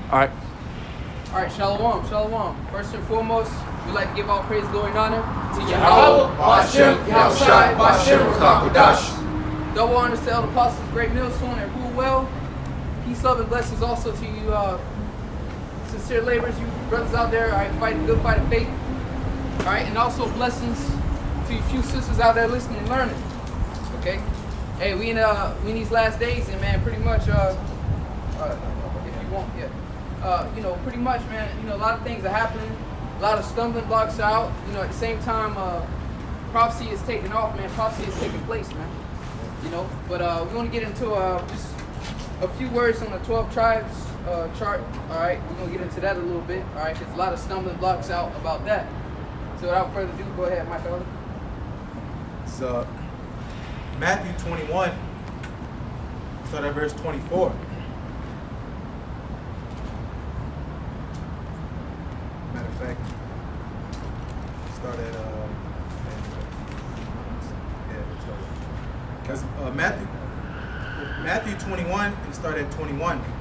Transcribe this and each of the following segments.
All right. All right, shalom, shalom. First and foremost, we'd like to give all praise, glory, and honor to Yahweh, Bashem, Yahushai, Bashem, Rakakudash. Double honors to Elder Apostles, Great Millstone, and rule well. Peace, love, and blessings also to you, sincere laborers, you brothers out there, all right, fighting good fight of faith. All right, and also blessings to you few sisters out there listening and learning. Okay? Hey, we in these last days, and man, pretty much, if you want, yeah. Pretty much, man, a lot of things are happening. A lot of stumbling blocks out. At the same time, prophecy is taking off, man. Prophecy is taking place, man. But we want to get into just a few words on the 12 tribes chart. All right, we're going to get into that a little bit. All right, there's a lot of stumbling blocks out about that. So without further ado, go ahead, Michael. So, Matthew 21, start at verse 24. Matter of fact, start at Matthew 21 and start at 21. 20.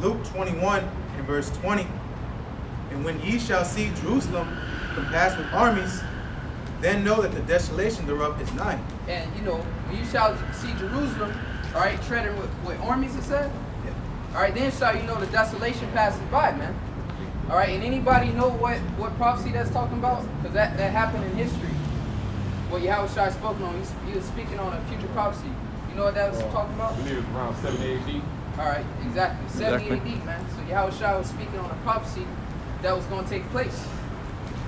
Luke 21 and verse 20. And when ye shall see Jerusalem compassed with armies, then know that the desolation thereof is nigh. And when you shall see Jerusalem, all right, treading with armies, it said? Yeah. All right, then shall you know the desolation passes by, man. All right, and anybody know what prophecy that's talking about? Because that happened in history. What Yahushua spoke on, he was speaking on a future prophecy. You know what that was talking about? I believe it was around 70 AD. All right, exactly. 70 AD, man. So Yahushua was speaking on a prophecy that was going to take place.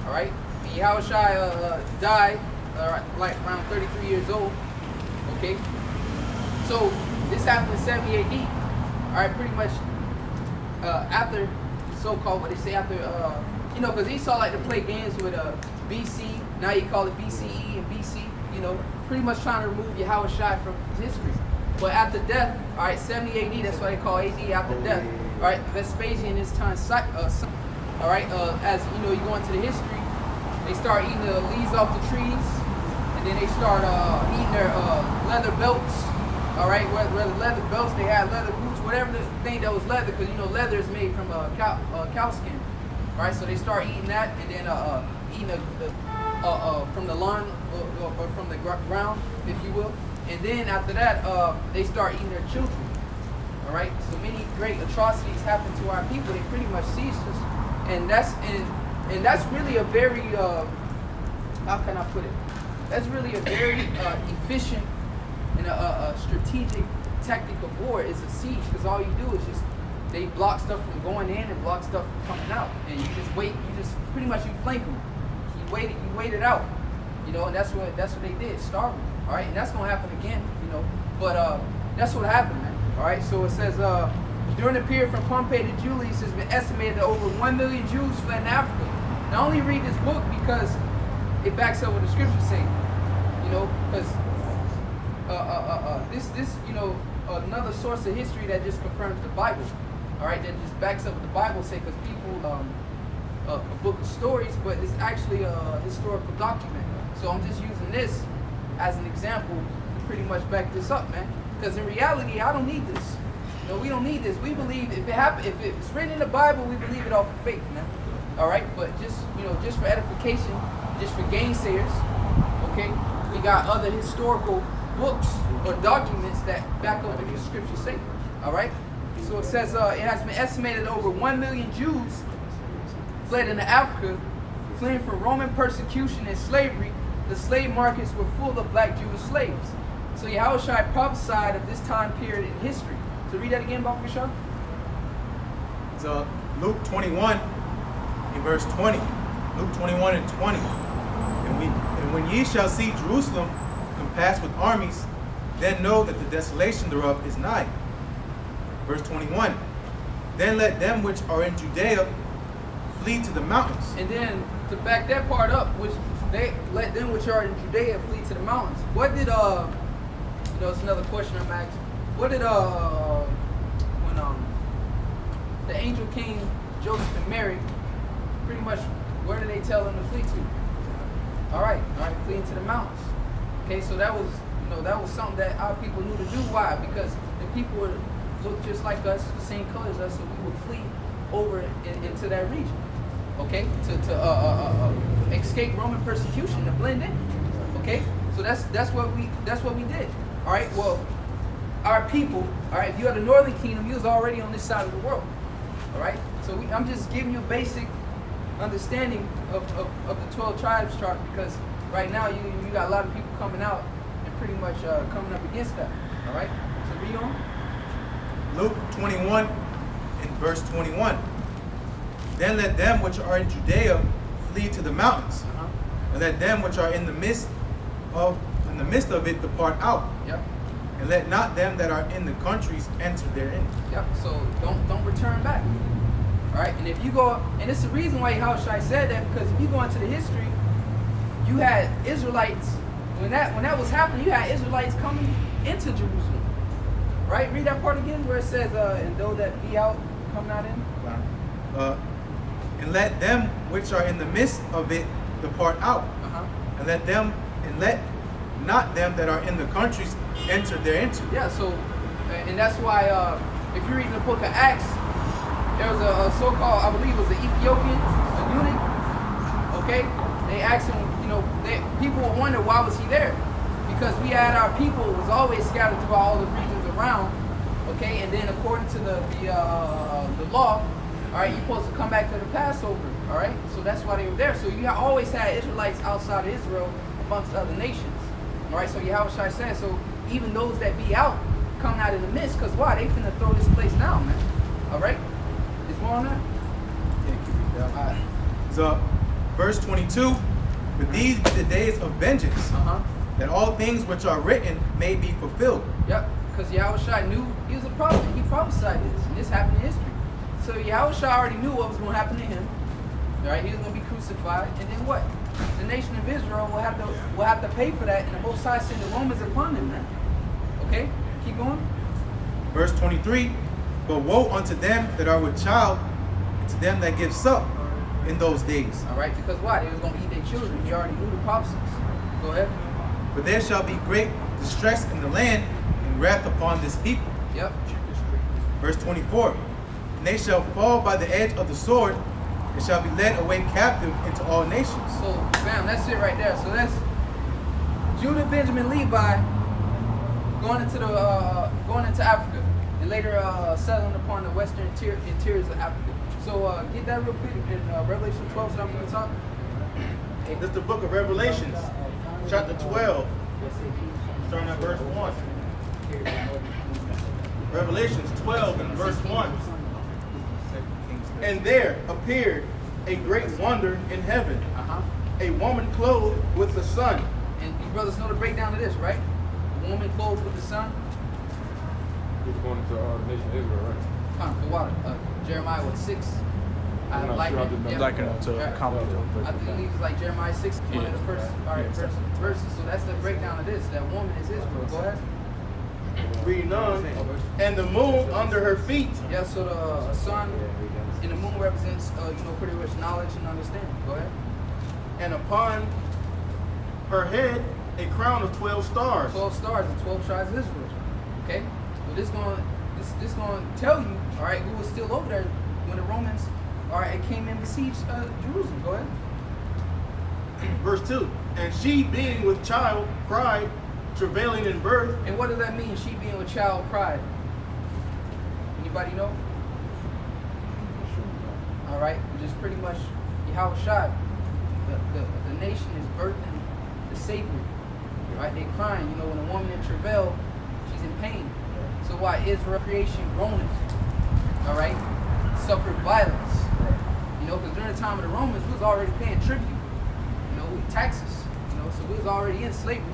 All right? And Yahushua died like around 33 years old. Okay? So this happened in 70 AD. All right, pretty much after so-called, what they say, after, because Esau like to play games with BC. Now you call it BCE and BC. Pretty much trying to remove Yahushua from history. But after death, all right, 70 AD, that's why they call AD after death. All right, Vespasian is time, all right, as you go into the history, they start eating the leaves off the trees, and then they start eating their leather belts. All right, whether leather belts, they had leather boots, whatever the thing that was leather, because leather is made from cow skin. All right, so they start eating that, and then eating from the lawn or from the ground, if you will. And then after that, they start eating their children. All right. So many great atrocities happen to our people. They pretty much seized us, and that's really a very how can I put it? That's really a very efficient and a strategic tactic of war is a siege, because all you do is just they block stuff from going in and block stuff from coming out, and you just wait. You just pretty much you flank them. You wait it out. And that's what they did, starve them. All right, and that's gonna happen again, But that's what happened, man. All right, so it says during the period from Pompey to Julius, it's been estimated that over 1 million Jews fled in Africa. Now, I only read this book because it backs up what the scriptures say, because this another source of history that just confirms the Bible. All right, that just backs up what the Bible say, because people a book of stories, but it's actually a historical document. So I'm just using this as an example to pretty much back this up, man. Because in reality, I don't need this. We don't need this. We believe if it's written in the Bible, we believe it off of faith, man. All right, but just for edification, just for gainsayers, okay, we got other historical books or documents that back up what the scriptures say. All right, so it says it has been estimated over 1 million Jews fled into Africa, fleeing from Roman persecution and slavery. The slave markets were full of black Jewish slaves. So Yahushua prophesied of this time period in history. So read that again, Baba Bishop. So Luke 21 in verse 20. Luke 21 and 20. And when ye shall see Jerusalem compassed with armies, then know that the desolation thereof is nigh. Verse 21. Then let them which are in Judea flee to the mountains. And then to back that part up, which they let them which are in Judea flee to the mountains. What did it's another question I'm asking. What did when the angel came, Joseph and Mary, pretty much where did they tell them to flee to? All right, flee into the mountains. Okay, so that was, that was something that our people knew to do. Why? Because the people would look just like us, the same color as us, so we would flee over into that region. Okay, to escape Roman persecution, to blend in. Okay, so that's what we did. All right. Well, our people. All right. If you are the Northern Kingdom, you was already on this side of the world. All right. So I'm just giving you a basic understanding of the 12 tribes chart, because right now you got a lot of people coming out and pretty much coming up against that. All right. So read on. Luke 21 and verse 21. Then let them which are in Judea flee to the mountains, and let them which are in the midst of it depart out. Yep. And let not them that are in the countries enter therein. Yep. So don't return back. All right. And if you go, and it's the reason why Yahushua said that, because if you go into the history, you had Israelites when that was happening. You had Israelites coming into Jerusalem. Right? Read that part again where it says, and though that be out, come not in. And let them which are in the midst of it depart out. And let not them that are in the countries enter thereinto. Yeah, so, and that's why, if you read in the book of Acts, there was a so-called, I believe it was an Ethiopian, a eunuch, okay? They asked him, people would wonder why was he there? Because we had our people was always scattered throughout all the regions around, okay? And then according to the law, all right, you're supposed to come back to the Passover, all right? So that's why they were there. So you always had Israelites outside of Israel amongst other nations, all right? So Yahushua said, so even those that be out, come out in the midst, because why? They finna throw this place down, man, all right? Is more on that? Yeah, All right. So, verse 22, but these be the days of vengeance, that all things which are written may be fulfilled. Yep, because Yahushua knew he was a prophet. He prophesied this, and this happened in history. So Yahushua already knew what was going to happen to him. All right, he was going to be crucified, and then what? The nation of Israel will have to pay for that, and the Most High sent the Romans upon them, man. Okay, keep going. Verse 23, but woe unto them that are with child, and to them that give suck in those days. All right, because why? They was going to eat their children. He already knew the prophecies. Go ahead. For there shall be great distress in the land, and wrath upon this people. Yep. Verse 24, and they shall fall by the edge of the sword, and shall be led away captive into all nations. So, bam, that's it right there. So that's Judah, Benjamin, Levi going into Africa, and later settling upon the western interiors of Africa. So get that real quick in Revelation 12, so I'm going to talk. This is the book of Revelations, chapter 12, starting at verse 1. Revelations 12 and verse 1. And there appeared a great wonder in heaven, a woman clothed with the sun. And you brothers know the breakdown of this, right? A woman clothed with the sun. You're going into the nation of Israel, right? The water. Jeremiah 6. I'm not sure I did know. Liken it to Right. comment. I think it's like Jeremiah 6, one of the first verses. So that's the breakdown of this. That woman is Israel. Go ahead. Reading on. And the moon under her feet. Yeah, so the sun and the moon represents, pretty much knowledge and understanding. Go ahead. And upon her head a crown of 12 stars. 12 stars and 12 tribes of Israel. Okay? Well, this going to tell you, all right, who was still over there when the Romans, all right, came in to besiege Jerusalem. Go ahead. Verse 2. And she being with child cried, travailing in birth. And what does that mean, she being with child cried? Anybody know? All right, just pretty much Yahushua. The nation is birthing the Savior. Right? They're crying. When a woman in travail, she's in pain. So why Israel creation groaneth? All right, suffered violence. Because during the time of the Romans, we was already paying tribute. Taxes. So we was already in slavery.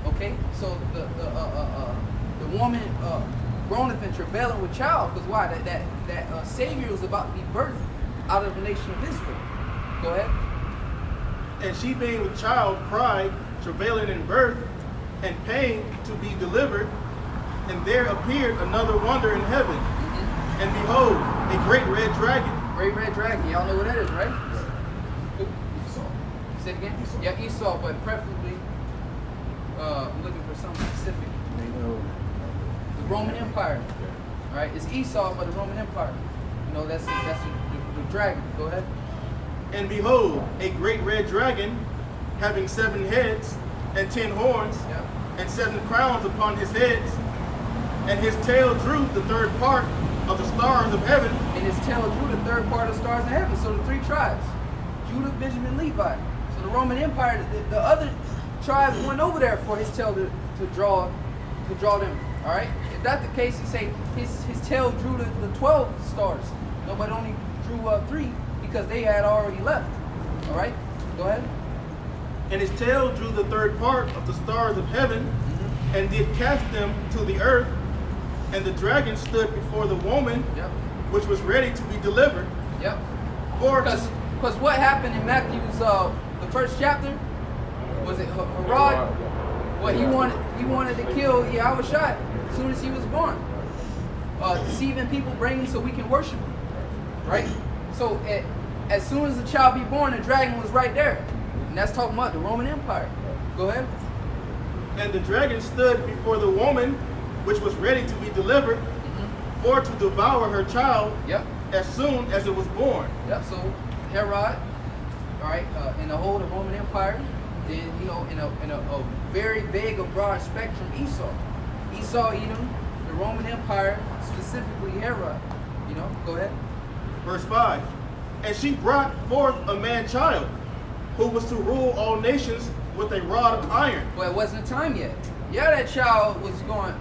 Okay, so the woman groaneth and travailing with child, because why? That Savior was about to be birthed out of the nation of Israel. Go ahead. And she being with child cried, travailing in birth, and pain to be delivered. And there appeared another wonder in heaven. And behold, a great red dragon. Great red dragon. Y'all know what that is, right? Esau. Say it again. Yeah, Esau, but preferably looking for something specific. The Roman Empire. All right, it's Esau, but the Roman Empire. You know, that's the dragon. Go ahead. And behold, a great red dragon, having 7 heads and 10 horns, Yep. and 7 crowns upon his heads, and his tail drew the third part of the stars of heaven. And his tail drew the third part of the stars in heaven. So the 3 tribes, Judah, Benjamin, Levi. So the Roman Empire, the other tribes went over there for his tail to draw them. All right. If that's the case, you say his tail drew the 12 stars. No, but only drew 3 because they had already left. All right. Go ahead. And his tail drew the third part of the stars of heaven, and did cast them to the earth. And the dragon stood before the woman, Yep. which was ready to be delivered. Yep. For Because what happened in Matthew's the first chapter was it Herod? Well, he wanted to kill Yahushua as soon as he was born, deceiving people, bringing him so we can worship him, right? So as soon as the child be born, the dragon was right there, and that's talking about the Roman Empire. Go ahead. And the dragon stood before the woman, which was ready to be delivered, for to devour her child. Yep. As soon as it was born. Yep. So Herod, all right, in the whole of the Roman Empire, did in a very vague or broad spectrum Esau, Edom, the Roman Empire, specifically Herod. Go ahead. Verse 5. And she brought forth a man child, who was to rule all nations with a rod of iron. Well, it wasn't the time yet. Yeah, that child was going to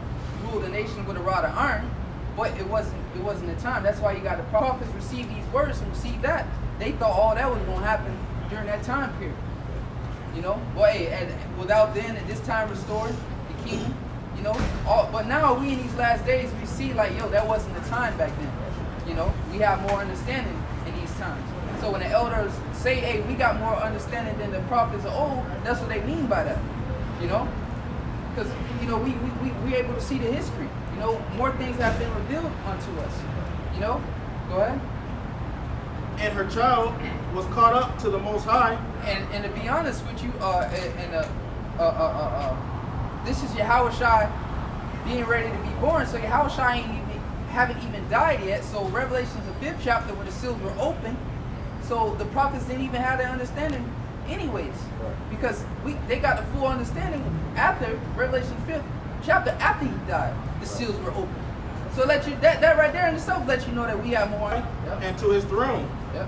rule the nation with a rod of iron, but it wasn't the time. That's why you got the prophets receive these words and receive that. They thought all that was going to happen during that time period. Well, hey, and without then at this time restored the kingdom, but now we in these last days we see like, that wasn't the time back then. We have more understanding in these times. So when the elders say, hey, we got more understanding than the prophets of old, that's what they mean by that. Because we're able to see the history. More things have been revealed unto us. Go ahead. And her child was caught up to the Most High. And to be honest with you, this is Yahushua being ready to be born. So Yahushua haven't even died yet. So Revelations the 5th chapter where the seals were open. So the prophets didn't even have that understanding anyways. Because they got the full understanding after Revelation 5th chapter, after he died, the seals were open. So that right there in itself lets you know that we have more. Yep. And to his throne. Yep.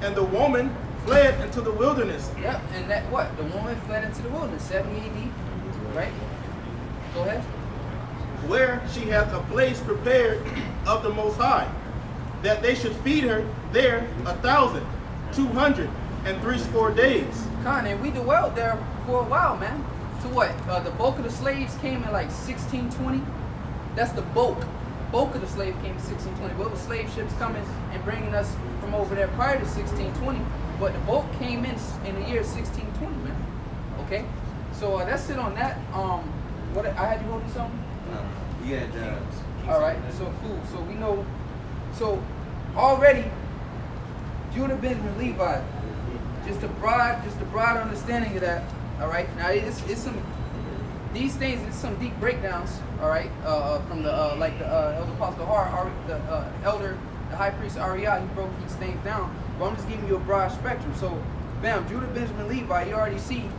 And the woman fled into the wilderness. Yep. And that what? The woman fled into the wilderness, 70 AD. Right? Go ahead. Where she hath a place prepared of the Most High, that they should feed her there 1,260 days. And we dwelled there for a while, man. To what? The bulk of the slaves came in like 1620. That's the bulk. Bulk of the slaves came in 1620. But it was slave ships coming and bringing us from over there prior to 1620. But the bulk came in the year 1620, man. Okay? So that's it on that. What I had you holding something? No. Yeah, Jones. All right. So cool. So we know. So already, Judah, Benjamin, Levi. Just a broad understanding of that. All right. Now it's some these things. It's some deep breakdowns. All right. From the Elder Apostle the high priest Ariah, he broke these things down. But I'm just giving you a broad spectrum. So, bam, Judah, Benjamin, Levi. You already see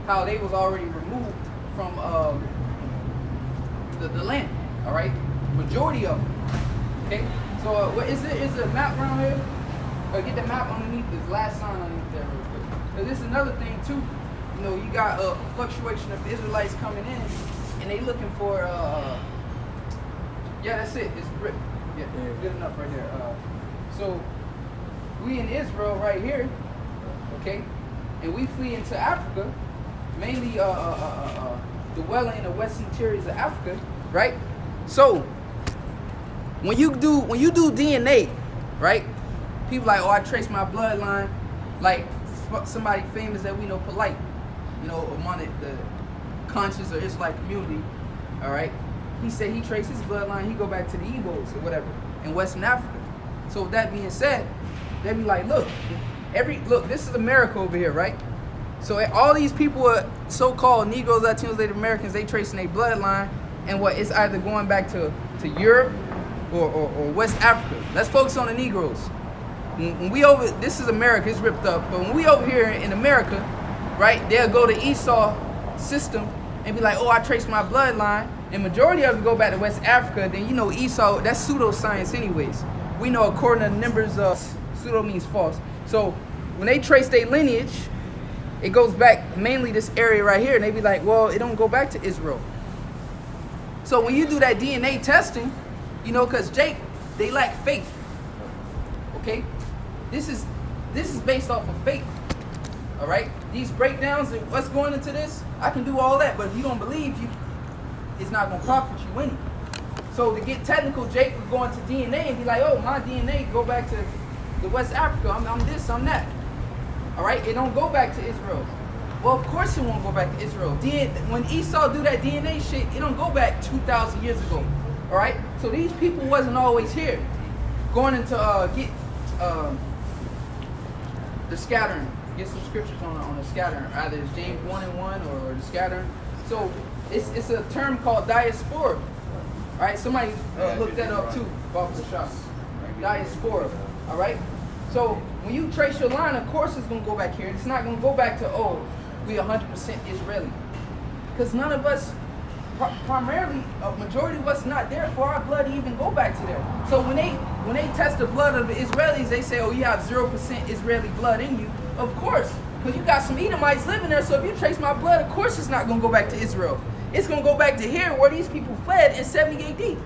how they was already removed from the land. All right. Majority of them. Okay. So is there a map around here? Get the map underneath this last sign underneath there real quick. This is another thing too. You got a fluctuation of Israelites coming in, and they looking for. Yeah, that's it. It's brick. Yeah, good enough right there. So we in Israel right here, okay, and we flee into Africa, mainly dwelling in the western interiors of Africa, right? So when you do DNA, right? People like, oh, I trace my bloodline, like somebody famous that we know, Polite, among the conscious or Israelite community, all right? He said he traced his bloodline, he go back to the Igbos or whatever in Western Africa. So with that being said, they be like, look, this is America over here, right? So all these people are so-called Negroes, Latinos, Native Americans, they tracing their bloodline, and what it's either going back to Europe or West Africa. Let's focus on the Negroes. When we over, this is America, it's ripped up, but when we over here in America, right, they'll go to Esau system and be like, oh, I trace my bloodline, and majority of it go back to West Africa. Then you know Esau, that's pseudoscience anyways. We know according to numbers, pseudo means false. So when they trace their lineage, it goes back mainly this area right here, and they be like, well, it don't go back to Israel. So when you do that DNA testing, you know, because Jake, they lack faith. Okay, this is based off of faith. All right, these breakdowns and what's going into this, I can do all that, but if you don't believe, it's not gonna profit you any. So to get technical, Jake would go into DNA and be like, oh, my DNA go back to the West Africa. I'm this, I'm that. All right, it don't go back to Israel. Well, of course it won't go back to Israel. When Esau do that DNA shit, it don't go back 2,000 years ago. All right, so these people wasn't always here. Going into get the scattering, get some scriptures on the scattering. Either it's James 1:1 or the scattering. So it's a term called diaspora. All right, somebody look that up too, off the shop. Diaspora. All right. So when you trace your line, of course it's gonna go back here. It's not gonna go back to, oh, we 100% Israeli, because none of us, primarily a majority of us, not there for our blood to even go back to there. So when they test the blood of the Israelis, they say, oh, you have 0% Israeli blood in you. Of course, because you got some Edomites living there. So if you trace my blood, of course it's not gonna go back to Israel. It's gonna go back to here where these people fled in 70 AD.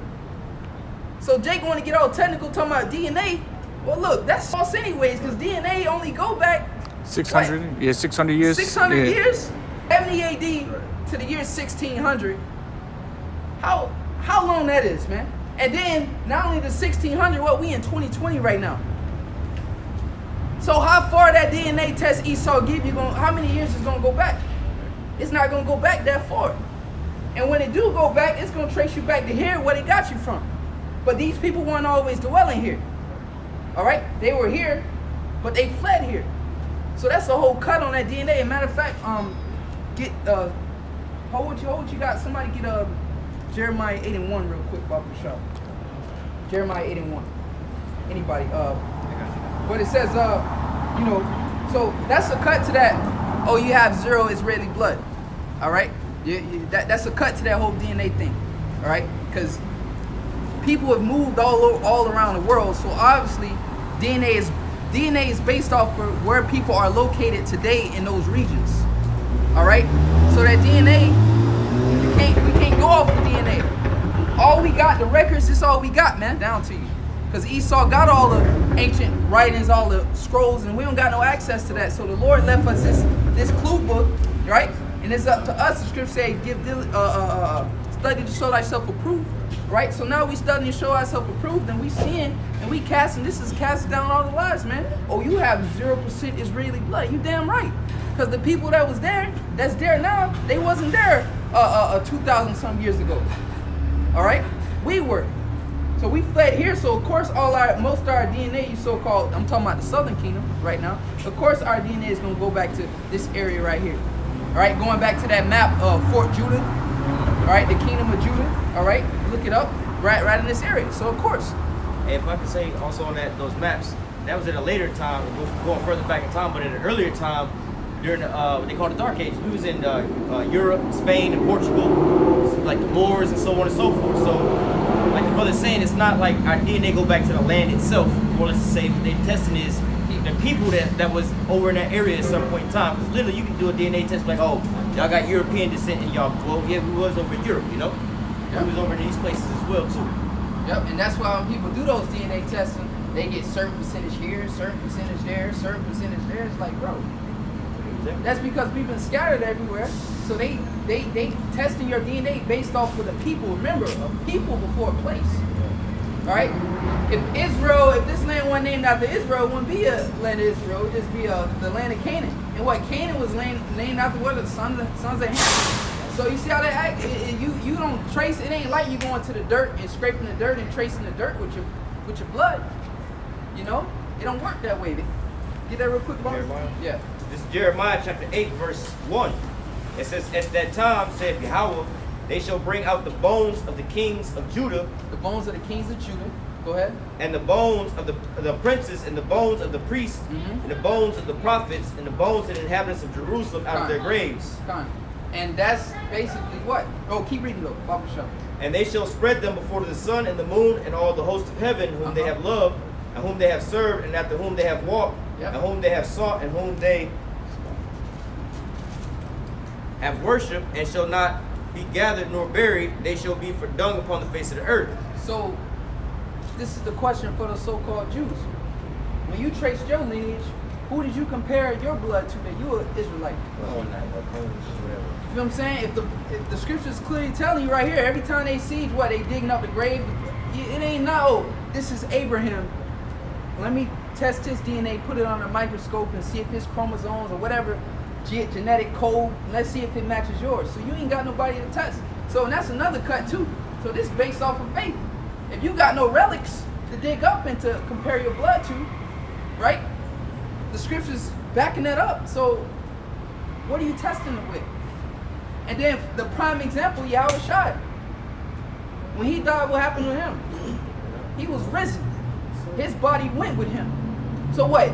So Jake want to get all technical talking about DNA. Well, look, that's false anyways, because DNA only go back 600, what? Yeah, 600 years. 600 yeah. years? 70 AD to the year 1600. How long that is, man? And then, not only the 1600, what, we in 2020 right now. So how far that DNA test Esau give you, how many years is going to go back? It's not going to go back that far. And when it do go back, it's going to trace you back to here, where they got you from. But these people weren't always dwelling here. All right? They were here, but they fled here. So that's a whole cut on that DNA. As a matter of fact, hold what you got. Somebody get Jeremiah 8:1 real quick, Bob the shop. Jeremiah 8:1. Anybody? But it says, you know, so that's a cut to that. Oh, you have 0 Israeli blood. All right? That's a cut to that whole DNA thing. All right? Because people have moved all around the world, so obviously DNA is based off of where people are located today in those regions. All right, so that DNA, we can't go off of DNA. All we got, the records, is all we got, man. Down to you, because Esau got all the ancient writings, all the scrolls, and we don't got no access to that. So the Lord left us this clue book, right? And it's up to us. The scripture say, study to show thyself approved. Right, so now we studying to show ourselves approved, and we seeing and we casting. This is casting down all the lies, man. Oh, you have 0% Israeli blood. You damn right, because the people that was there, that's there now, they wasn't there 2,000 some years ago. All right, we were. So we fled here. So of course, most of our DNA, so-called, I'm talking about the Southern Kingdom right now. Of course, our DNA is gonna go back to this area right here. All right, going back to that map of Fort Judah. All right, the Kingdom of Judah. All right, look it up. Right in this area. So of course. And if I could say also on those maps, that was at a later time, going further back in time, but at an earlier time, during what they call the Dark Ages. We was in Europe, Spain, and Portugal, like the Moors and so on and so forth. So, like the brother's saying, it's not like our DNA go back to the land itself. More or less to say what they're testing is the people that was over in that area at some point in time. Because literally, you can do a DNA test like, oh, y'all got European descent in y'all. Well, yeah, we was over in Europe, you know. Yep. We was over in these places as well too. Yep, and that's why when people do those DNA testing, they get certain percentage here, certain percentage there, certain percentage there. It's like, bro, that's because we've been scattered everywhere. So they testing your DNA based off of the people. Remember, a people before a place. All right. If this land wasn't named after Israel, it wouldn't be a land of Israel. It would just be the land of Canaan. And what Canaan was named after, what, the sons of Ham. So you see how they act? You don't trace. It ain't like you going to the dirt and scraping the dirt and tracing the dirt with your blood. You know, it don't work that way. Get that real quick, boss. Yeah. This is Jeremiah chapter 8, verse 1. It says, at that time, saith Yahweh, they shall bring out the bones of the kings of Judah, The bones of the kings of Judah. Go ahead. and the bones of the princes, and the bones of the priests, and the bones of the prophets, and the bones of the inhabitants of Jerusalem out of their graves. Con. And that's basically what? Oh, keep reading though. Bible show. And they shall spread them before the sun and the moon and all the hosts of heaven, whom they have loved, and whom they have served, and after whom they have walked, Yep. and whom they have sought, and whom they have worshipped, and shall not be gathered nor buried. They shall be for dung upon the face of the earth. So, this is the question for the so-called Jews. When you trace your lineage, who did you compare your blood to that you were Israelite? You know what I'm saying? If the scriptures clearly telling you right here, every time they siege, what, they digging up the grave? It ain't no, this is Abraham. Let me test his DNA, put it on a microscope and see if his chromosomes or whatever genetic code, let's see if it matches yours. So you ain't got nobody to test. So and that's another cut too. So this is based off of faith. If you got no relics to dig up and to compare your blood to, right? The scriptures backing that up. So what are you testing it with? And then the prime example, Yahushua. When he died, what happened to him? He was risen. His body went with him. So what?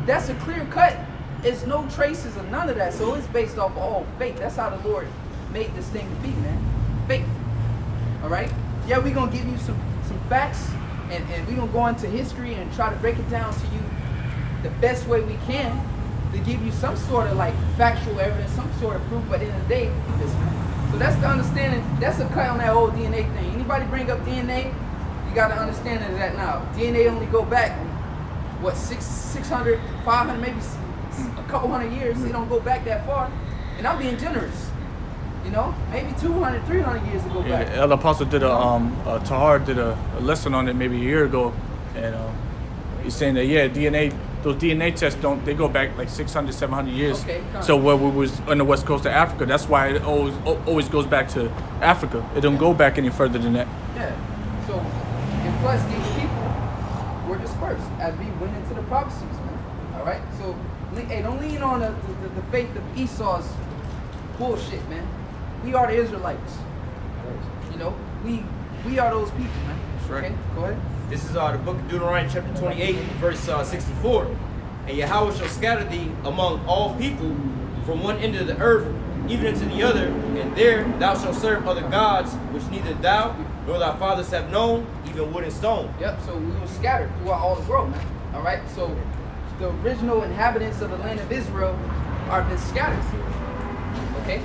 That's a clear cut. It's no traces of none of that. So it's based off all faith. That's how the Lord made this thing to be, man. Faith. All right? Yeah, we're going to give you some facts, and we're going to go into history and try to break it down to you the best way we can to give you some sort of like factual evidence, some sort of proof. But in the end of the day, this, man. So that's the understanding. That's a cut on that old DNA thing. Anybody bring up DNA, you got to understand that now. DNA only go back, what, 600, 500, maybe a couple hundred years. They don't go back that far. And I'm being generous. You know, maybe 200, 300 years to go back. Yeah, El Apostle did Tahar did a lesson on it maybe a year ago, and he's saying that those DNA tests they go back like 600, 700 years. Okay, so where we was on the west coast of Africa, that's why it always goes back to Africa. It don't go back any further than that. Yeah. So, and plus these people were dispersed as we went into the prophecies, man. All right. So, hey, don't lean on the faith of Esau's bullshit, man. We are the Israelites. You know, we are those people, man. That's right. Okay, go ahead. This is the book of Deuteronomy chapter 28, verse 64. And Yahweh shall scatter thee among all people from one end of the earth even into the other, and there thou shalt serve other gods which neither thou nor thy fathers have known, even wood and stone. Yep, so we were scattered throughout all the world, man. All right, so the original inhabitants of the land of Israel are been scattered. Okay,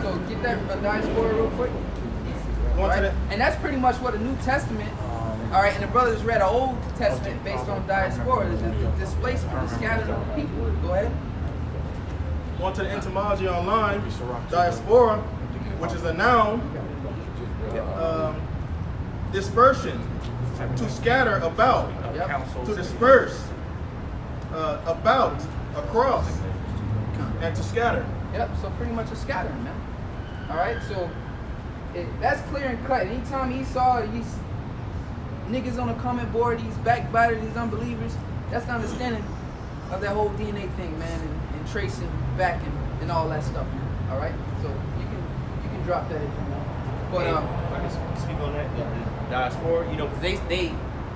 so get that diaspora real quick. All right? And that's pretty much what the New Testament. All right, and the brothers read an Old Testament based on diaspora, the displacement, the scattering of the people. Go ahead. Going to the etymology online, diaspora, which is a noun, dispersion, to scatter about, to disperse, about, across, and to scatter. Yep, so pretty much a scattering, man. All right, so that's clear and cut. Anytime Esau, these niggas on the comment board, these backbiters, these unbelievers, that's the understanding of that whole DNA thing, man, and tracing back and all that stuff, man. All right, so you can drop that if you want. But if I can speak on that, the diaspora, you know, because they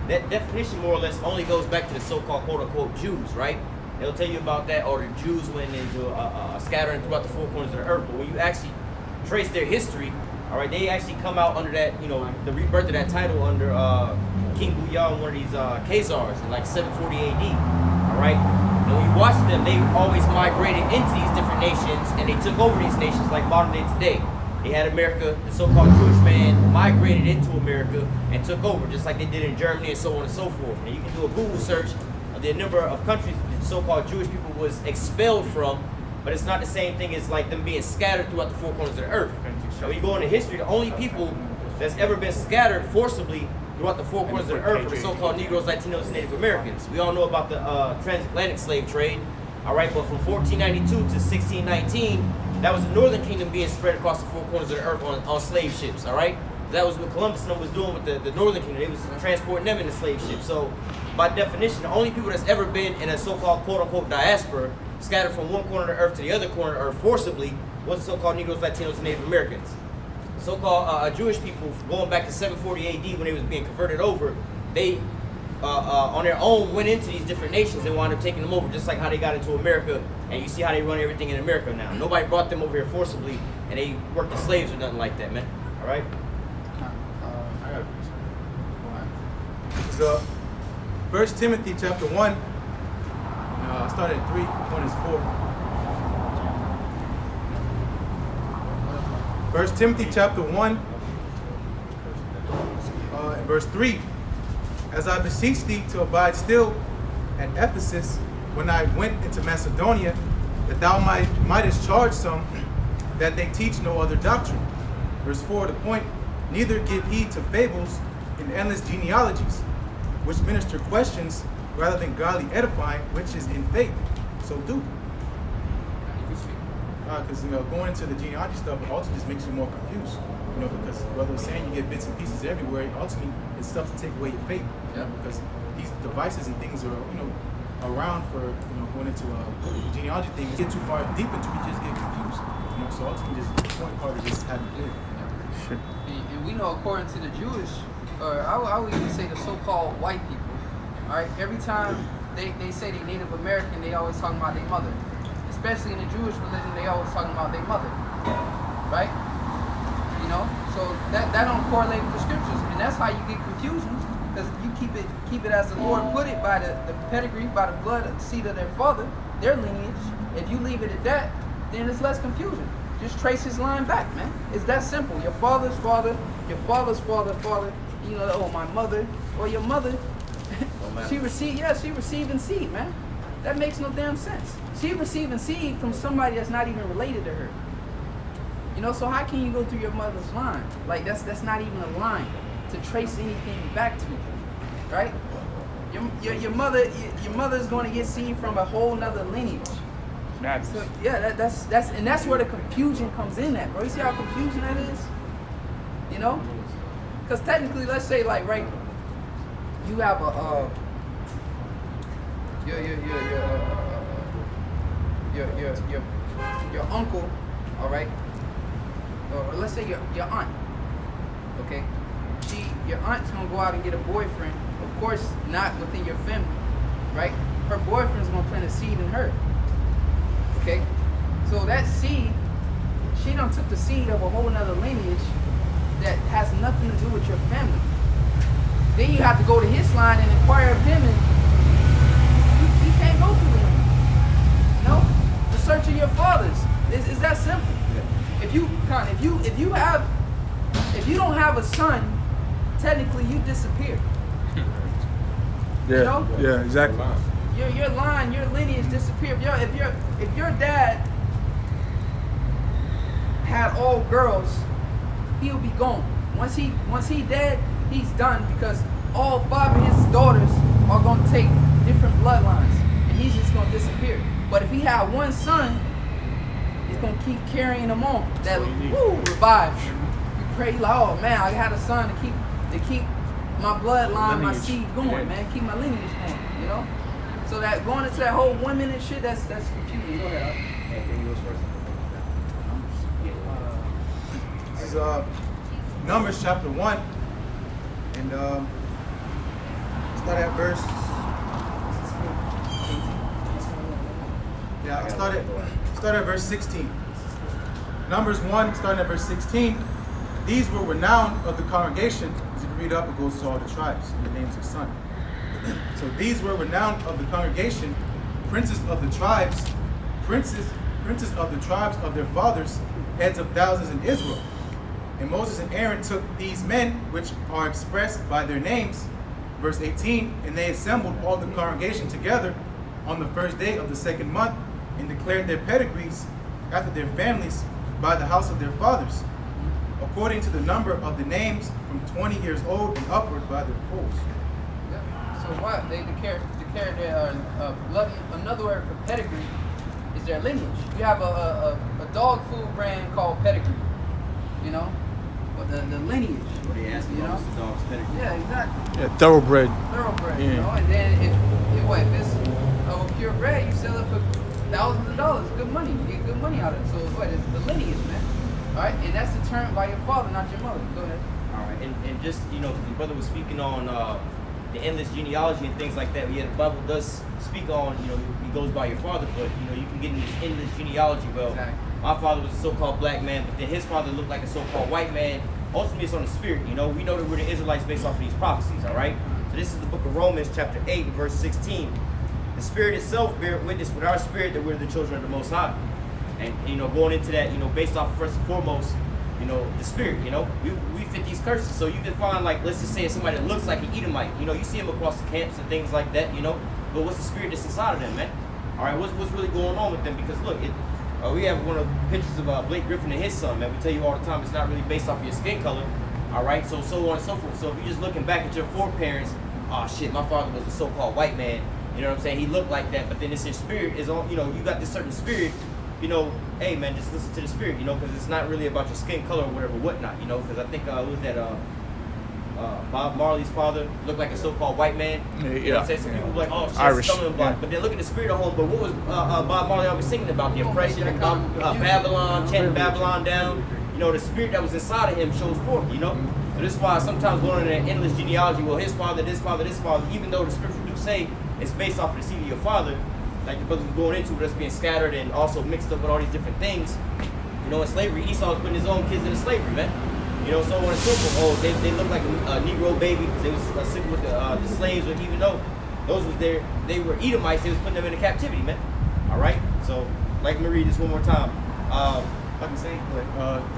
that definition more or less only goes back to the so-called quote-unquote Jews, right? They'll tell you about that, or the Jews went into a scattering throughout the four corners of the earth. But when you actually trace their history, all right, they actually come out under that, you know, the rebirth of that title under King Booyah, one of these Khazars in like 740 AD. All right, and when you watch them, they always migrated into these different nations, and they took over these nations like modern day today. They had America, the so-called Jewish man migrated into America and took over, just like they did in Germany and so on and so forth. And you can do a Google search of the number of countries the so-called Jewish people was expelled from, but it's not the same thing as like them being scattered throughout the four corners of the earth. And when you go into history, the only people that's ever been scattered forcibly throughout the four corners of the earth are the so-called Negroes, Latinos, and Native Americans. We all know about the transatlantic slave trade, all right, but from 1492 to 1619, that was the Northern Kingdom being spread across the four corners of the earth on slave ships, all right? That was what Columbus and them was doing with the Northern Kingdom. They was transporting them in the slave ships. So, by definition, the only people that's ever been in a so-called quote-unquote diaspora scattered from one corner of the earth to the other corner of the earth forcibly was the so-called Negroes, Latinos, and Native Americans. So-called Jewish people, going back to 740 AD when they was being converted over, they on their own went into these different nations and wound up taking them over, just like how they got into America, and you see how they run everything in America now. Nobody brought them over here forcibly, and they worked as slaves or nothing like that, man. All right? I got a It's 1 Timothy chapter 1. I started at 3, 1 is 4. 1 Timothy chapter 1, and verse 3. As I beseech thee to abide still at Ephesus, when I went into Macedonia, that thou mightest charge some that they teach no other doctrine. Verse 4, the point, neither give heed to fables and endless genealogies, which minister questions rather than godly edifying, which is in faith. So do. Because going into the genealogy stuff, it also just makes you more confused. Because brother was saying you get bits and pieces everywhere. Ultimately, it's stuff to take away your faith. Because these devices and things are around for going into the genealogy thing. You get too far deep into it, you just get confused. So ultimately, just the point part is just having faith. Sure. And we know, according to the Jewish, or I would even say the so-called white people, all right, every time they say they Native American, they always talking about their mother. Especially in the Jewish religion, they always talking about their mother, right? So that don't correlate with the scriptures, and that's how you get confusion, because you keep it as the Lord put it, by the pedigree, by the blood, the seed of their father, their lineage. If you leave it at that, then it's less confusion. Just trace his line back, man. It's that simple. Your father's father, your father's father. Oh, my mother, or your mother. she receiving seed, man. That makes no damn sense. She receiving seed from somebody that's not even related to her. So how can you go through your mother's line? Like that's not even a line to trace anything back to, right? Your mother's going to get seed from a whole nother lineage. So yeah, that's where the confusion comes in at, bro. You see how confusing that is? Because technically, let's say like right, you have a your uncle, all right, or let's say your aunt, okay. Your aunt's gonna go out and get a boyfriend. Of course, not within your family, right? Her boyfriend's gonna plant a seed in her. Okay, so that seed, she done took the seed of a whole nother lineage that has nothing to do with your family. Then you have to go to his line and inquire of him, and you can't go through him. The search of your fathers is that simple. If you don't have a son, technically you disappear. Yeah, exactly. Your line, your lineage disappear. If your dad had all girls, he'll be gone. Once he dead, he's done, because all 5 of his daughters are gonna take different bloodlines, and he's just gonna disappear. But if he had one son, he's gonna keep carrying them on. That revives. You pray like, oh man, I had a son to keep my bloodline, my seed going, man, keep my lineage going. So that going into that whole women and shit, that's confusing. Go ahead. This is Numbers chapter 1, and start at verse. Yeah, start at verse 16. Numbers 1, starting at verse 16. These were renowned of the congregation. As you can read up, it goes to all the tribes, the names of son. So these were renowned of the congregation, princes of the tribes of their fathers, heads of thousands in Israel. And Moses and Aaron took these men, which are expressed by their names, verse 18, and they assembled all the congregation together on the first day of the 2nd month, and declared their pedigrees after their families by the house of their fathers, according to the number of the names from 20 years old and upward by their polls. So what they declare their another word for pedigree is their lineage. You have a dog food brand called Pedigree, but the lineage. What are you asking about the dog's pedigree? Yeah, exactly. Yeah, thoroughbred. Thoroughbred, Yeah. and then if it's a purebred, you sell it for thousands of dollars, good money. You get good money out of it. So what is the lineage, man? All right, and that's determined by your father, not your mother. Go ahead. All right, and just, you know, the brother was speaking on the endless genealogy and things like that. Yeah, the Bible does speak on, you know, he goes by your father, but, you know, you can get in this endless genealogy. Well, Exactly. my father was a so-called black man, but then his father looked like a so-called white man. Ultimately, it's on the spirit, you know. We know that we're the Israelites based off of these prophecies, all right? So this is the book of Romans, chapter 8, verse 16. The spirit itself bear witness with our spirit that we're the children of the Most High. And, you know, going into that, you know, based off, first and foremost, you know, the spirit, you know, we fit these curses. So you can find, like, let's just say somebody that looks like an Edomite, you know, you see them across the camps and things like that, you know, but what's the spirit that's inside of them, man? All right, what's really going on with them? Because look, we have one of the pictures of Blake Griffin and his son, man. We tell you all the time, it's not really based off of your skin color, all right? So on and so forth. So if you're just looking back at your foreparents, oh shit, my father was a so-called white man, you know what I'm saying? He looked like that, but then it's your spirit is on, you know, you got this certain spirit, you know, hey man, just listen to the spirit, you know, because it's not really about your skin color or whatever, whatnot, you know, because I think, who was that, Bob Marley's father looked like a so-called white man. You know what I'm saying? Some people were like, oh shit, Irish, stumbling block. yeah. But then look at the spirit of home. But what was Bob Marley always singing about? The oppression, about Babylon, chanting Babylon down. You know, the spirit that was inside of him shows forth, you know? So this is why sometimes going into that endless genealogy, well, his father, this father, this father, even though the scripture do say it's based off of the seed of your father, like the brothers was going into, that's being scattered and also mixed up with all these different things. You know, in slavery, Esau was putting his own kids into slavery, man. You know, so on and so forth. Oh, they look like a Negro baby because they was sitting with the slaves, or even though those was they were Edomites, they was putting them into captivity, man. All right. So, like me read this one more time. If I can say,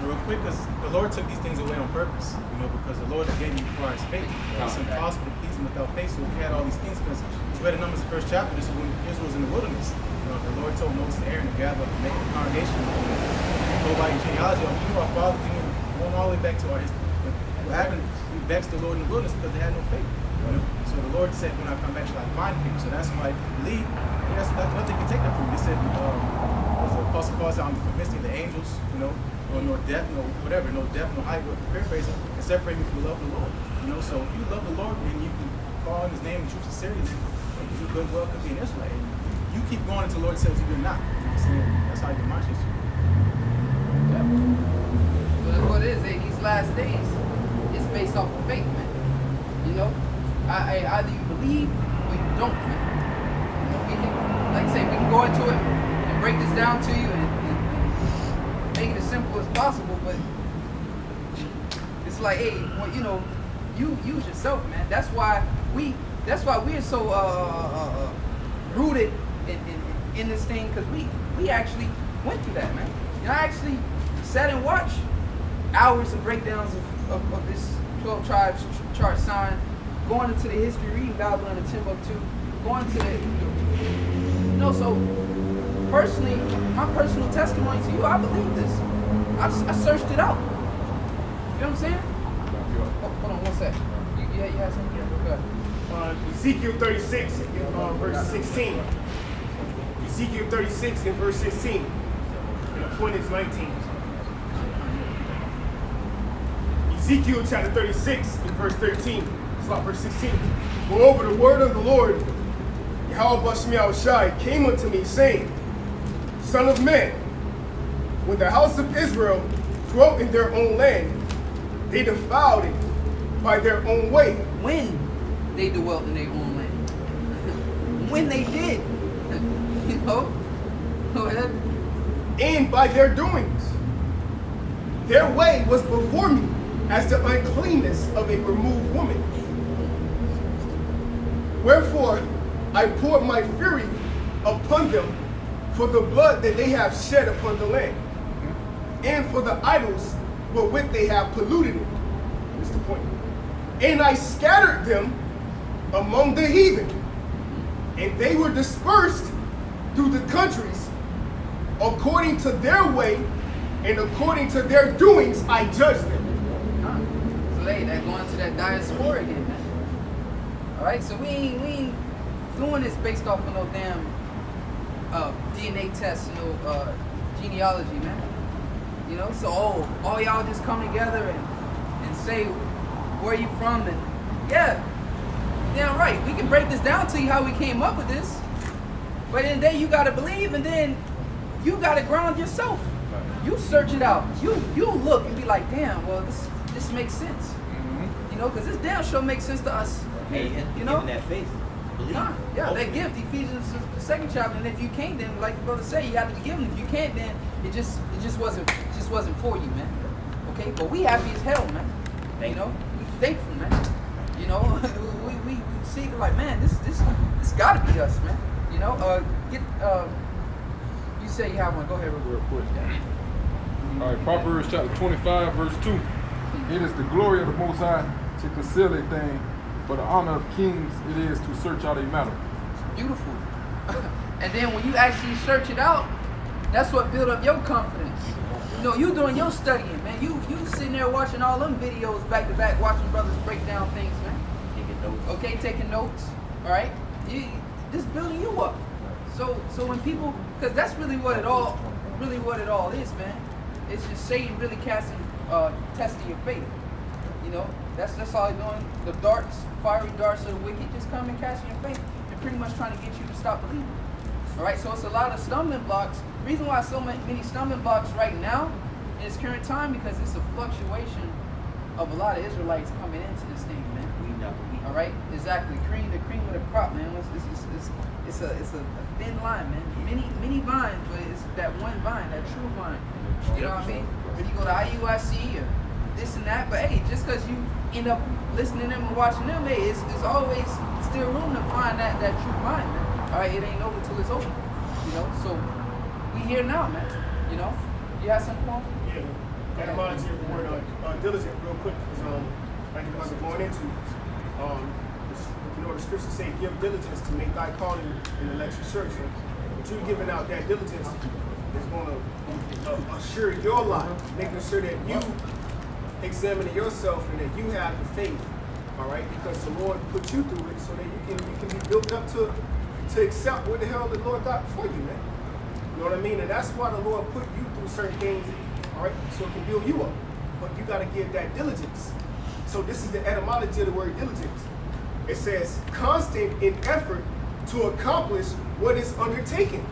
real quick, because the Lord took these things away on purpose, you know, because the Lord again requires faith. It's impossible to please Him without faith. So we had all these things because it's read in Numbers, the first chapter. This is when Israel was in the wilderness. You know, the Lord told Moses and Aaron to gather up and make a congregation. Go by your genealogy. You know, our fathers, you know, going all the way back to our history. But what happened? We vexed the Lord in the wilderness because they had no faith. You know? So the Lord said, when I come back, shall I find faith? So that's why I believe that's nothing can take that from me. He said, as the Apostle Paul said, I'm convincing the angels, you know, or no depth, no whatever, no depth, no height, paraphrasing, and separate me from the love of the Lord. You know, so if you love the Lord and you can call on His name and truth sincerely, then you good well could be an Israelite. And you keep going until the Lord says you're not. You know what I'm saying? That's how you get my history. Yeah. But that's what it is. These last days, it's based off of faith, man. You know, either you believe or you don't, man. You know, we can, like I say, we can go into it and break this down to you and make it as simple as possible. But it's like, hey, well, you know, you use yourself, man. That's why we're so rooted in this thing, because we actually went through that, man. And I actually sat and watched hours of breakdowns of this 12 tribes chart sign, going into the history, reading Babylon and Timbuktu, going to the, you know, so personally, my personal testimony to you, I believe this. I searched it out. You know what I'm saying? Oh, hold on one sec. You had something here? Okay. Ezekiel 36, verse 16. Ezekiel 36 and verse 16. And the point is 19. Ezekiel chapter 36 and verse 13. Stop verse 16. Moreover, the word of the Lord, Yahweh Shai, came unto me, saying, Son of man, when the house of Israel dwelt in their own land, they defiled it by their own way. When they dwelt in their own land. When they did. You know? Go ahead. And by their doings. Their way was before me as the uncleanness of a removed woman. Wherefore I poured my fury upon them for the blood that they have shed upon the land, and for the idols wherewith they have polluted it. That's the point. And I scattered them among the heathen, and they were dispersed through the countries according to their way and according to their doings I judged them. So they're going to that diaspora again, man. Alright, so we ain't doing this based off of no damn DNA tests, no genealogy, man. You know, so all y'all just come together and say where you from, and yeah, right. We can break this down to you how we came up with this. But then you gotta believe, and then you gotta ground yourself. You search it out. You look and be like, damn, well this makes sense. You know, because this damn sure makes sense to us. Hey, you know, given that faith, believe. yeah, that gift, Ephesians the 2nd chapter. And if you can't, then like the brother said, you have to be given. If you can't, then it just wasn't for you, man. Okay, but we happy as hell, man. You know, we thankful, man. You know, we see like, man, this gotta be us, man. You know, you say you have one. Go ahead real quick. All right, Proverbs chapter 25, verse 2. It is the glory of the Most High to conceal a thing, but the honor of kings it is to search out a matter. Beautiful. And then when you actually search it out, that's what build up your confidence. You know, you doing your studying, man. You sitting there watching all them videos back to back, watching brothers break down things, man. Taking notes. Okay, taking notes. All right, this building you up. So when people, because that's really what it all is, man. It's just Satan really testing your faith. You know, that's all he's doing. The fiery darts of the wicked, just come and casting your faith and pretty much trying to get you to stop believing. All right, so it's a lot of stumbling blocks. The reason why so many stumbling blocks right now in this current time, because it's a fluctuation of a lot of Israelites coming into this thing, man. All right, exactly. The cream of the crop, man. It's a thin line, man. Many vines, but it's that one vine, that true vine. You know what I mean? When you go to IUIC or this and that, but hey, just because you end up listening to them and watching them, hey, it's always still room to find that true vine, man. All right, it ain't over till it's over. You know, so we here now, man. You know, you have something, Paul? Yeah. That reminds you of the word diligent, real quick, because like the ones we're going into, you know, the scriptures say, give diligence to make thy calling in the election sure. So, but you giving out that diligence is going to assure your life, making sure that you examine yourself and that you have the faith, all right? Because the Lord put you through it so that you can be built up to accept what the hell the Lord got for you, man. You know what I mean? And that's why the Lord put you through certain things, all right, so it can build you up. But you got to give that diligence. So this is the etymology of the word diligence. It says constant in effort to accomplish what is undertaken.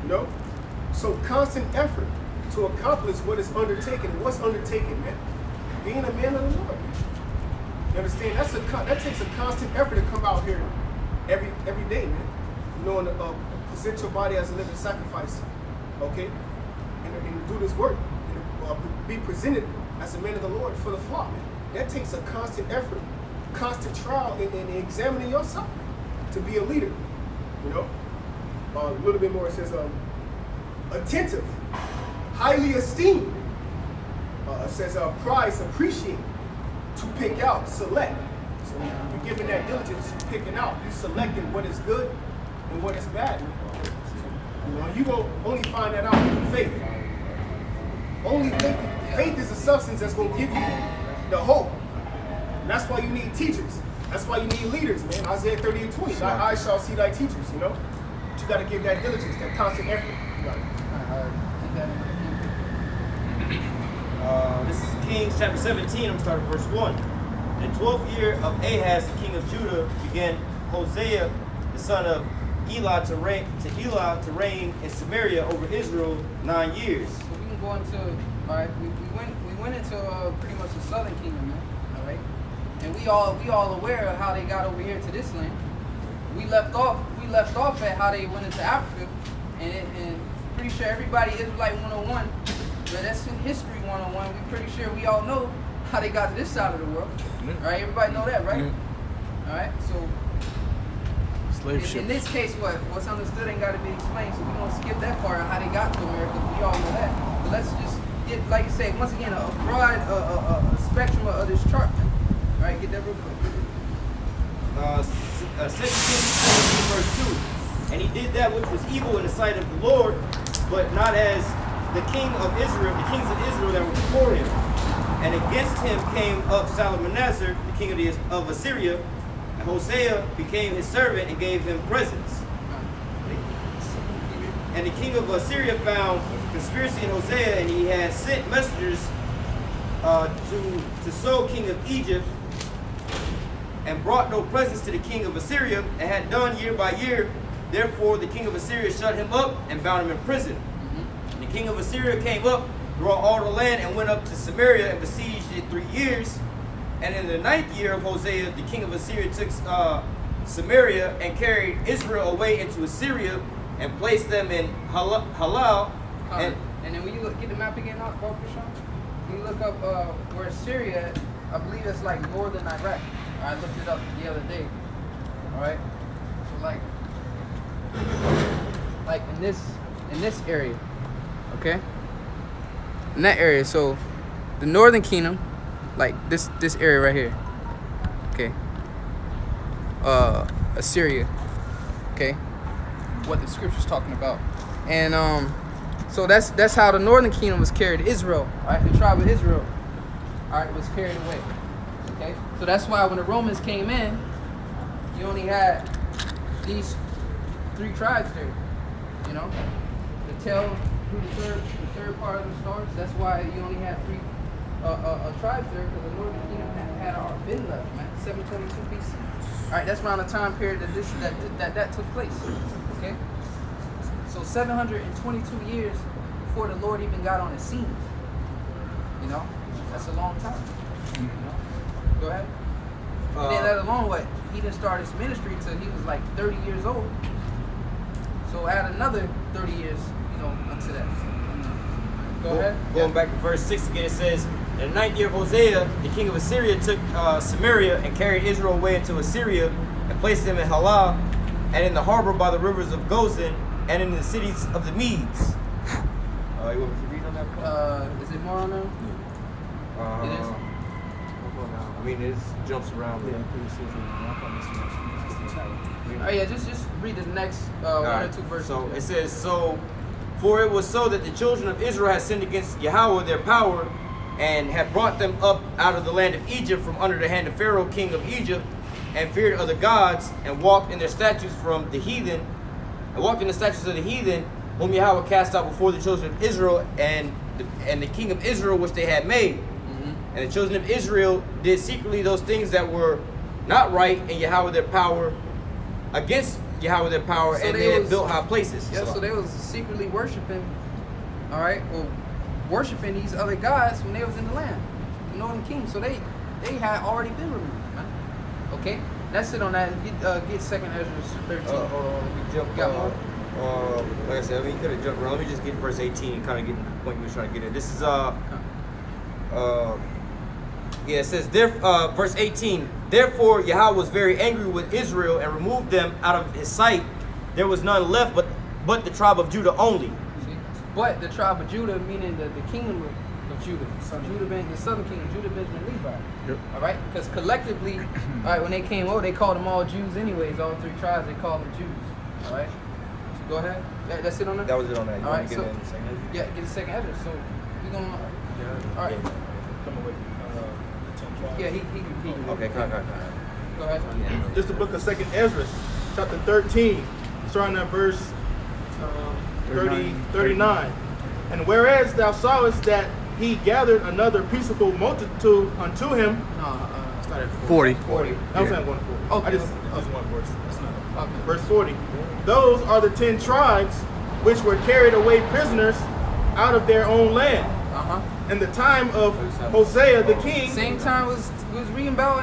You know? So constant effort to accomplish what is undertaken. What's undertaken, man? Being a man of the Lord, man. You understand? That takes a constant effort to come out here every day, man. You know, and present your body as a living sacrifice, okay? And do this work, and be presented as a man of the Lord for the flock, man. That takes a constant effort, constant trial in examining yourself to be a leader, you know? A little bit more, it says, attentive, highly esteemed. It says, prize, appreciate, to pick out, select. So you're giving that diligence, you're picking out, you're selecting what is good and what is bad. You know, you will only find that out through faith. Only faith is the substance that's going to give you the hope. And that's why you need teachers. That's why you need leaders, man. Isaiah 30:20. Thy eyes shall see thy teachers, you know? But you got to give that diligence, that constant effort. You got it. This is Kings chapter 17. I'm going to start at verse 1. In the 12th year of Ahaz, the king of Judah, began Hosea, the son of Elah, to reign in Samaria over Israel 9 years. So we can go into, all right, we went into pretty much the southern kingdom, man, all right? And we all aware of how they got over here to this land. We left off at how they went into Africa, and pretty sure everybody Israelite 101, but that's in history 101. We pretty sure we all know how they got to this side of the world, right? Everybody know that, right? All right, so Slave ships. in this case, what's understood ain't got to be explained, so we won't skip that part of how they got to America. We all know that. But let's just get, like you say, once again, a broad spectrum of this chart. All right, get that real quick. 2 Kings 17 verse 2. And he did that which was evil in the sight of the Lord, but not as the kings of Israel that were before him. And against him came up Salmanassar, the king of Assyria, and Hosea became his servant and gave him presents. And the king of Assyria found conspiracy in Hosea, and he had sent messengers to So, king of Egypt, and brought no presents to the king of Assyria, and had done year by year Therefore the king of Assyria shut him up and bound him in prison. And the king of Assyria came up throughout all the land and went up to Samaria and besieged it 3 years. And in the 9th year of Hosea, the king of Assyria took Samaria and carried Israel away into Assyria and placed them in Halal. And then when you get the map again, Bro Prashant, when you look up where Syria, I believe it's like northern Iraq. I looked it up the other day. All right, so like in this area, okay, in that area. So the northern kingdom, like this area right here, okay. Assyria, okay, what the scripture's talking about, and so that's how the northern kingdom was carried. Israel, all right, the tribe of Israel, all right, was carried away. Okay, so that's why when the Romans came in, you only had these 3 tribes there. You know, to tell who the third part of the stars. That's why you only had 3 tribes there, because the northern kingdom had already been left, man. 722 BC. All right, that's around the time period that took place. Okay, so 722 years before the Lord even got on the scene. You know, that's a long time. You know? Go ahead. And then let alone what he didn't start his ministry till he was like 30 years old. So add another 30 years, you know, unto that. Go ahead. Going back to verse 6 again, it says, in the 9th year of Hosea, the king of Assyria took Samaria and carried Israel away into Assyria and placed them in Halal and in the harbor by the rivers of Gozan and in the cities of the Medes. You want me to read on that part? Is it more on there? It is. I mean, it jumps around. Oh yeah, just read the next 1 or 2 verses. So it says, for it was so that the children of Israel had sinned against Yahweh their power, and had brought them up out of the land of Egypt from under the hand of Pharaoh king of Egypt, and feared other gods, and walked in their statutes from the heathen, and walked in the statutes of the heathen, whom Yahweh cast out before the children of Israel, and the king of Israel which they had made. And the children of Israel did secretly those things that were not right in Yahweh their power, against Yahweh their power, so and they had built high places. Yeah, so they was secretly worshiping, all right, well, worshiping these other gods when they was in the land, the northern kingdom. So they had already been removed, man. Okay, that's it on that. Get 2nd Ezra 13. Hold on, we jump. Got more? Like I said, I mean, you could have jumped around. Let me just get verse 18 and kind of get the point you were trying to get at. This is it says, verse 18, therefore Yahweh was very angry with Israel and removed them out of his sight. There was none left but the tribe of Judah only. See? But the tribe of Judah, meaning the kingdom of Judah. So Judah being the southern kingdom, Judah, Benjamin, Levi. Yep. All right? Because collectively, all right, when they came over, they called them all Jews anyways. All 3 tribes, they called them Jews. All right? So go ahead. That's it on that? That was it on that. You all right, get so, it in the second Ezra? Yeah, get the 2nd Ezra. So we're going to... All right. Yeah, he can. Okay, come on. Go ahead. Just the book of 2nd Ezra, chapter 13, starting at verse 39. And whereas thou sawest that he gathered another peaceable multitude unto him. Start at 40. 40. I was not going 40. Okay. I just one verse. That's not Okay. verse 40. Those are the 10 tribes which were carried away prisoners out of their own land. In the time of Hosea the king. Same time was reading about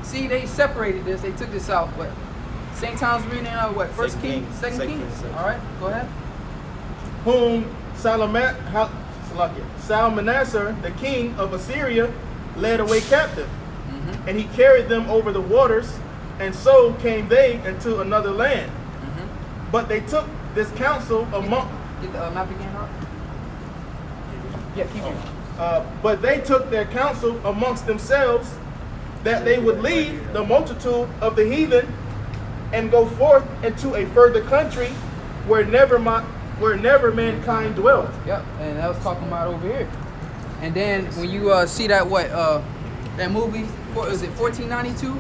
see, they separated this. They took this out, but same time was reading what? First King, Second King. All right, go ahead. Whom Salmanassar, the king of Assyria, led away captive, and he carried them over the waters, and so came they into another land. But they took this counsel among. Get the map again, huh? Yeah, keep going. But they took their counsel amongst themselves that they would leave the multitude of the heathen and go forth into a further country where never mankind dwelt. Yep, and that was talking about over here. And then when you see that that movie, was it 1492?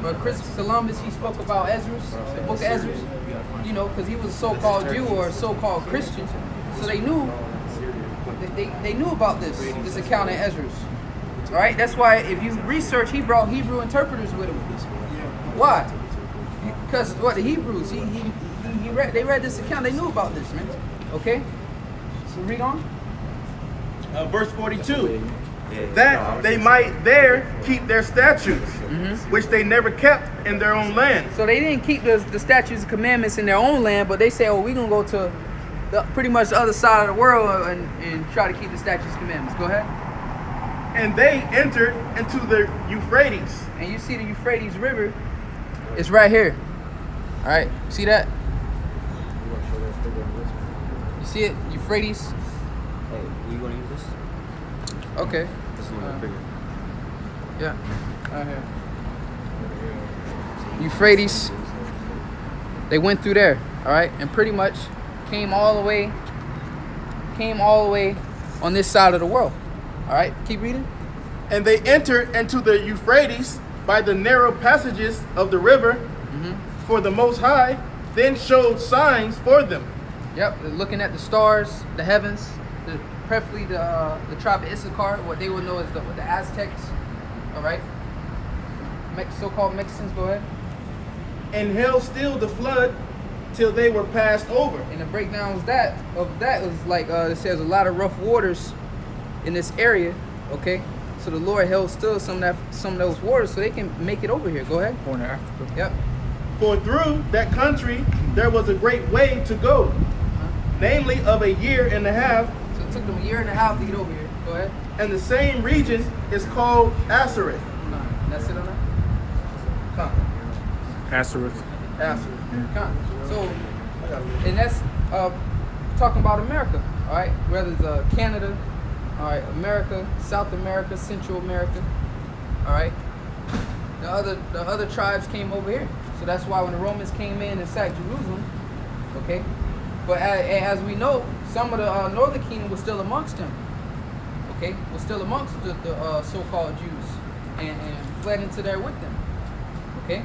Where Christopher Columbus, he spoke about Ezra's, the book of Ezra's, you know, because he was a so-called Jew or a so-called Christian. So they knew they knew about this account in Ezra's. All right, that's why if you research, he brought Hebrew interpreters with him. Why? Because what the Hebrews, they read this account. They knew about this, man. Okay. So read on. Verse 42. That they might there keep their statutes, which they never kept in their own land. So they didn't keep the statutes and commandments in their own land, but they say, oh, we're going to go to pretty much the other side of the world and try to keep the statutes and commandments. Go ahead. And they entered into the Euphrates. And you see the Euphrates River, it's right here. All right, see that? You see it? Euphrates? Hey, you gonna use this? Okay. This is a little bit bigger. Yeah. Right here. Euphrates. They went through there, all right, and pretty much came all the way on this side of the world. All right, keep reading. And they entered into the Euphrates by the narrow passages of the river, for the Most High then showed signs for them. Yep, they're looking at the stars, the heavens, preferably the tribe of Issachar, what they would know as the Aztecs. All right, so-called Mexicans. Go ahead. And held still the flood till they were passed over. And the breakdown of that was like it says a lot of rough waters in this area. Okay, so the Lord held still some of those waters so they can make it over here. Go ahead. Born in Africa. Yep. For through that country there was a great way to go, namely of a year and a half. So it took them a year and a half to get over here. Go ahead. And the same region is called Ashereth. That's it on that? Ashereth. So, and that's talking about America, all right? Whether it's Canada, all right, America, South America, Central America, all right? The other tribes came over here. So that's why when the Romans came in and sacked Jerusalem, okay? But as we know, some of the northern kingdom was still amongst them, okay? Was still amongst the so-called Jews and fled into there with them, okay?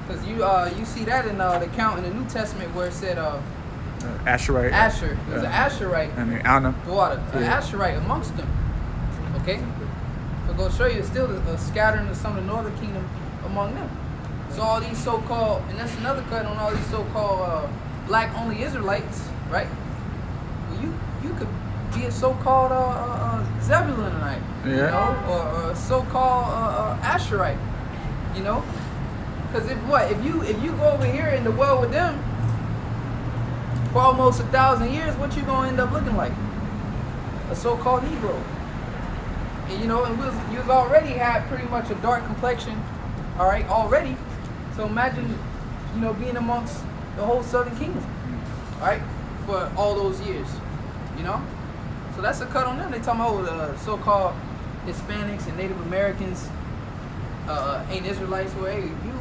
Because you see that in the account in the New Testament where it said Asherite. Asher. There's an Asherite I mean, Anna. daughter, an Asherite amongst them, okay? So go show you, it's still a scattering of some of the northern kingdom among them. So all these so-called, and that's another cut on all these so-called black-only Israelites, right? Well, you could be a so-called Zebulonite, you know, or a so-called Asherite, you know? Because if you go over here in the world with them for almost 1,000 years, what you gonna end up looking like? A so-called Negro. And you know, and you was already had pretty much a dark complexion, all right, already. So imagine, you know, being amongst the whole Southern Kingdom, all right, for all those years, you know. So that's a cut on them. They talking about the so-called Hispanics and Native Americans ain't Israelites. Well, hey, you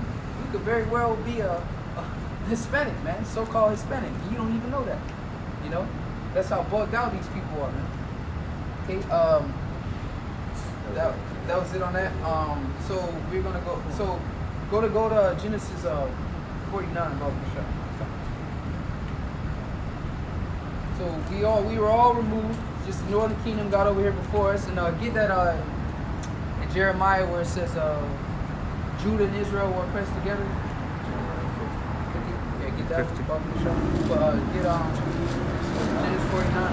could very well be a Hispanic, man, so-called Hispanic. You don't even know that, you know. That's how bugged out these people are, man. Okay, that was it on that. So we're gonna go. So go to Genesis 49 about the show. So we were all removed. Just the northern kingdom got over here before us, and get that in Jeremiah where it says Judah and Israel were pressed together. Yeah, get that about the show. But get Genesis 49.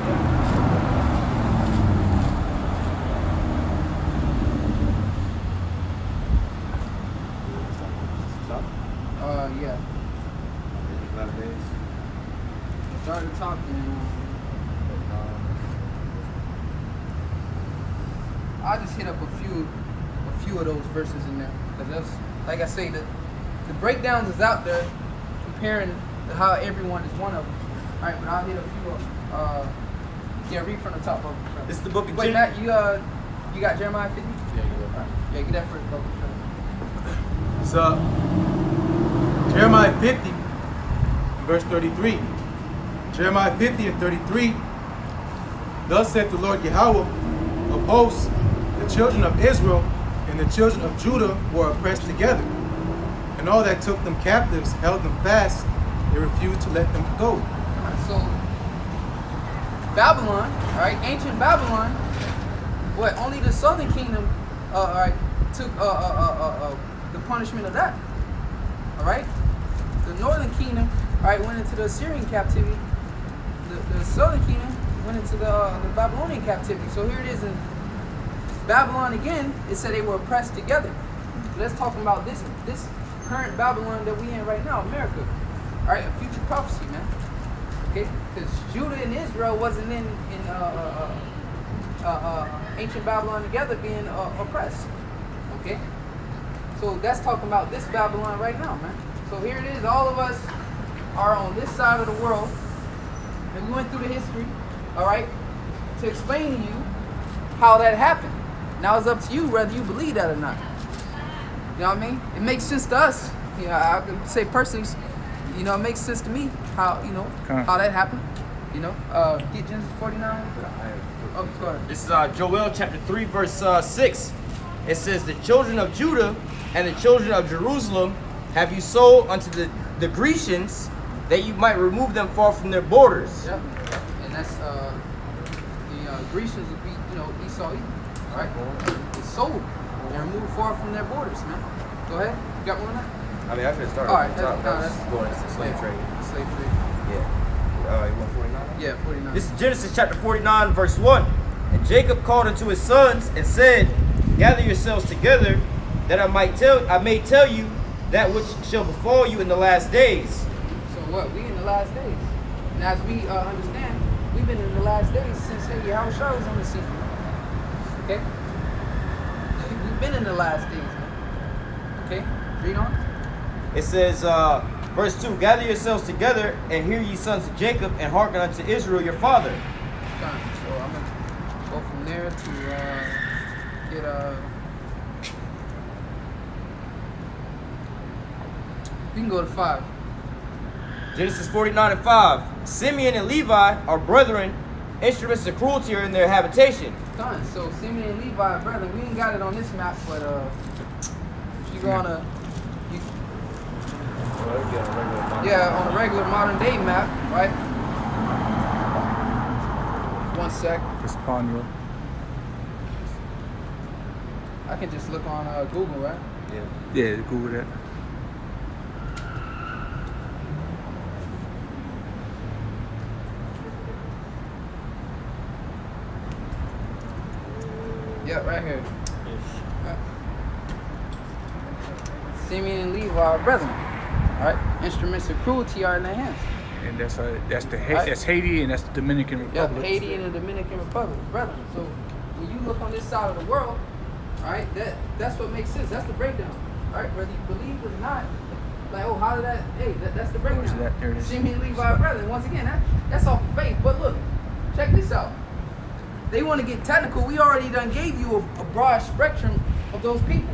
Yeah. Started talking. I'll just hit up a few of those verses in there, because that's, like I say, the breakdowns is out there comparing how everyone is one of them. All right, but I'll hit a few. Read from the top of it. This is the book of Wait, Genesis. Matt, you got Jeremiah 50? Yeah, Yeah, get that first, brother. So, Jeremiah 50, verse 33. Jeremiah 50 and 33. Thus saith the Lord Yahweh of hosts, the children of Israel and the children of Judah were oppressed together. And all that took them captives held them fast. They refused to let them go. So, Babylon, all right, ancient Babylon, what, only the southern kingdom all right, took the punishment of that, all right? the northern kingdom, all right, went into the Assyrian captivity. The southern kingdom went into the Babylonian captivity. So here it is in Babylon again. It said they were oppressed together. So that's talking about this current Babylon that we in right now, America. All right, a future prophecy, man. Okay, because Judah and Israel wasn't in ancient Babylon together being oppressed. Okay, so that's talking about this Babylon right now, man. So here it is. All of us are on this side of the world, and we went through the history, all right, to explain to you how that happened. Now it's up to you whether you believe that or not. You know what I mean? It makes sense to us. You know, I can say personally, you know, it makes sense to me how, you know, how that happened. You know, get Genesis 49. Oh, go ahead. This is Joel chapter 3, verse 6. It says, the children of Judah and the children of Jerusalem have you sold unto the Grecians, that you might remove them far from their borders. Yep. And that's the Grecians would be, you know, Esau, all right? It's sold. They're moved far from their borders, man. Go ahead. You got one on that? I mean, I could have started. All right, That's going into slave trade. Slave trade. Yeah. You want 49? Yeah, 49. This is Genesis chapter 49, verse 1. And Jacob called unto his sons and said, gather yourselves together, that I may tell you that which shall befall you in the last days. So what? We in the last days. And as we understand, we've been in the last days since Yahushua was on the scene. Okay? We've been in the last days, man. Okay? Read on. It says, verse 2, gather yourselves together, and hear ye sons of Jacob, and hearken unto Israel your father. So I'm going to go from there to get we can go to 5. Genesis 49 and 5. Simeon and Levi are brethren, instruments of cruelty are in their habitation. Done. So Simeon and Levi are brethren. We ain't got it on this map, but if you go on on a regular modern day map, right? 1 sec. Hispaniola. I can just look on Google, right? Yeah, Google that. Yeah, right here. Simeon and Levi are brethren. All right, instruments of cruelty are in their hands. And that's Haiti and that's the Dominican Republic. Yeah, Haiti and the Dominican Republic, brethren. So when you look on this side of the world, all right, that's what makes sense. That's the breakdown. All right, whether you believe it or not, like, oh, how did that? Hey, that's the breakdown. There it is. Simeon and Levi are brethren. Once again, that's off of faith. But look, check this out. They want to get technical. We already done gave you a broad spectrum of those people.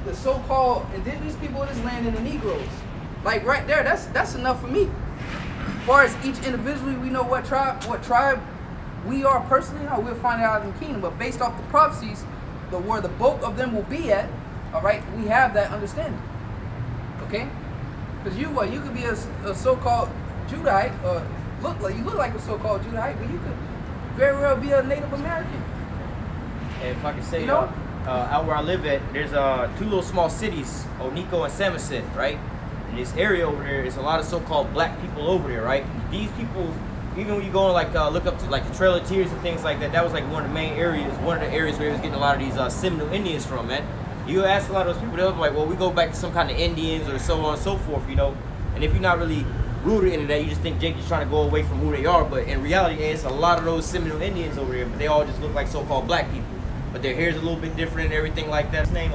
The so-called indigenous people of this land and the Negroes. Like right there, that's enough for me. As far as each individually, we know what tribe we are personally. No, we'll find out in the kingdom. But based off the prophecies, where the bulk of them will be at, all right, we have that understanding. Okay? Because you could be a so-called Judite, or you look like a so-called Judite, but you could very well be a Native American. And if I can say, You know? out where I live at, there's 2 little small cities, Onico and Samoset, right? In this area over there, there's a lot of so-called black people over there, right? These people, even when you go and look up to like the Trail of Tears and things like that, that was like one of the main areas, one of the areas where he was getting a lot of these Seminole Indians from, man. You ask a lot of those people, they'll be like, well, we go back to some kind of Indians or so on and so forth, you know? And if you're not really rooted into that, you just think Jake is trying to go away from who they are, but in reality, it's a lot of those Seminole Indians over there, but they all just look like so-called black people. But their hair's a little bit different and everything like that. His name,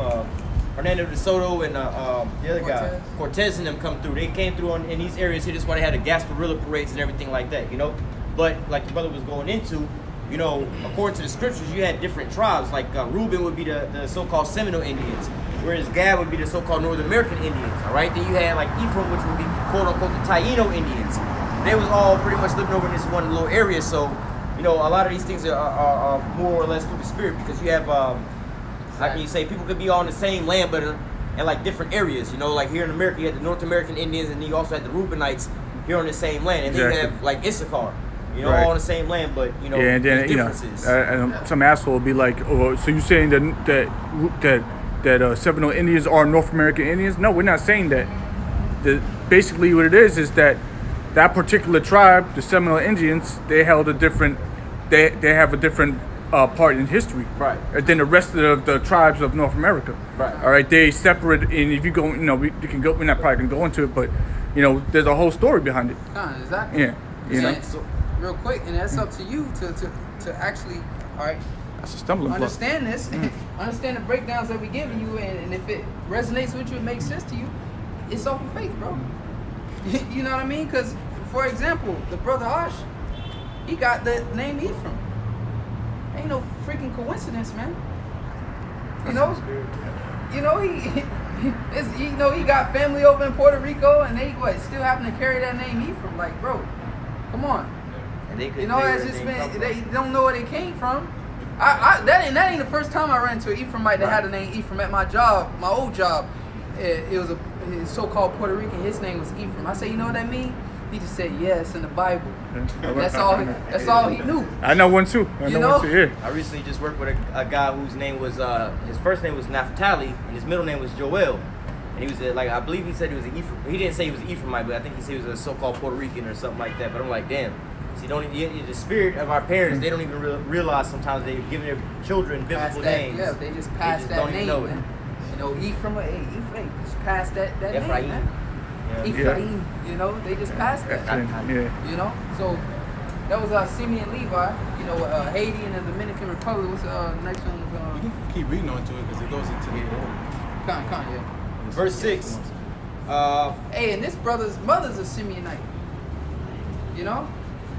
Hernando de Soto and the other guy, Cortez and them come through. They came through in these areas here. That's why they had the Gasparilla parades and everything like that, you know? But like the brother was going into, you know, according to the scriptures, you had different tribes. Like Reuben would be the so-called Seminole Indians, whereas Gad would be the so-called North American Indians, all right? Then you had like Ephraim, which would be quote-unquote the Taino Indians. They was all pretty much living over in this one little area, so you know, a lot of these things are more or less through the spirit, because you have, how can you say, people could be on the same land, but in like different areas. You know, like here in America, you had the North American Indians, and then you also had the Reubenites here on the same land, and then you have like Issachar, you know, all on the same land, but you know, yeah, and then there's differences. Some asshole will be like, oh, so you're saying that Seminole Indians are North American Indians? No, we're not saying that. basically what it is that particular tribe, the Seminole Indians, they held a different, they have a different part in history, Right. than the rest of the tribes of North America. Right. All right, they separate, and if you go, we can go. We're not probably gonna go into it, but there's a whole story behind it. Exactly. Yeah, And so, real quick, and that's up to you to actually, all right, That's a stumbling block. understand this, understand the breakdowns that we giving you, and if it resonates with you, it makes sense to you, it's off of faith, bro. You know what I mean? Because, for example, the brother Ash, he got the name Ephraim. Ain't no freaking coincidence, man. He he got family over in Puerto Rico, and they still happen to carry that name Ephraim. Like, bro, come on. And they You couldn't know, figure it's where just they come been, from. they don't know where they came from. That ain't the first time I ran into an Ephraimite that had the name Ephraim at my job, my old job. It was a so-called Puerto Rican. His name was Ephraim. I said, you know what that mean? He just said yes in the Bible. That's all he knew. I know one too. I know one too. Yeah. I recently just worked with a guy whose name was his first name was Naphtali and his middle name was Joel, and he was I believe he said he was an Ephraim. He didn't say he was an Ephraimite, but I think he said he was a so-called Puerto Rican or something like that. But I'm like, damn. See, the spirit of our parents, they don't even realize sometimes they're giving their children biblical names. Yeah, they just pass that don't name. even know it. Man. Ephraim, just pass that Ephraim. name, man. Yeah. Ephraim, they just passed that. Yeah. So that was Simeon Levi, Haiti and the Dominican Republic. What's the next one? You can keep reading on to it because it goes into the Yeah. Verse 6. Hey, and this brother's mother's a Simeonite.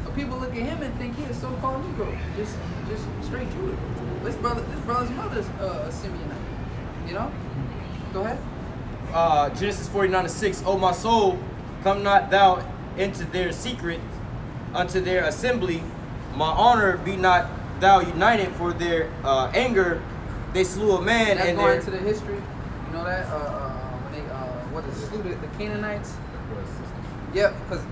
But people look at him and think he's a so-called Negro, just straight Judah. This brother's mother's a Simeonite. Go ahead. Genesis 49:6. O my soul, come not thou into their secret, unto their assembly. My honor be not thou united, for their anger they slew a man. That's and going their into the history. You know that when they slew the Canaanites. Yep, because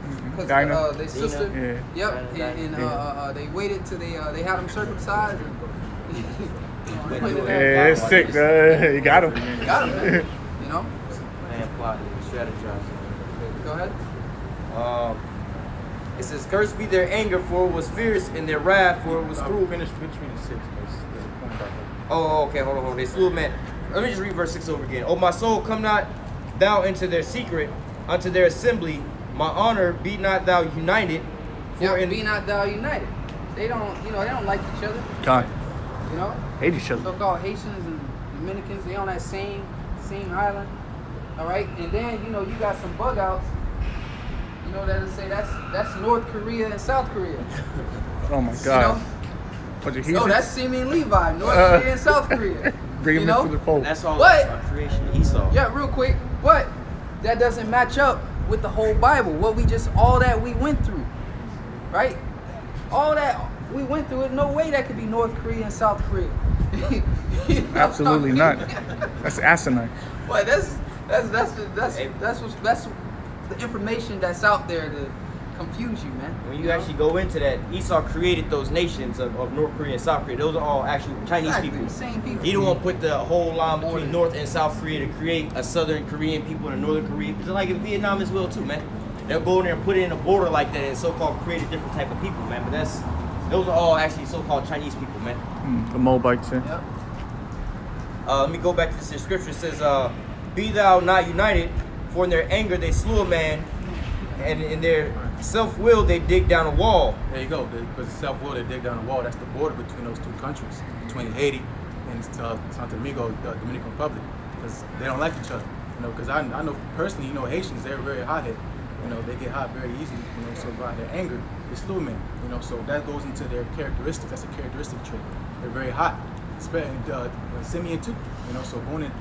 they sister. Yeah. Yep, and they waited till they had them circumcised. Yeah, it's sick. You got him. Got him, man. man plotted and strategized. Go ahead. It says, "Cursed be their anger, for it was fierce, and their wrath, for it was cruel." Finish reading 6. Oh, okay, hold on. They slew a man. Let me just read verse 6 over again. O my soul, come not thou into their secret, unto their assembly. My honor be not thou united. Be not thou united. They don't, they don't like each other. God. Hate each other. So-called Haitians and Dominicans, they on that same island. All right, and then you got some bug outs. That'll say that's North Korea and South Korea. Oh my God. So that's Simeon Levi, North Korea and South Korea. Bring him into the fold. That's all What? creation of Esau. Yeah, real quick, but that doesn't match up with the whole Bible. All that we went through, right? All that we went through, no way that could be North Korea and South Korea. Absolutely not. That's asinine. Well, that's the information that's out there to confuse you, man. When you actually go into that, Esau created those nations of North Korea and South Korea. Those are all actual Chinese people. Same people. He didn't want to put the whole line between North and South Korea to create a Southern Korean people and a Northern Korean people. Just like in Vietnam as well too, man. They'll go in there and put it in a border like that and so-called create a different type of people, man. But those are all actually so-called Chinese people, man. The Moabites. Yeah. Yep. Let me go back to this scripture. It says, "Be thou not united, for in their anger they slew a man, and in their self-will they dig down a wall." There you go. Because self-will, they dig down the wall. That's the border between those two countries, between Haiti and Santo Domingo, the Dominican Republic, because they don't like each other. Because I know personally, Haitians, they're very hot-headed. They get hot very easily. So by their anger, they slew men. So that goes into their characteristics. That's a characteristic trait. They're very hot. Simeon too. So going in,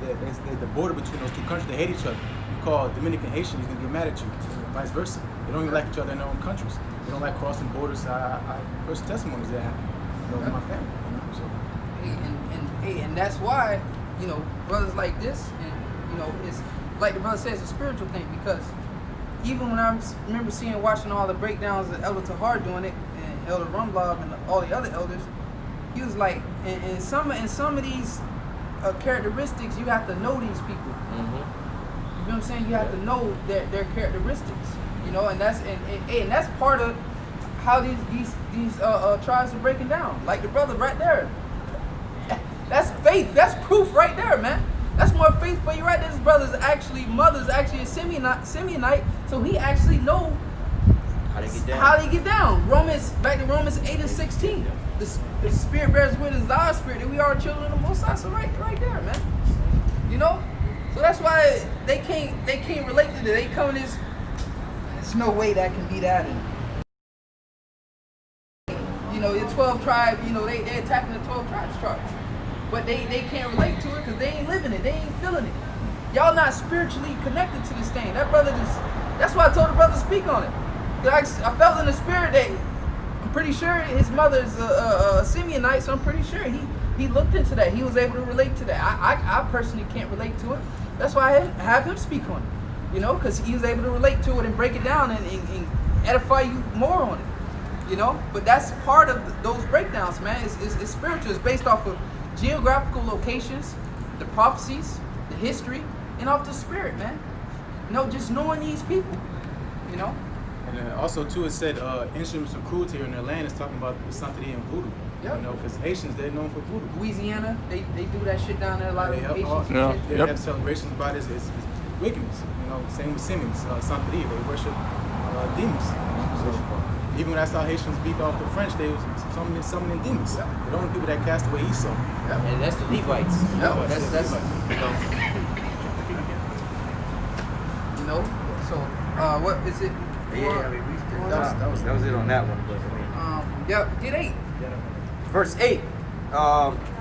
the border between those two countries, they hate each other. You call Dominican Haitian, he's gonna get mad at you. Vice versa. They don't even like each other in their own countries. They don't like crossing borders. I personal testimonies that happen. With my family. And that's why brothers like this, and it's like the brother says, it's a spiritual thing, because even when I remember watching all the breakdowns of Elder Tahar doing it, and Elder Rumblab and all the other elders, he was like, in some of these characteristics, you have to know these people. Mm-hmm. You what I'm saying? You have to know their characteristics, you know, and that's part of how these tribes are breaking down. Like the brother right there. That's faith. That's proof right there, man. That's more faith for you right there. This brother's mother's actually a Simeonite, so he actually know how they get down. Back to Romans 8 and 16. The Spirit bears witness with our spirit that we are children of the Most High. So right there, man. You know? So that's why they can't relate to it. They come in this, there's no way that can be that. And, you know, the 12 tribe, you know, they're attacking the 12 tribes charge. But they can't relate to it because they ain't living it. They ain't feeling it. Y'all not spiritually connected to this thing. That brother that's why I told the brother to speak on it. I felt in the spirit that I'm pretty sure his mother's a Simeonite, so I'm pretty sure he looked into that. He was able to relate to that. I personally can't relate to it. That's why I have him speak on it. You know, because he was able to relate to it and break it down and edify you more on it. You know, but that's part of those breakdowns, man. It's spiritual. It's based off of geographical locations, the prophecies, the history, and off the spirit, man. You know, just knowing these people, you know. And then also too, it said instruments of cruelty in their land is talking about the sanctity and voodoo. Yep. You know, because Haitians, they're known for voodoo. Louisiana, they do that shit down there. A lot of Haitians. They have celebrations about it. It's wickedness. You know, same with Simeons, sanctity. They worship demons. So even when I saw Haitians beat off the French, they was summoning demons. They're the only people that cast away Esau. And that's the Levites. That's you know. So what is it? That was it on that one. Get 8. Verse 8.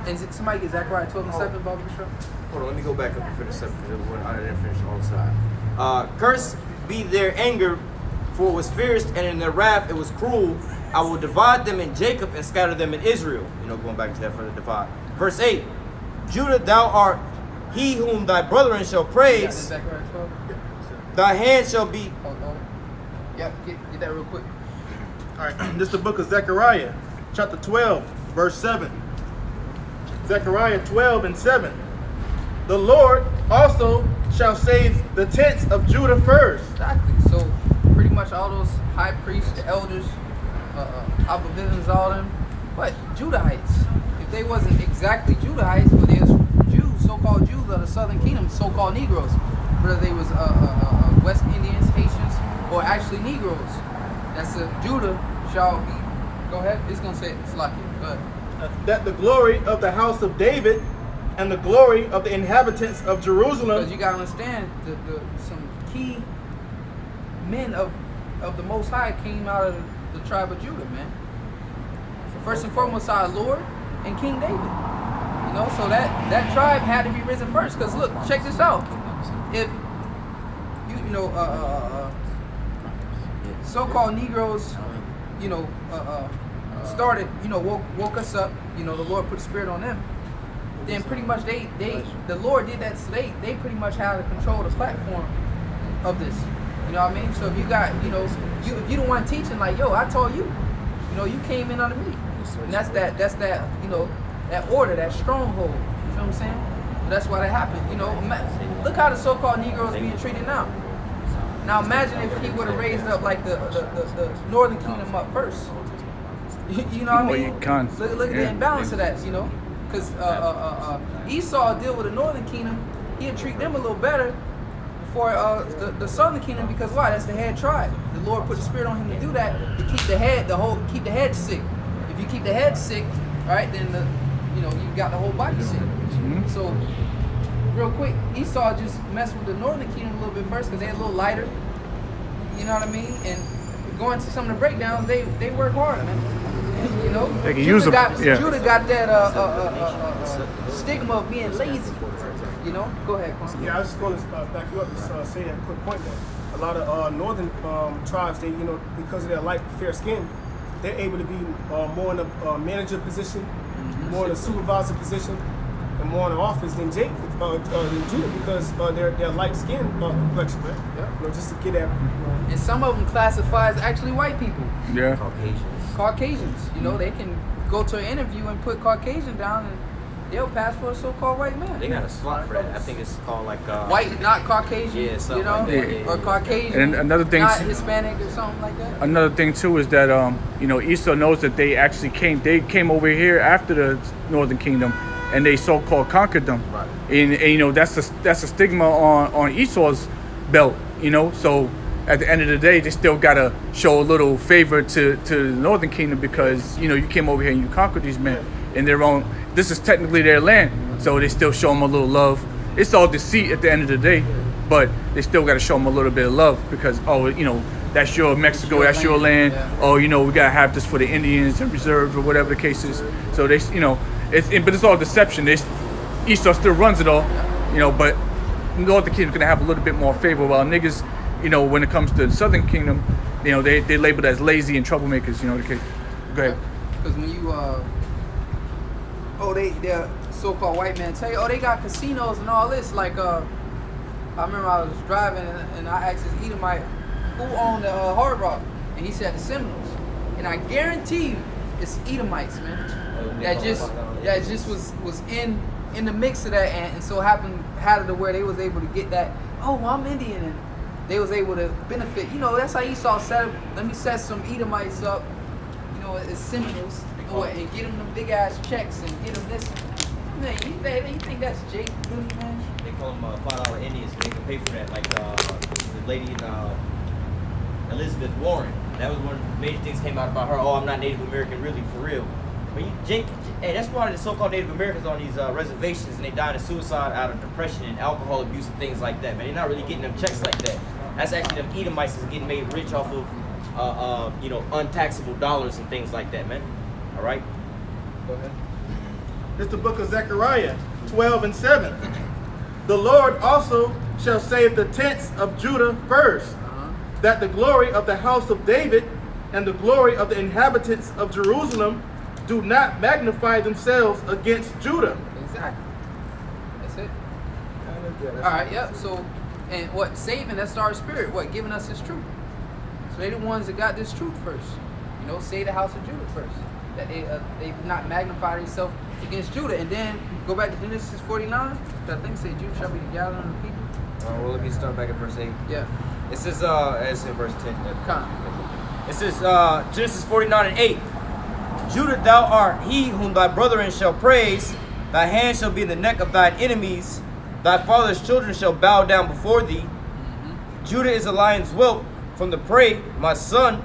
Is it somebody get Zechariah 12 and 7, Bobby Bishop? Hold on, let me go back up and finish 7 because I didn't finish all the time. Cursed be their anger, for it was fierce, and in their wrath it was cruel. I will divide them in Jacob and scatter them in Israel. You know, going back to that further divide. Verse 8. Judah, thou art he whom thy brethren shall praise. Zechariah 12? Thy hand shall be. Hold on. Yep, get that real quick. All right, this is the book of Zechariah, chapter 12, verse 7. Zechariah 12 and 7. The Lord also shall save the tents of Judah first. Exactly. So pretty much all those high priests, the elders, Abba-Villains, all them, but Judahites. If they wasn't exactly Judahites, but they was Jews, so-called Jews of the Southern Kingdom, so-called Negroes, whether they was West Indians, Haitians, or actually Negroes. That's Judah shall be. Go ahead. It's gonna say it. It's like it. Go ahead. That the glory of the house of David and the glory of the inhabitants of Jerusalem. Because you gotta understand, some key men of the Most High came out of the tribe of Judah, man. So first and foremost, our Lord and King David. You know, so that tribe had to be risen first. Because look, check this out. If you know, so-called Negroes, you know, started, you know, woke us up. You know, the Lord put a spirit on them. Then pretty much the Lord did that. So they pretty much had to control the platform of this. You know what I mean? So if you got, you know, if you don't want teaching like, yo, I told you, you know, you came in under me, and that's that, you know, that order, that stronghold. You feel what I'm saying? That's why that happened. You know, look how the so-called Negroes being treated now. Now imagine if he would have raised up like the Northern Kingdom up first. You know what I mean? Look at the imbalance of that. You know, because Esau deal with the Northern Kingdom, he'd treat them a little better before the Southern Kingdom, because why? That's the head tribe. The Lord put the spirit on him to do that, to keep the head sick. If you keep the head sick, right, then you got the whole body sick. Mm-hmm. So real quick, Esau just messed with the Northern Kingdom a little bit first because they're a little lighter. You know what I mean? And going to some of the breakdowns, they work hard, man. You know, they can use them. Judah got that stigma of being lazy. You know, go ahead. Yeah, I was just going to back you up and say that quick point that a lot of northern tribes, they, you know, because of their light, fair skin, they're able to be more in a manager position, mm-hmm. more in a supervisor position, and more in the office than Judah, because their light skin complexion, right? Yeah. You know, just to get at. And some of them classify as actually white people. Yeah. Caucasians. You know, they can go to an interview and put Caucasian down, and They'll pass for a so-called white man. They got a slot for that. I think it's called like White, not Caucasian. Yeah, something you know, like that, yeah. or Caucasian. And another thing, not Hispanic or something like that. another thing too is that you know, Esau knows that they actually came over here after the Northern Kingdom, and they so-called conquered them. Right. And you know, that's a stigma on Esau's belt. You know, so at the end of the day, they still gotta show a little favor to the Northern Kingdom because you know you came over here and you conquered these men in their own. This is technically their land, so they still show them a little love. It's all deceit at the end of the day, but they still got to show them a little bit of love because, oh, you know, that's your Mexico, that's your land. Yeah. Oh, you know, we gotta have this for the Indians and reserves or whatever the case is. So they, you know, but it's all deception. Esau still runs it all, you know, but Northern Kingdom's gonna have a little bit more favor, while niggas, you know, when it comes to the Southern Kingdom, you know, they labeled as lazy and troublemakers. You know, the case. Go ahead. Because when you they're so-called white men tell you, oh, they got casinos and all this. Like, I remember I was driving and I asked this Edomite who owned the Hard Rock, and he said the Seminoles. And I guarantee you, it's Edomites, man. That just was in the mix of that, and so had it to where they was able to get that. Oh, well, I'm Indian, and they was able to benefit. You know, that's how Esau set up. Let me set some Edomites up. You know, as Seminoles. And get them big ass checks and get them this. Man, you think that's Jake really, man? They call them $5 Indians. They can pay for that. Like the lady in Elizabeth Warren. That was one of the major things came out about her. Oh, I'm not Native American, really, for real. But hey, that's why the so-called Native Americans on these reservations, and they died of suicide out of depression and alcohol abuse and things like that. Man, they're not really getting them checks like that. That's actually them Edomites is getting made rich off of, you know, untaxable dollars and things like that, man. All right. Go ahead. It's the book of Zechariah 12:7. The Lord also shall save the tents of Judah first, that the glory of the house of David and the glory of the inhabitants of Jerusalem do not magnify themselves against Judah. Exactly. That's it. All right. Yep. So, and what saving? That's our spirit. What giving us His truth. So they the ones that got this truth first. You know, save the house of Judah first. That they not magnify themselves against Judah, and then go back to Genesis 49. I think say Judah shall be the gathering of the people. Well, let me start back at verse 8. Yeah. It says, it's in verse 10. Come. It says, Genesis 49:8. Judah, thou art he whom thy brethren shall praise. Thy hand shall be in the neck of thine enemies. Thy father's children shall bow down before thee. Judah is a lion's whelp from the prey. My son,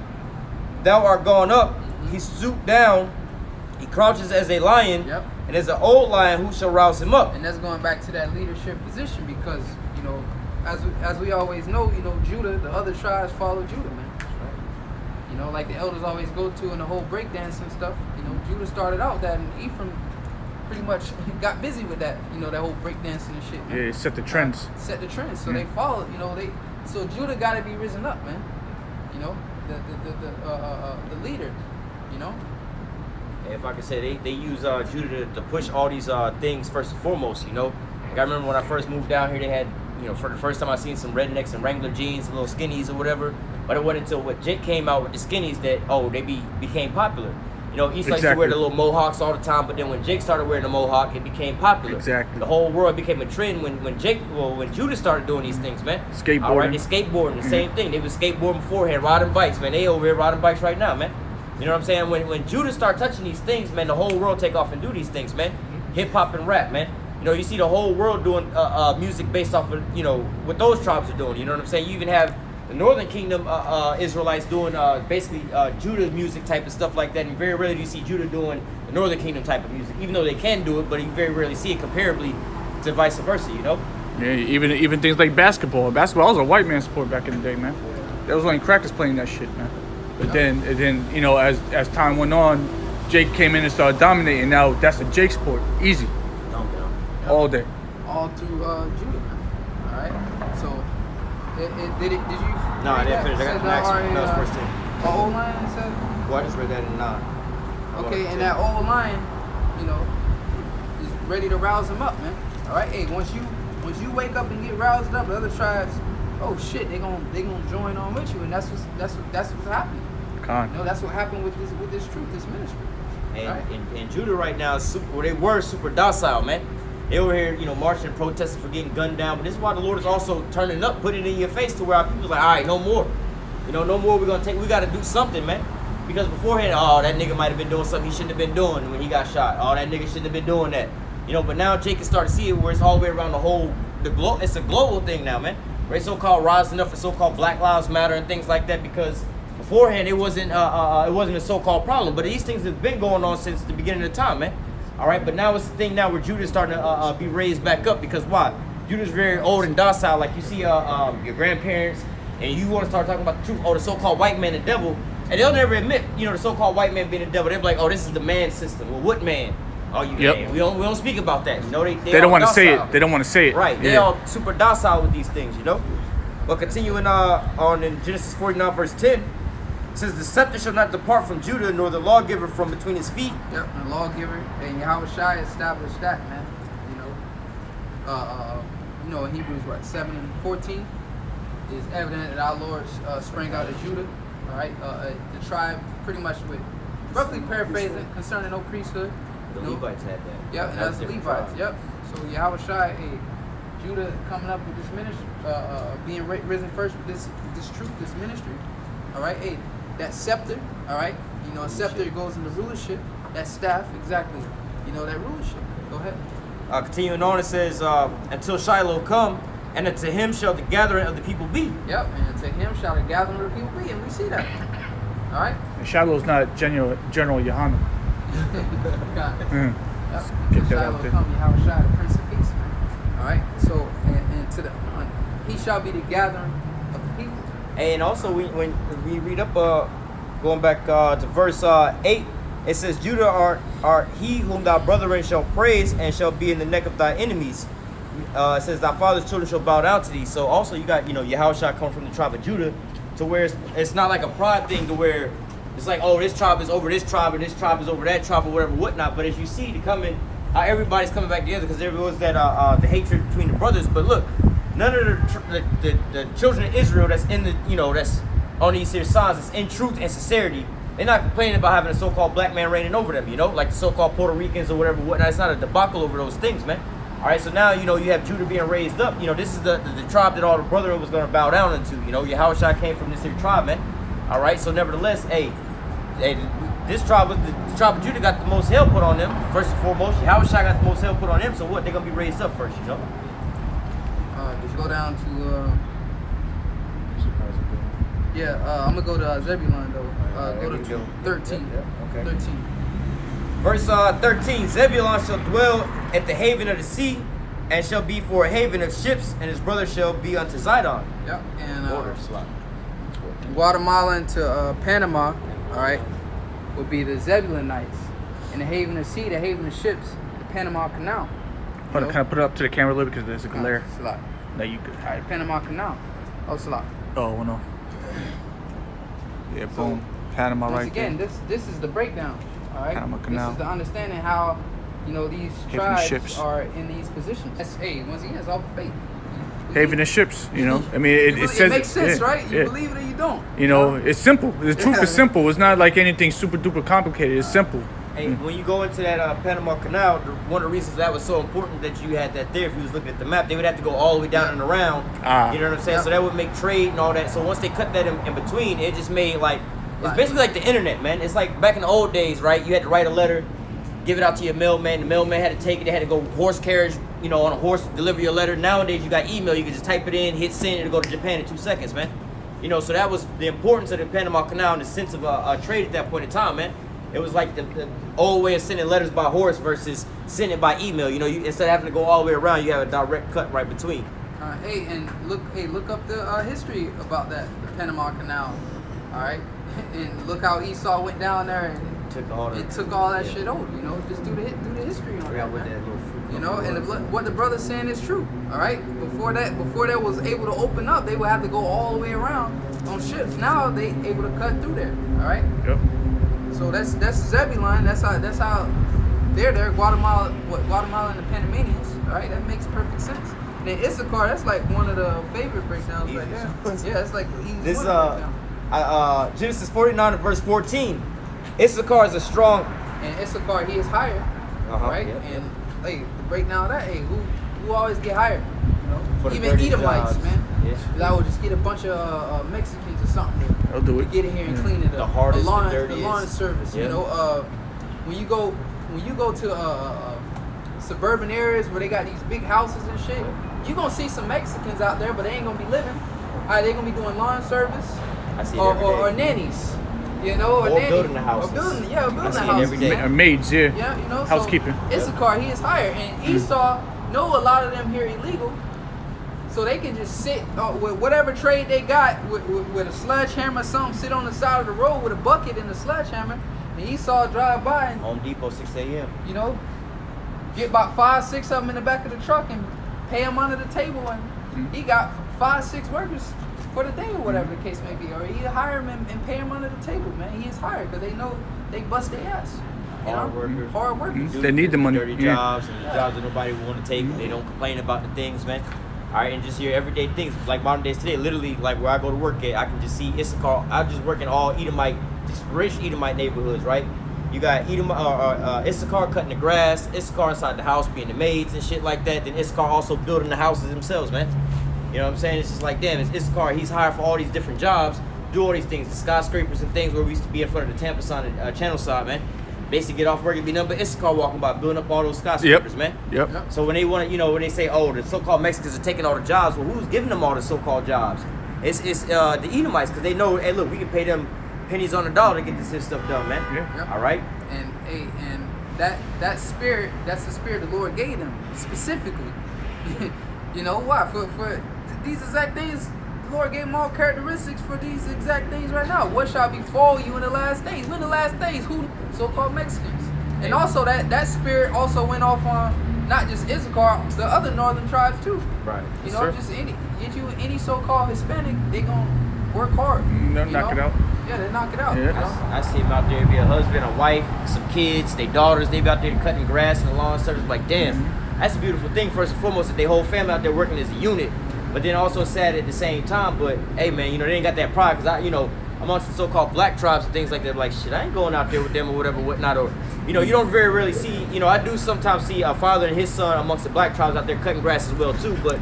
thou art gone up. He stooped down, he crouches as a lion, Yep. and as an old lion, who shall rouse him up? And that's going back to that leadership position because, you know, as we always know, you know, Judah, the other tribes follow Judah, man. You know, like the elders always go to in the whole breakdance and stuff. You know, Judah started out that, and Ephraim pretty much got busy with that. You know, that whole breakdancing and shit. Man. Yeah, it set the trends. Set the trends, so they followed. You know, so Judah got to be risen up, man. You know, the leader. You know. If I could say, they use Judah to push all these things first and foremost. You know, like I remember when I first moved down here, they had, you know, for the first time I seen some rednecks and Wrangler jeans, little skinnies or whatever. But it wasn't until what Jake came out with the skinnies that they became popular. You know, East likes to wear the little mohawks all the time, but then when Jake started wearing the mohawk, it became popular. Exactly. The whole world became a trend when Judah started doing these things, man. Skateboarding. All right, they skateboarding, the same thing. They was skateboarding beforehand, riding bikes, man. They over here riding bikes right now, man. You know what I'm saying? When Judah start touching these things, man, the whole world take off and do these things, man. Hip hop and rap, man. You know, you see the whole world doing music based off of, you know, what those tribes are doing. You know what I'm saying? You even have the Northern Kingdom Israelites doing basically Judah music type of stuff like that. And very rarely do you see Judah doing the Northern Kingdom type of music, even though they can do it, but you very rarely see it comparably to vice versa, you know? Yeah, even things like basketball. Basketball was a white man sport back in the day, man. There was only crackers playing that shit, man. But then you know, as time went on, Jake came in and started dominating. Now that's a Jake sport, easy, all day. All through Judah, man. All right. So, did you? No, I didn't finish. I got the next one. That was first thing. The old lion said. Well, I just read that in 9. Okay, and that old lion, you know, is ready to rouse him up, man. All right. Hey, once you wake up and get roused up, the other tribes, oh shit, they gonna join on with you, and that's what's happening. Con. You know, that's what happened with this truth, this ministry. And, Right. and Judah right now is super. Well, they were super docile, man. They were here, marching and protesting for getting gunned down. But this is why the Lord is also turning up, putting it in your face to where our people's like, all right, no more. No more. We got to do something, man. Because beforehand, oh, that nigga might have been doing something he shouldn't have been doing when he got shot. Oh, that nigga shouldn't have been doing that. But now Jake can start to see it where it's all the way around it's a global thing now, man. Right? So-called rising up for so-called Black Lives Matter and things like that, because beforehand it wasn't a so-called problem. But these things have been going on since the beginning of time, man. All right, but now it's the thing now where Judah's starting to be raised back up, because why? Judah's very old and docile. Like you see your grandparents, and you want to start talking about the truth. Oh, the so-called white man, the devil. And they'll never admit, the so-called white man being the devil. They'll be like, oh, this is the man system. Well, what man? Oh, you man. We don't speak about that. They don't want to say it. They don't want to say it. Right. They all super docile with these things, But continuing on in Genesis 49 verse 10, it says, the scepter shall not depart from Judah, nor the lawgiver from between his feet. Yep, the lawgiver. And Yahweh Shai established that, man. In Hebrews 7:14 is evident that our Lord sprang out of Judah. All right, the tribe pretty much with roughly paraphrasing concerning no priesthood. The Levites had that. Yep, and that's the Levites. Yep. So Yahweh Shai, Judah coming up with this ministry, being risen first with this truth, this ministry. All right, that scepter. All right, a scepter goes into rulership. That staff, exactly. That rulership. Go ahead. Continuing on, it says, until Shiloh come, and unto him shall the gathering of the people be. Yep, and to him shall the gathering of the people be, and we see that. All right. And Shiloh's not General Yohanan. Got it. Mm. Yep. Get that Shiloh out there. come, Yahweh Shai, the Prince of Peace, man. All right. So, and to he shall be the gathering of the people. And also, when we read up, going back to verse 8, it says, Judah art he whom thy brethren shall praise, and shall be in the neck of thy enemies. It says, thy father's children shall bow down to thee. So also you got, Yahweh Shai come from the tribe of Judah, to where it's not like a pride thing to where it's like, oh, this tribe is over this tribe, and this tribe is over that tribe, or whatever, whatnot. But as you see, everybody's coming back together, because there was that the hatred between the brothers. But look, none of the children of Israel that's in the, that's on these here signs, that's in truth and sincerity, they're not complaining about having a so-called black man reigning over them, like the so-called Puerto Ricans or whatever, whatnot. It's not a debacle over those things, man. All right, so now, you have Judah being raised up. This is the tribe that all the brotherhood was going to bow down into. Yahweh Shai came from this here tribe, man. All right, so nevertheless, this tribe, the tribe of Judah got the most hell put on them, first and foremost. Yahweh Shai got the most hell put on them, so what? They're going to be raised up first, Just go down to, I'm going to go to Zebulun, though. Go to 13. Okay. 13. Verse 13, Zebulun shall dwell at the haven of the sea, and shall be for a haven of ships, and his brother shall be unto Zidon. Yep, and Border slot. Guatemala into Panama, all right, would be the Zebulunites. And the haven of sea, the haven of ships, the Panama Canal. Hold on, can I put it up to the camera a little because there's a glare? Slot. No, you good. All right, Panama Canal. Oh, slot. Oh, well, no. Yeah, boom. Panama Once right again, there. this is the breakdown. All right. Panama Canal. This is the understanding how, these Haven of tribes ships. are in these positions. Once again, it's all faith. Haven of ships, I mean, it says... It makes sense, yeah, right? You yeah. believe it or you don't. It's simple. The truth is simple. It's not like anything super duper complicated. It's simple. Hey, when you go into that Panama Canal, one of the reasons that was so important that you had that there, if you was looking at the map, they would have to go all the way down and around. You know what I'm saying? Yep. So that would make trade and all that. So once they cut that in between, it just made it's basically like the internet, man. It's like back in the old days, right? You had to write a letter, give it out to your mailman. The mailman had to take it. They had to go horse carriage, on a horse, deliver your letter. Nowadays, you got email. You can just type it in, hit send, and it'll go to Japan in 2 seconds, man. So that was the importance of the Panama Canal in the sense of trade at that point in time, man. It was like the old way of sending letters by horse versus sending by email. Instead of having to go all the way around, you have a direct cut right between. Look up the history about that, the Panama Canal. All right, and look how Esau went down there and took all that shit over. Just do the history on that, man. What the brother's saying is true. All right, before that was able to open up, they would have to go all the way around on ships. Now they able to cut through there. All right. Yep. So that's Zebulun. That's how they're there. Guatemala and the Panamanians. All right, that makes perfect sense. And then Issachar, that's like one of the favorite breakdowns right there. Yeah, it's like the easiest one breakdown. Genesis 49 and verse 14. Issachar is a strong and Issachar he is higher, right? Yep, And hey, to break down that, hey, who always get hired? You know, For the even dirty Edomites, jobs. man. Yeah. 'Cause I would just get a bunch of Mexicans or something They'll do to it. get in here and clean it The up. hardest, the lawn, dirtiest. lawn service. Yeah. You know, when you go to suburban areas where they got these big houses and shit, you gonna see some Mexicans out there, but they ain't gonna be living. They gonna be doing lawn service I see it or, every or, day. or nannies. You know, Or nanny. building the houses. Or building, yeah, building I the see it houses. every day. Maids, yeah. Yeah, you know, Housekeeping. So Issachar, he is higher, and Esau know a lot of them here illegal, so they can just sit with whatever trade they got with a sledgehammer or something, sit on the side of the road with a bucket and a sledgehammer, and Esau drive by and Home Depot, 6 a.m. you know get about 5-6 of them in the back of the truck and pay them under the table, and he got 5-6 workers for the day or whatever the case may be, or he hire them and pay them under the table, man. He is hired because they know they bust their ass. You Hard know? workers. Hard workers. They need the money. Dirty Yeah. jobs and jobs that nobody will want to take. They don't complain about the things, man. All right, and just hear everyday things like modern days today. Literally, like where I go to work at, I can just see Issachar. I just work in all Edomite, just rich Edomite neighborhoods, right? You got Issachar cutting the grass, Issachar inside the house being the maids and shit like that. Then Issachar also building the houses themselves, man. You know what I'm saying? It's just like, damn, it's Issachar. He's hired for all these different jobs, do all these things, the skyscrapers and things where we used to be in front of the Tampa side, channel side, man. Basically get off work and be nothing but Issachar walking by, building up all those skyscrapers, man. Yep. So when they want to, when they say, oh, the so-called Mexicans are taking all the jobs, well, who's giving them all the so-called jobs? It's the Edomites, because they know, hey, look, we can pay them pennies on the dollar to get this here stuff done, man. Yeah. All right? And that spirit, that's the spirit the Lord gave them specifically. You know why? For these exact things, the Lord gave them all characteristics for these exact things right now. What shall befall you in the last days? When the last days? Who? So-called Mexicans. And also that spirit also went off on not just Issachar, the other northern tribes too. Right. You know, just any so-called Hispanic, they gonna work hard. They'll you knock know? it out. Yeah, they knock it out. Yeah. You know? I see them out there, be a husband, a wife, some kids, their daughters, they be out there cutting grass in the lawn service. Like, damn, that's a beautiful thing, first and foremost, that their whole family out there working as a unit. But then also sad at the same time, but hey, man, they ain't got that pride, because amongst the so-called black tribes and things like that, like, shit, I ain't going out there with them or whatever, whatnot, or, you don't very rarely see, I do sometimes see a father and his son amongst the black tribes out there cutting grass as well, too, but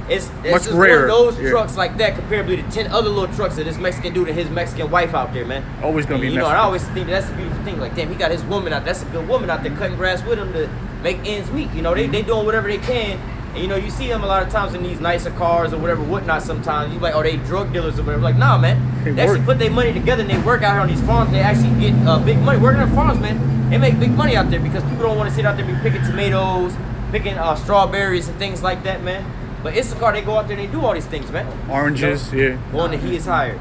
it's much just rarer. one of those Yeah. trucks like that comparably to 10 other little trucks that this Mexican dude and his Mexican wife out there, man. Always gonna be And I Mexican. always think that's a beautiful thing. Like, damn, he got his woman out. That's a good woman out there cutting grass with him to make ends meet. They doing whatever they can. And you see them a lot of times in these nicer cars or whatever, whatnot. Sometimes you like, oh, they drug dealers or whatever. Like, nah, man. They actually put their money together and they work out here on these farms. They actually get big money working on farms, man. They make big money out there because people don't want to sit out there and be picking tomatoes, picking strawberries and things like that, man. But Issachar, they go out there and they do all these things, man. Oranges, yeah. Going that he is hired.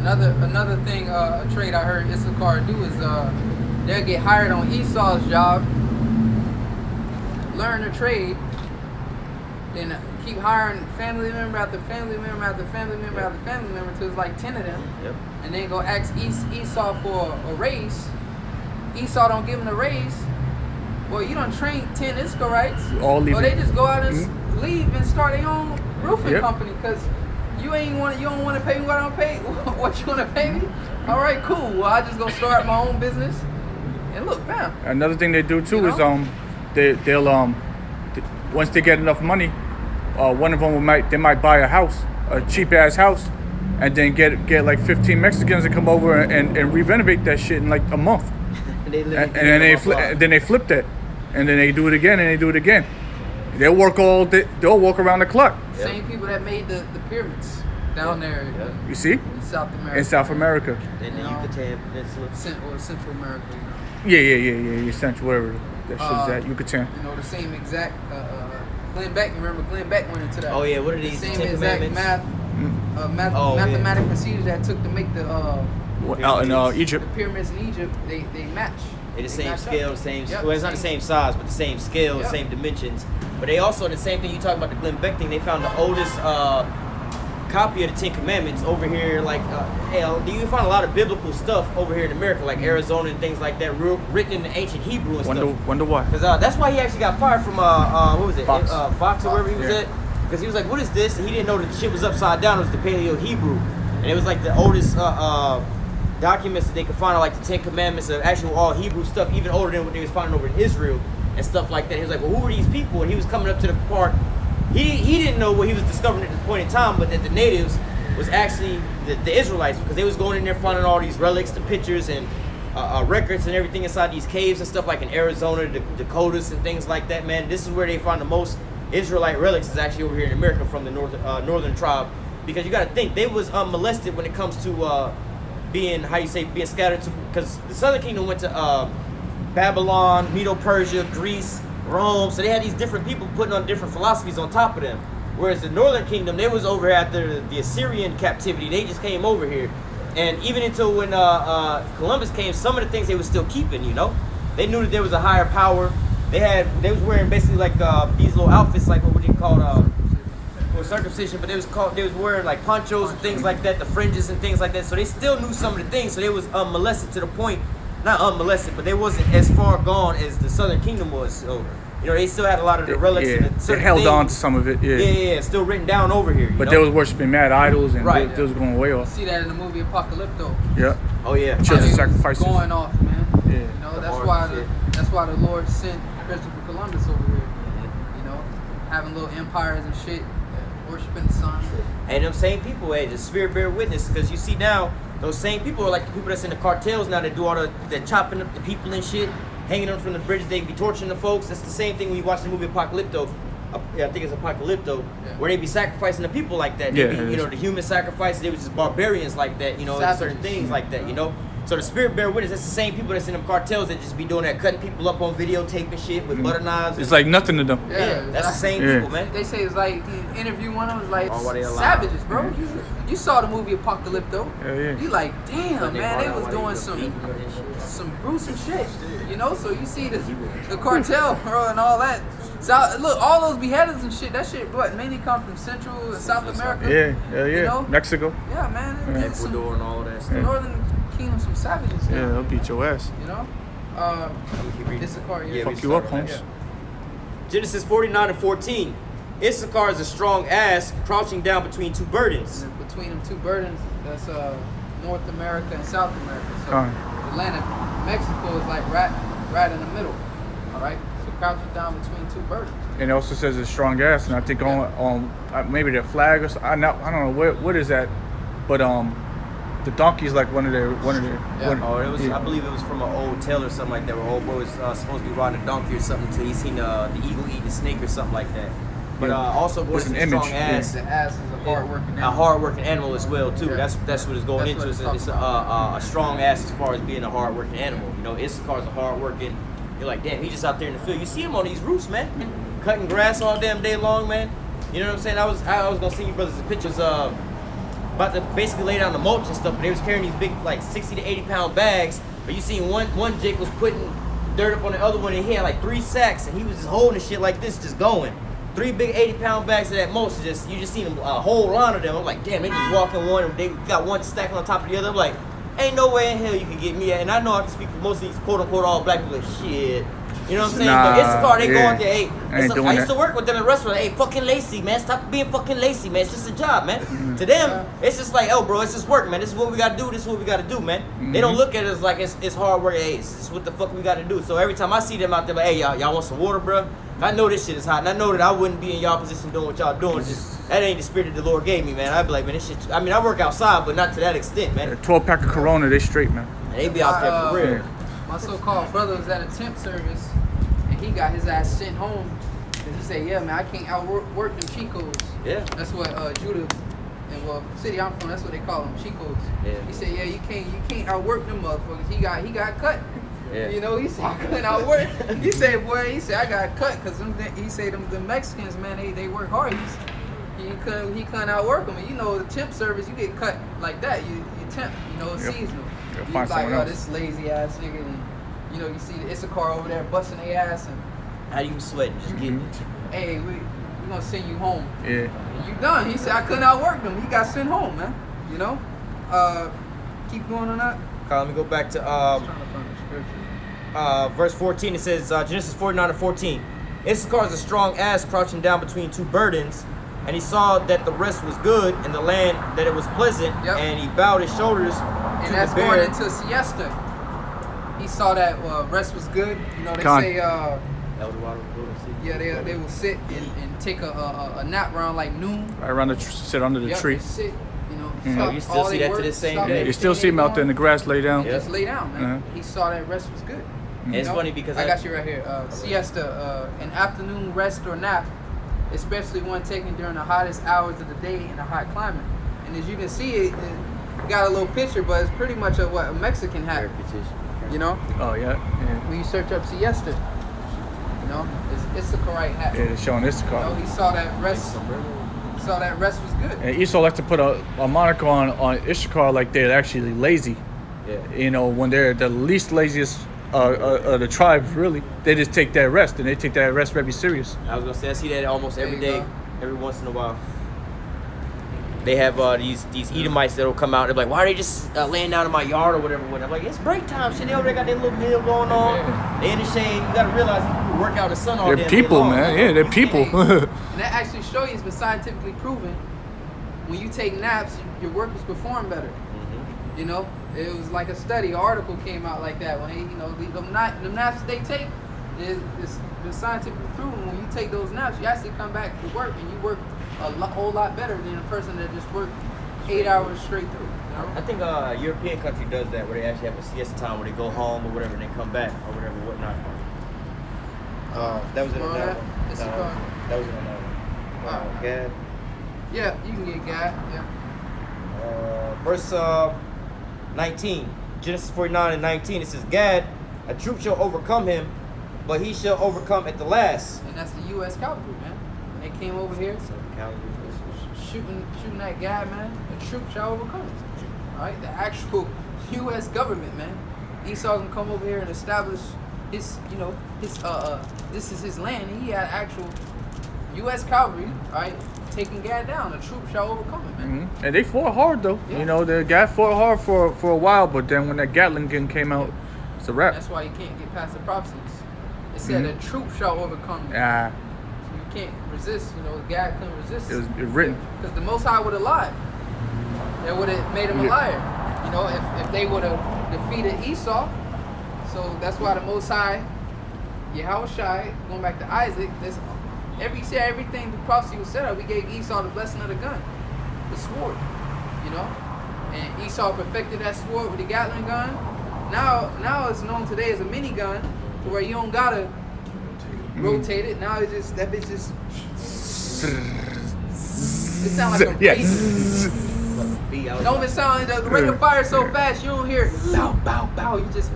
Another thing, a trade I heard Issachar do is they'll get hired on Esau's job, learn the trade, then keep hiring family member after family member after family member after family member until it's like 10 of them. Yep. And then go ask Esau for a raise. Esau don't give him the raise. Well, you don't train 10 Issacharites. All leave Or it. they just go out and leave and start their own roofing Yep. company because you don't want to pay me what I don't pay. What you want to pay me? All right, cool. Well, I just gonna start my own business. And look, bam. Another thing they do too You know? is they'll once they get enough money, one of them might buy a house, a cheap ass house, and then get like 15 Mexicans to come over and re-renovate that shit in like a month, and then they flip that, and then they do it again and they do it again. They'll work all day, they'll walk around the clock. Same people that made the pyramids down there You see, in South America. in South America. And the Yucatan Peninsula. Central America, you know. Yeah, Central, wherever that shit's at, Yucatan. You know, the same exact. Glenn Beck, remember Glenn Beck went into that. Oh, yeah, what are The these, same 10 exact Commandments? mathematic procedures that took to make the Out in Egypt. the pyramids in Egypt, they match. They're the same match scale, up. same. Yep, Well, it's not the same size, but the same scale, Yep. same dimensions. But they also the same thing you talk about the Glenn Beck thing. They found the oldest copy of the 10 Commandments over here. Like, hell, do you find a lot of biblical stuff over here in America, like Arizona and things like that, written in the ancient Hebrew and stuff? Wonder why. Because that's why he actually got fired from what was it? Fox. Fox or wherever he was Yeah. at. Because he was like, "What is this?" And he didn't know that the shit was upside down. It was the Paleo Hebrew, and it was like the oldest documents that they could find, like the Ten Commandments of actual all Hebrew stuff, even older than what they was finding over in Israel and stuff like that. He was like, well, who are these people? And he was coming up to the part. He didn't know what he was discovering at this point in time, but that the natives was actually the Israelites, because they was going in there finding all these relics, the pictures and records and everything inside these caves and stuff like in Arizona, the Dakotas and things like that, man. This is where they find the most Israelite relics, is actually over here in America from the northern tribe, because you got to think they was molested when it comes to being scattered to, because the Southern Kingdom went to Babylon, Medo-Persia, Greece, Rome, so they had these different people putting on different philosophies on top of them. Whereas the Northern Kingdom, they was over here after the Assyrian captivity. They just came over here, and even until when Columbus came, some of the things they was still keeping. You know, they knew that there was a higher power. They was wearing basically like these little outfits, like what would you call circumcision, but they was wearing like ponchos and things like that, the fringes and things like that. So they still knew some of the things. So they was molested to the point, not unmolested, but they wasn't as far gone as the Southern Kingdom was. So, you know, they still had a lot of the relics. Yeah, and they held on to some of it. Yeah, still written down over here. But they was worshiping mad idols, and right. they was going way off. See that in the movie Apocalypto. Yeah. Oh yeah. Children sacrifices. Going off, man. Yeah. You know, that's why the Lord sent Christopher Columbus over here. You know, having little empires and shit, worshiping the sun. And them same people, the spirit bear witness, because you see now, those same people are like the people that's in the cartels now that do all the chopping up the people and shit, hanging them from the bridges, they be torturing the folks. That's the same thing when you watch the movie Apocalypto. I think it's Apocalypto, where they be sacrificing the people like that. They be, you know, the human sacrifices, they was just barbarians like that, you know, and certain things like that, you know. So the spirit bear witness, that's the same people that's in them cartels that just be doing that, cutting people up on videotape and shit with butter knives. It's like nothing to them. Yeah, that's the same people, man. They say it's like, the interview one of them was like, why they alive? savages, bro. You saw the movie Apocalypto. Yeah. You like, damn, man, they was doing some gruesome shit. You know, so you see the cartel, bro, and all that. So look, all those beheadings and shit, that shit, what, mainly come from Central and South America? Yeah. You know? Mexico. Yeah, man. Ecuador and all of that stuff. Northern Kingdom, some savages. Yeah, they'll beat your ass. You know? Issachar, yeah. Fuck you up, Holmes. Yeah. Genesis 49 and 14. Issachar is a strong ass crouching down between two burdens. And between them two burdens, that's North America and South America. So the land of Mexico is like right in the middle. All right? So crouching down between two burdens. And it also says it's strong ass, and I think on maybe their flag or something. I don't know what is that, but the donkey is like one of their. I believe it was from an old tale or something like that, where old boy was supposed to be riding a donkey or something until he seen the eagle eat the snake or something like that. But also going to the strong ass. The ass is a hard-working animal. A hard-working animal as well too. Yeah. That's what it's going into. It's a strong ass as far as being a hard-working animal. You know, Issachar's a hard-working. You're like, damn, he's just out there in the field. You see him on these roofs, man, cutting grass all damn day long, man. You know what I'm saying? I was gonna send you brothers the pictures of about to basically lay down the mulch and stuff, but they was carrying these big, like 60 to 80 pound bags. But you seen one Jake was putting dirt up on the other one, and he had like 3 sacks, and he was just holding the shit like this, just going. 3 big 80-pound bags of that mulch. You just seen a whole line of them. I'm like, damn, they just walking one, and they got one stacking on top of the other. I'm like, ain't no way in hell you can get me at. And I know I can speak for most of these quote-unquote all black people. Like, shit. You know what I'm saying? But Issachar, they go out there, hey, I used to work with them in restaurants. Hey, fucking lazy, man. Stop being fucking lazy, man. It's just a job, man. Mm-hmm. To them, it's just like, oh, bro, it's just work, man. This is what we got to do. This is what we got to do, man. Mm-hmm. They don't look at it as like it's hard work. Hey, this is what the fuck we got to do. So every time I see them out there, like, hey, y'all want some water, bro? I know this shit is hot, and I know that I wouldn't be in y'all position doing what y'all doing. That ain't the spirit that the Lord gave me, man. I'd be like, man, this shit. I mean, I work outside, but not to that extent, man. 12-pack of Corona, they straight, man. And they be out there for real. My so-called brother was at a temp service, and he got his ass sent home. Cause he said, yeah, man, I can't outwork them Chicos. Yeah. That's what Judah, and well, city I'm from, that's what they call them, Chicos. Yeah. He said, yeah, you can't outwork them motherfuckers. He got cut. Yeah. You know, he said, I couldn't outwork. He said, boy, I got cut because he said the Mexicans, man, they work hard. He couldn't outwork them. And you know, the temp service, you get cut like that. You temp, you know, it's seasonal. You like, oh, this lazy ass nigga. And, you know, you see the Issachar over there busting their ass. And how you sweating? Just getting it. Hey, we gonna send you home. Yeah. And you done. He said, I couldn't outwork them. He got sent home, man. You know? Keep going on that. Let me go back to verse 14. It says, Genesis 49 and 14. Issachar is a strong ass crouching down between two burdens, and he saw that the rest was good, and the land that it was pleasant, and he bowed his shoulders And that's the going bear. into siesta. He saw that rest was good. You know, they Con. say, Eldorado, yeah, they will sit and take a nap around like noon. Right around sit under the Yep, tree. they sit, you know, Mhm. stop Oh, you still all see they that to work, this same stop day? You everything still see they him out there in the doing, grass lay down. Yeah. Just lay down, man. Uh-huh. He saw that rest was good. And it's You know? funny because I got you right here. Siesta, an afternoon rest or nap, especially one taken during the hottest hours of the day in a hot climate. And as you can see, it got a little picture, but it's pretty much a Mexican hat. You know, Oh yeah. when you search up siesta, you know, it's a correct hat. Yeah, it's showing this You know, car. he saw that rest. Saw that rest was good. And Esau likes to put a moniker on Issachar like they're actually lazy. Yeah. You know, when they're the least laziest the tribe, really, they just take that rest and they take that rest very serious. I was gonna say I see that almost every There you day, go. every once in a while. They have these Edomites that'll come out. They're like, why are they just laying down in my yard or whatever? I'm like, it's break time. Shit, they over there got their little meal going on. They in the shade. You gotta realize these people work out in the sun all day. They're people, long. man. Yeah, they're people. And that actually shows you it's been scientifically proven. When you take naps, your workers perform better. You know, it was like a study, article came out like that. When they, you know, the naps they take, it's been scientifically proven. When you take those naps, you actually come back to work and you work a whole lot better than a person that just worked 8 hours straight through. You know? I think a European country does that, where they actually have a siesta time where they go home or whatever and they come back or whatever, whatnot. That was in Well, another one. it's a car. That was in another one. Alright. Gad. Yeah, you can get God. Yeah. Verse 19, Genesis 49 and 19, it says, Gad, a troop shall overcome him, but he shall overcome at the last. And that's the U.S. cavalry, man. When they came over here, shooting that guy, man, the troop shall overcome. All right, the actual U.S. government, man. Esau can come over here and establish his, you know, his this is his land. And he had actual U.S. cavalry, all right, taking Gad down. The troop shall overcome it, man. Mhm. And they fought hard though. Yeah. You know, the guy fought hard for a while, but then when that Gatling gun came out, it's a wrap. That's why you can't get past the prophecies. It said the troop shall overcome you. Ah, So you can't resist. You know, God couldn't resist. it was written. Because the Most High would have lied. They would have made him a Yeah. liar. You know, if they would have defeated Esau. So that's why the Most High, Yahushai, going back to Isaac, everything the prophecy was set up. We gave Esau the blessing of the gun, the sword. You know, and Esau perfected that sword with the Gatling gun. Now it's known today as a minigun, to where you don't gotta rotate it. Now it's just that bitch just. It sounds like a Yeah. razor. It don't even sound like the rate of fire so fast you don't hear bow bow bow. You just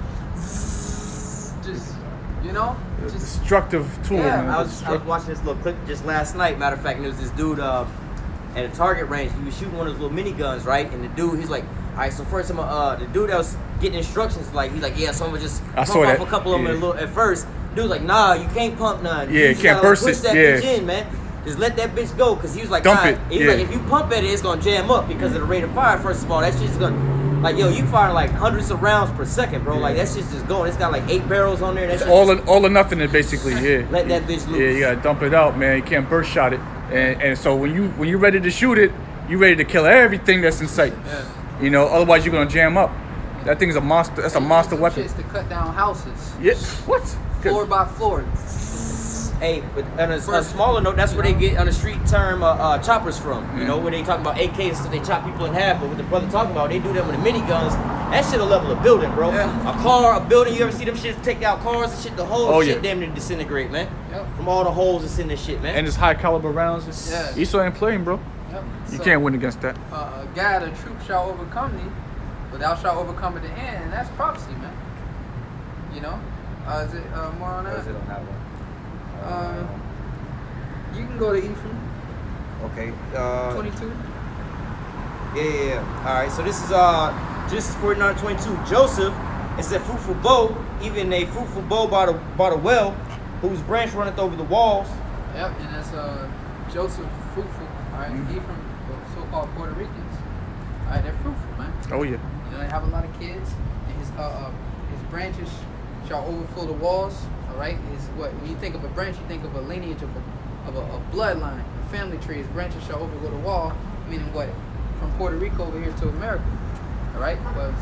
you know just Destructive tool. Yeah, man. I was watching this little clip just last night. Matter of fact, and there was this dude at a target range. He was shooting one of those little miniguns, right? And the dude, he's like, all right, so first the dude that was getting instructions, he's like, yeah, so I'm gonna just I pump saw off that. a couple of them Yeah. at first. Dude's like, nah, you can't pump none. Yeah, just can't gotta, burst push it, that yeah. bitch in, man. Just let that bitch go, cause he was like, Dump nah. it, He's yeah. like, if you pump at it, it's gonna jam up because of the rate of fire. First of all, that shit's gonna, like, yo, you fire like hundreds of rounds per second, bro. Like that shit's just going. It's got like 8 barrels on there. That It's shit all just- or nothing, basically. Yeah. Let that bitch loose. Yeah, you gotta dump it out, man. You can't burst shot it. And so when you're ready to shoot it, you ready to kill everything that's in sight. yeah. You know, otherwise you're gonna jam up. That thing's a monster. That's a monster weapon. Shits to cut down houses, Yeah. What? floor by floor. Hey, but on a smaller note, that's where they get on the street term choppers from. You Yeah. know, when they talk about AKs, so they chop people in half. But what the brother talking about, they do that with the miniguns. That shit a level of building, bro. Yeah. A car, a building. You ever see them shits take out cars and shit? The whole Oh, shit yeah. damn near disintegrate, man. Yep. From all the holes that's in this shit, man. And it's high caliber rounds. Yeah. Esau ain't playing, bro. Yep. You So, can't win against that. God, a troop shall overcome thee, but thou shalt overcome at the end, and that's prophecy, man. You know? Is it more on What that? is it on that one? You can go to Ephraim, Okay. 22. Yeah. All right. So this is Genesis 49:22. Joseph, it said fruitful bow, even a fruitful bow by the well, whose branch runneth over the walls. Yep, and that's Joseph fruitful. All right, Ephraim, the so-called Puerto Ricans. All right, they're fruitful, man. Oh yeah. You know, they have a lot of kids, and his branches shall overflow the walls. All right, is what when you think of a branch, you think of a lineage of a bloodline, a family tree. His branches shall overflow the wall, meaning what? From Puerto Rico over here to America. All right, but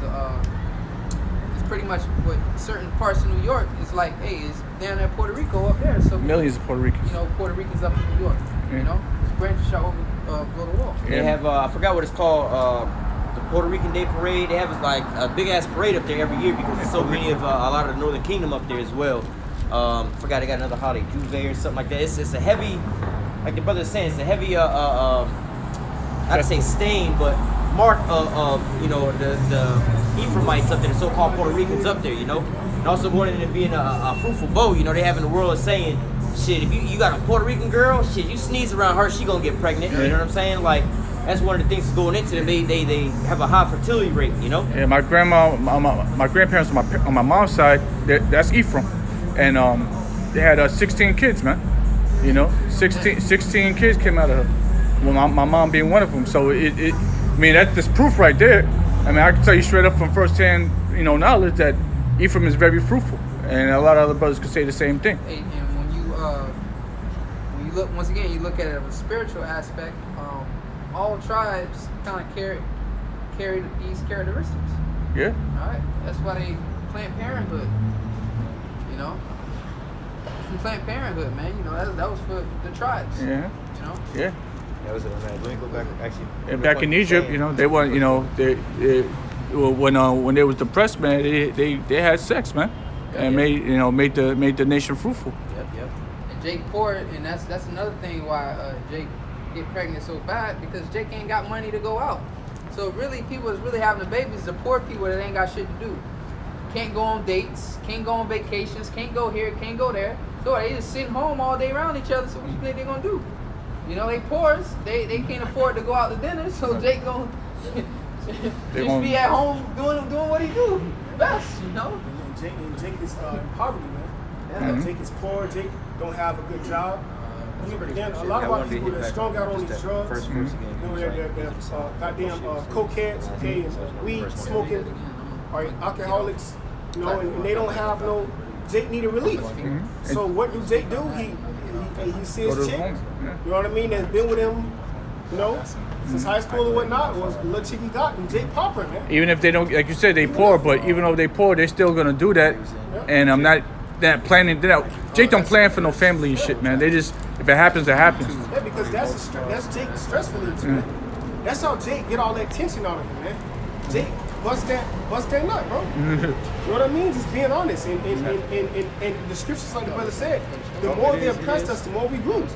it's pretty much what certain parts of New York is like. Hey, it's down there Puerto Rico up there, so Millions of Puerto Ricans. you know Puerto Ricans up in New York. Yeah. You know, this branch shot over below the wall. They have I forgot what it's called. The Puerto Rican Day Parade. They have like a big ass parade up there every year because there's so many of a lot of the Northern Kingdom up there as well. Forgot they got another holiday, Juve or something like that. It's a heavy, like the brother was saying, it's a heavy I'd say stain, but mark of you know the Ephraimites up there, the so-called Puerto Ricans up there, you know, and also going into being a fruitful bow. You know, they have in the world of saying, shit, if you got a Puerto Rican girl, shit, you sneeze around her, she gonna get pregnant. You know what I'm saying? Like that's one of the things that's going into them. They have a high fertility rate, you know. Yeah, my grandma, my grandparents on my mom's side, that's Ephraim, and they had 16 kids, man. You know, 16 kids came out of her. Well, my mom being one of them. So I mean, that's this proof right there. I mean, I can tell you straight up from firsthand, you know, knowledge that Ephraim is very fruitful, and a lot of other brothers could say the same thing. Hey, and when you look once again, you look at it from a spiritual aspect. All tribes kind of carry these characteristics. Yeah. All right, that's why they Planned Parenthood. You know, Planned Parenthood, man. You know that was for the tribes. Yeah. You know. Yeah. That was it, man. Let me go back. Actually, And back in Egypt, you know, they weren't, you know, when they was depressed, man, they had sex, man, and made the nation fruitful. Yep. And Jake poor, and that's another thing why Jake get pregnant so bad, because Jake ain't got money to go out. So really, people that's really having the babies, the poor people that ain't got shit to do. Can't go on dates, can't go on vacations, can't go here, can't go there. So they just sitting home all day around each other. So what you think they gonna do? You know, they poors, they can't afford to go out to dinner, so Jake gonna just be at home doing what he do best, you know. Jake is in poverty, man. Mhm. Jake is poor. Jake don't have a good job. A lot of our people that strung out on these drugs, you know, they're goddamn cokeheads, okay, and weed smoking, or alcoholics, you know, and they don't have no. Jake needed relief. So what do Jake do? He sees Go to chick, home. Yeah. you know what I mean, that's been with him, you know, since high school or whatnot, was a little chick he got, and Jake Popper, man. Even if they don't, like you said, they poor, but even though they poor, they're still gonna do that. And I'm not planning that out. Jake don't plan for no family and shit, man. They just, if it happens, it happens. Yeah, because that's Jake's stress relief, man. That's how Jake get all that tension out of him, man. Jake bust that nut, bro. You know what I mean? Just being honest. And the scriptures, like the brother said, the more they oppressed us, the more we grew.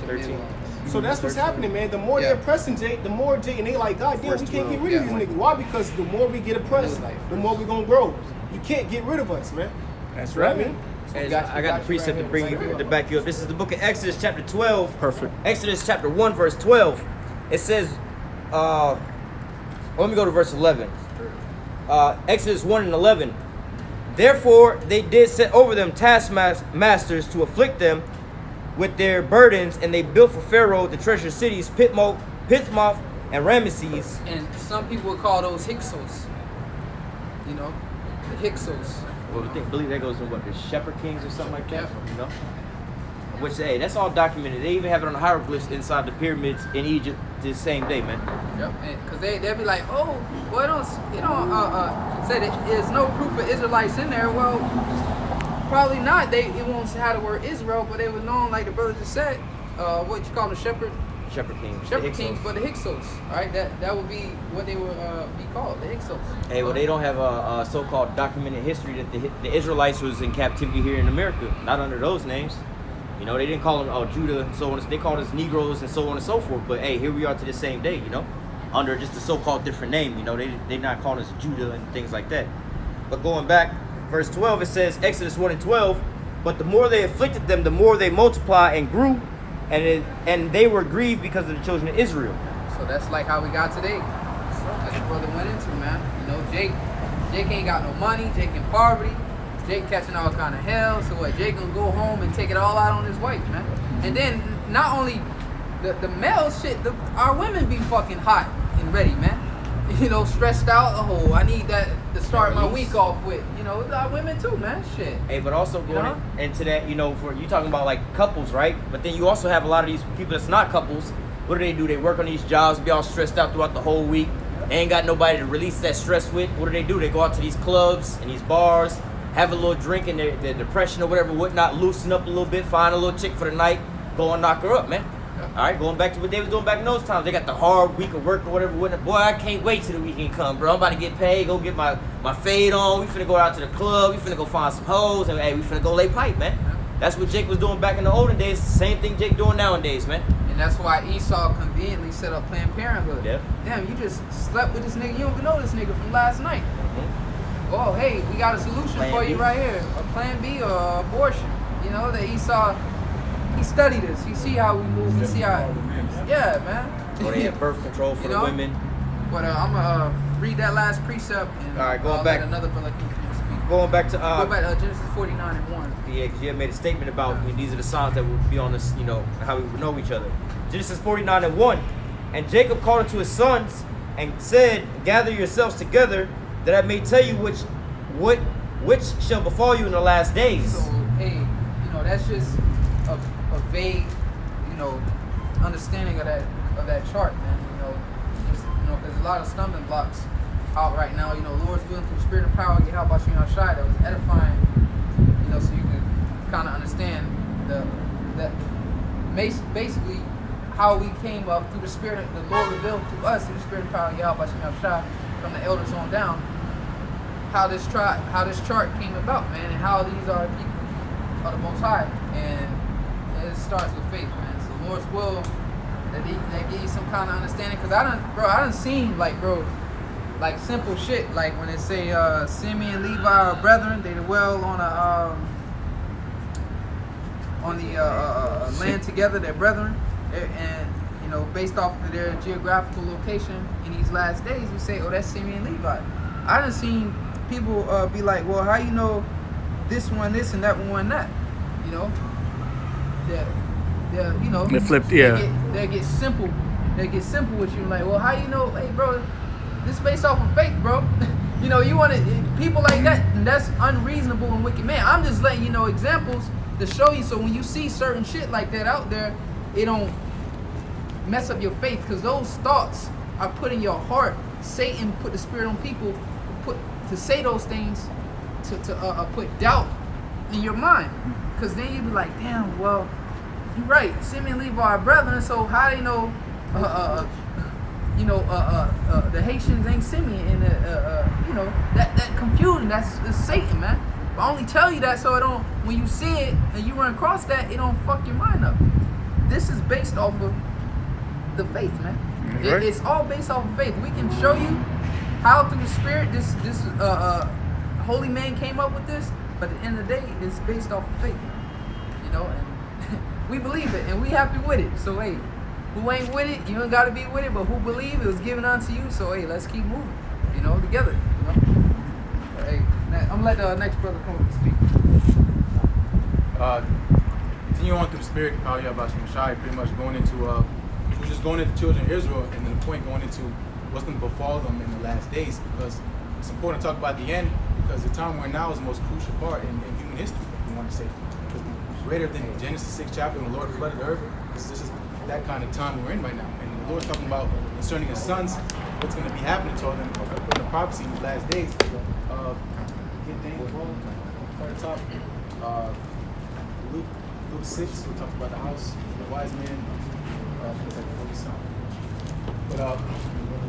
So that's what's happening, man. The more they're oppressing Jake, the more Jake, and they like, God damn, we can't get rid of these niggas. Why? Because the more we get oppressed, the more we gonna grow. You can't get rid of us, man. That's You know what right. I mean? And I got the precept to bring you to back you up. This is the book of Exodus, chapter 12. Perfect. Exodus chapter 1, verse 12. It says, let me go to verse 11. Exodus 1 and 11. Therefore they did set over them taskmasters to afflict them with their burdens, and they built for Pharaoh the treasure cities, Pitmoth, and Ramesses. And some people would call those Hyksos. You know, the Hyksos. Well, I believe that goes to what, the Shepherd Kings or something like that, Yep. you know? Which, hey, that's all documented. They even have it on the hieroglyphs inside the pyramids in Egypt this same day, man. Yep. Because they'll be like, oh, well, say that there's no proof of Israelites in there. Well, probably not. It won't have the word Israel, but they were known, like the brother just said, what you call the Shepherd Kings. Shepherd the Kings, Hyksos. but the Hyksos. All right, that would be what they would be called, the Hyksos. Hey, well, they don't have a so-called documented history that the Israelites was in captivity here in America. Not under those names. You know, they didn't call them Judah and so on. They called us Negroes and so on and so forth. But hey, here we are to this same day, you know, under just a so-called different name. You know, they not calling us Judah and things like that. But going back, verse 12, it says, Exodus 1 and 12, but the more they afflicted them, the more they multiplied and grew, and they were grieved because of the children of Israel. So that's like how we got today. That's what brother went into, man. You know, Jake ain't got no money. Jake in poverty. Jake catching all kind of hell. So what? Jake gonna go home and take it all out on his wife, man. And then not only the male shit, our women be fucking hot and ready, man. You know, stressed out. Oh, I need that to start my week off with. You know, our women too, man. Shit. Hey, but also going into that, you know, for you talking about like couples, right? But then you also have a lot of these people that's not couples. What do? They work on these jobs, be all stressed out throughout the whole week. They ain't got nobody to release that stress with. What do? They go out to these clubs and these bars, have a little drink in their depression or whatever, whatnot, loosen up a little bit, find a little chick for the night, go and knock her up, man. All right, going back to what they was doing back in those times. They got the hard week of work or whatever. Boy, I can't wait till the weekend come, bro. I'm about to get paid, go get my fade on. We finna go out to the club. We finna go find some hoes, and hey, we finna go lay pipe, man. That's what Jake was doing back in the olden days. Same thing Jake doing nowadays, man. And that's why Esau conveniently set up Planned Parenthood. Yep. Damn, you just slept with this nigga. You don't even know this nigga from last night. Oh, hey, we got a solution Plan for B. you right here. A Plan B or abortion. You know, that Esau, he studied this. He see how we move. He see how, yeah, man. Or they have birth control for You the know? women. But I'm going to read that last precept. And All right, going let back. another brother can speak. Going back to Go back to Genesis 49 and 1. yeah, because you had made a statement about these are the signs that would be on this, you know, how we would know each other. Genesis 49 and 1. And Jacob called unto his sons and said, gather yourselves together, that I may tell you which shall befall you in the last days. So, hey, you know, that's just a vague, you know, understanding of that chart, man. You know, just, you know, there's a lot of stumbling blocks out right now. You know, Lord's willing through spirit and power, get help by Shimon Shai, that was edifying. You know, so you can kind of understand basically how we came up through the spirit. The Lord revealed to us through the spirit and power, get help by Shimon Shai, from the elders on down. How this chart came about, man, and how these are people of the Most High, and it starts with faith, man. So Lord's will that give you some kind of understanding, cause I done seen like simple shit, like when they say Simeon, Levi are brethren, they dwell on the land together, they're brethren, and you know, based off of their geographical location in these last days, we say, oh, that's Simeon, Levi. I done seen people be like, well, how you know this one this and that one that? You know, they're you know, They flipped, yeah. They get simple with you, like, well, how you know? Hey, bro, this based off of faith, bro. You know, you want to people like that, and that's unreasonable and wicked, man. I'm just letting you know examples to show you, so when you see certain shit like that out there, it don't mess up your faith, because those thoughts are put in your heart. Satan put the spirit on people to say those things, to put doubt in your mind, because then you be like, damn, well, you're right, Simeon and Levi are brethren, so how do you know the Haitians ain't Simeon, and you know, that confusion, that's Satan, man. But I only tell you that so it don't, when you see it and you run across that, it don't fuck your mind up. This is based off of the faith, man. Right. It's all based off of faith. We can show you how through the spirit this holy man came up with this, but at the end of the day, it's based off of faith. You know, and we believe it, and we happy with it. So hey, who ain't with it, you ain't gotta be with it, but who believe it was given unto you. So hey, let's keep moving, you know, together. You know? But, hey, I'm gonna let the next brother come up and speak. Continue on through the spirit, power Yahweh Shai, pretty much going into we're just going into the children of Israel, and then the point going into what's going to befall them in the last days, because it's important to talk about the end, because the time we're in now is the most crucial part in human history, if you want to say. Because greater than Genesis 6 chapter when the Lord flooded the earth, this is that kind of time we're in right now. And the Lord's talking about concerning his sons, what's going to be happening to them according to prophecy in the last days. Get Daniel 12, start at the top. Luke 6, we talked about the house, the wise man. But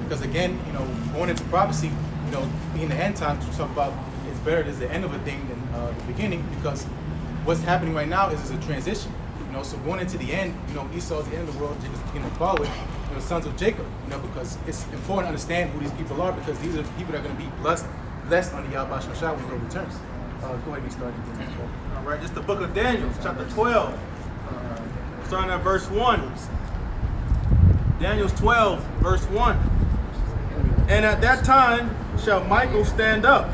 because again, you know, going into prophecy, you know, being the end times, we talk about it's better there's the end of a thing than the beginning, because what's happening right now is a transition. You know, so going into the end, you know, Esau's the end of the world, Jacob's beginning to follow it, you know, sons of Jacob, you know, because it's important to understand who these people are, because these are the people that are going to be blessed under Yahweh Shai when he returns. Go ahead and start. All right, this is the book of Daniel, chapter 12, starting at verse 1. Daniel 12, verse 1. And at that time shall Michael stand up,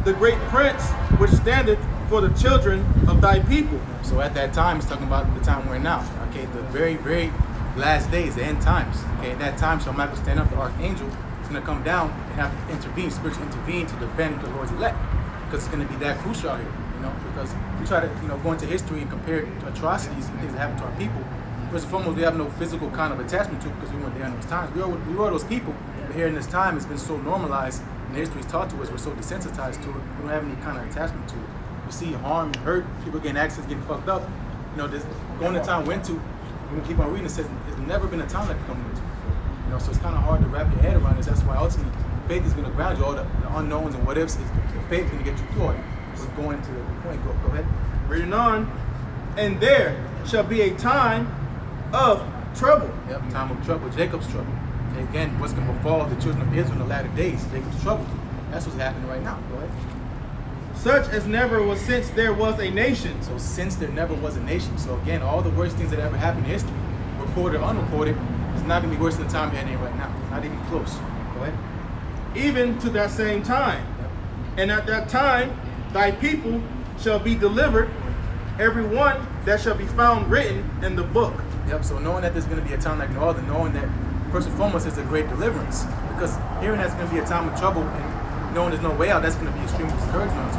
the great prince which standeth for the children of thy people. So at that time, it's talking about the time we're in now. Okay, the very, very last days, the end times. Okay, at that time shall Michael stand up, the archangel is going to come down and have to intervene, spiritually intervene to defend the Lord's elect. Because it's going to be that crucial out here, you know, because we try to, you know, go into history and compare atrocities and things that happen to our people. first and foremost, we have no physical kind of attachment to it because we weren't there in those times. We were those people, but here in this time, it's been so normalized, and the history is taught to us, we're so desensitized to it, we don't have any kind of attachment to it. We see harm, hurt, people getting accidents, getting fucked up. You know, this going to time went to, we can keep on reading, it says there's never been a time like coming into before. You know, so it's kind of hard to wrap your head around this. That's why ultimately faith is going to ground you. All the unknowns and what ifs, the faith is going to get you through it. So going to the point, go ahead. Reading on. And there shall be a time of trouble. Yep, time of trouble, Jacob's trouble. Okay, again, what's going to befall the children of Israel in the latter days? Jacob's trouble. That's what's happening right now. Go ahead. Such as never was since there was a nation. So since there never was a nation. So again, all the worst things that ever happened in history, recorded or unrecorded, is not going to be worse than the time we're in right now. Not even close. Go ahead. Even to that same time. Yep. And at that time, thy people shall be delivered, every one that shall be found written in the book. Yep, so knowing that there's going to be a time like no other, knowing that first and foremost is a great deliverance. Because hearing that's going to be a time of trouble and knowing there's no way out, that's going to be extremely discouraging on us.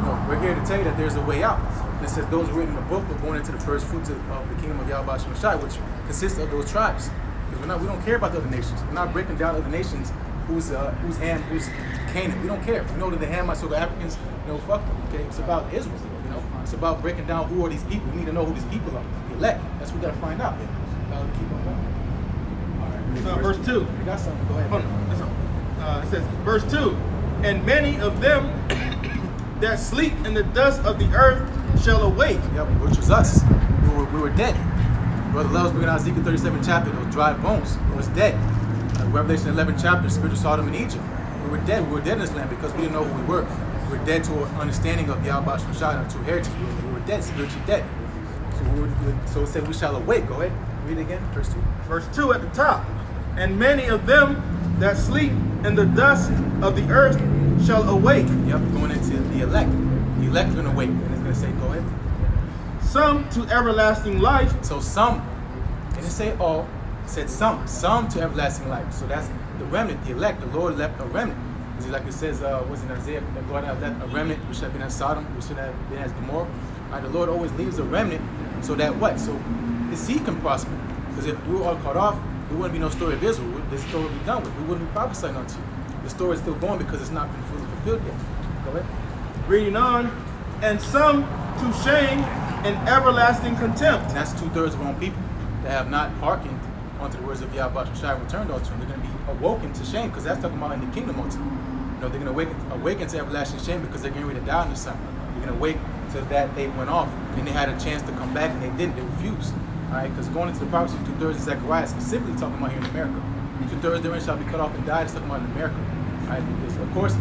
No, we're here to tell you that there's a way out. And it says those who are written in the book are going into the first fruits of the kingdom of Yahweh Shemashai, which consists of those tribes. Because we don't care about the other nations. We're not breaking down other nations who's Ham, who's Canaan. We don't care. We know that the Hamites or the Africans, fuck them. Okay, it's about Israel. It's about breaking down who are these people. We need to know who these people are. The elect. That's what we gotta find out. Keep on going. All right. Verse 2. You got something? Go ahead. Hold on. It says, verse 2. And many of them that sleep in the dust of the earth shall awake. Yep, which was us. We were dead. Brother Love's bringing out Ezekiel 37 chapter, those dry bones. It was dead. Revelation 11 chapter, spiritual Sodom in Egypt. We were dead. We were dead in this land because we didn't know who we were. We were dead to an understanding of Yahweh Shemashai and to heritage. We were dead, spiritually dead. So it said we shall awake. Go ahead. Read it again, verse 2. Verse 2 at the top. And many of them that sleep in the dust of the earth shall awake. Yep, going into the elect. The elect are going to awake. And it's going to say, go ahead. Some to everlasting life. So some. It didn't say all. It said some. Some to everlasting life. So that's the remnant, the elect. The Lord left a remnant. Is it like it says, was in Isaiah, the Lord have left a remnant, which should have been as Sodom, which should have been as Gomorrah. Right, the Lord always leaves a remnant so that what? So his seed can prosper. Because if we were all cut off, there wouldn't be no story of Israel. This story would be done with. We wouldn't be prophesying unto you. The story is still going because it's not been fully fulfilled yet. Go ahead. Reading on. And some to shame and everlasting contempt. And that's 2/3 of our own people that have not hearkened unto the words of Yahweh Shai returned unto them. They're going to be awoken to shame because that's talking about in the kingdom ultimately. They're going to awaken to everlasting shame because they're getting ready to die in the sun. They're going to wake to that they went off and they had a chance to come back and they didn't. They refused. All right, because going into the prophecy of 2/3 of Zechariah, specifically talking about here in America. 2/3 therein shall be cut off and died. It's talking about in America. All right, because of course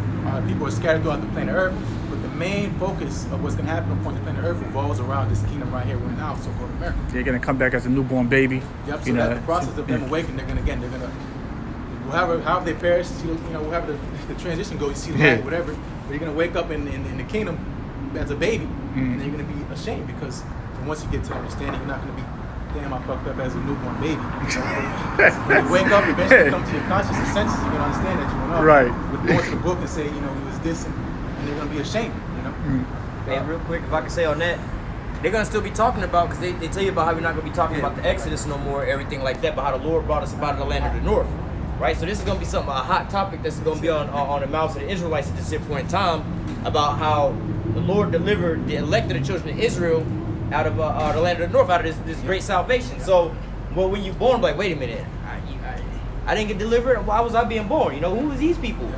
people are scattered throughout the planet Earth, but the main focus of what's going to happen upon the planet Earth revolves around this kingdom right here we're in now, so-called America. They're gonna come back as a newborn baby. Yep. So that the process of them awakening, they're gonna however they perish, however the transition goes, you see the light, whatever. But you're gonna wake up in the kingdom as a baby, and then you're gonna be ashamed because once you get to understanding, you're not gonna be, damn, I fucked up as a newborn baby. When you wake up, eventually come to your conscious and senses, you're gonna understand that you went up. Right. But go into the book and say, it was this, and they're gonna be ashamed. Hey, real quick, if I can say on that, they're gonna still be talking about, because they tell you about how we're not gonna be talking about the Exodus no more, everything like that, but how the Lord brought us about the land of the north, right? So this is gonna be a hot topic that's gonna be on the mouths of the Israelites at this point in time, about how the Lord delivered the elect of the children of Israel out of the land of the north, out of this great salvation. So, well, when you're born, like, wait a minute, I didn't get delivered. Why was I being born? Who was these people?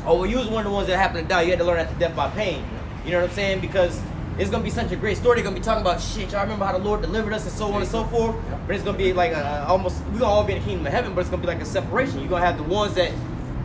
Oh, well, you was one of the ones that happened to die. You had to learn after death by pain. You know what I'm saying? Because it's gonna be such a great story. They're gonna be talking about shit. Y'all remember how the Lord delivered us and so on and so forth. But it's gonna be like almost, we gonna all be in the kingdom of heaven, but it's gonna be like a separation. You're gonna have the ones that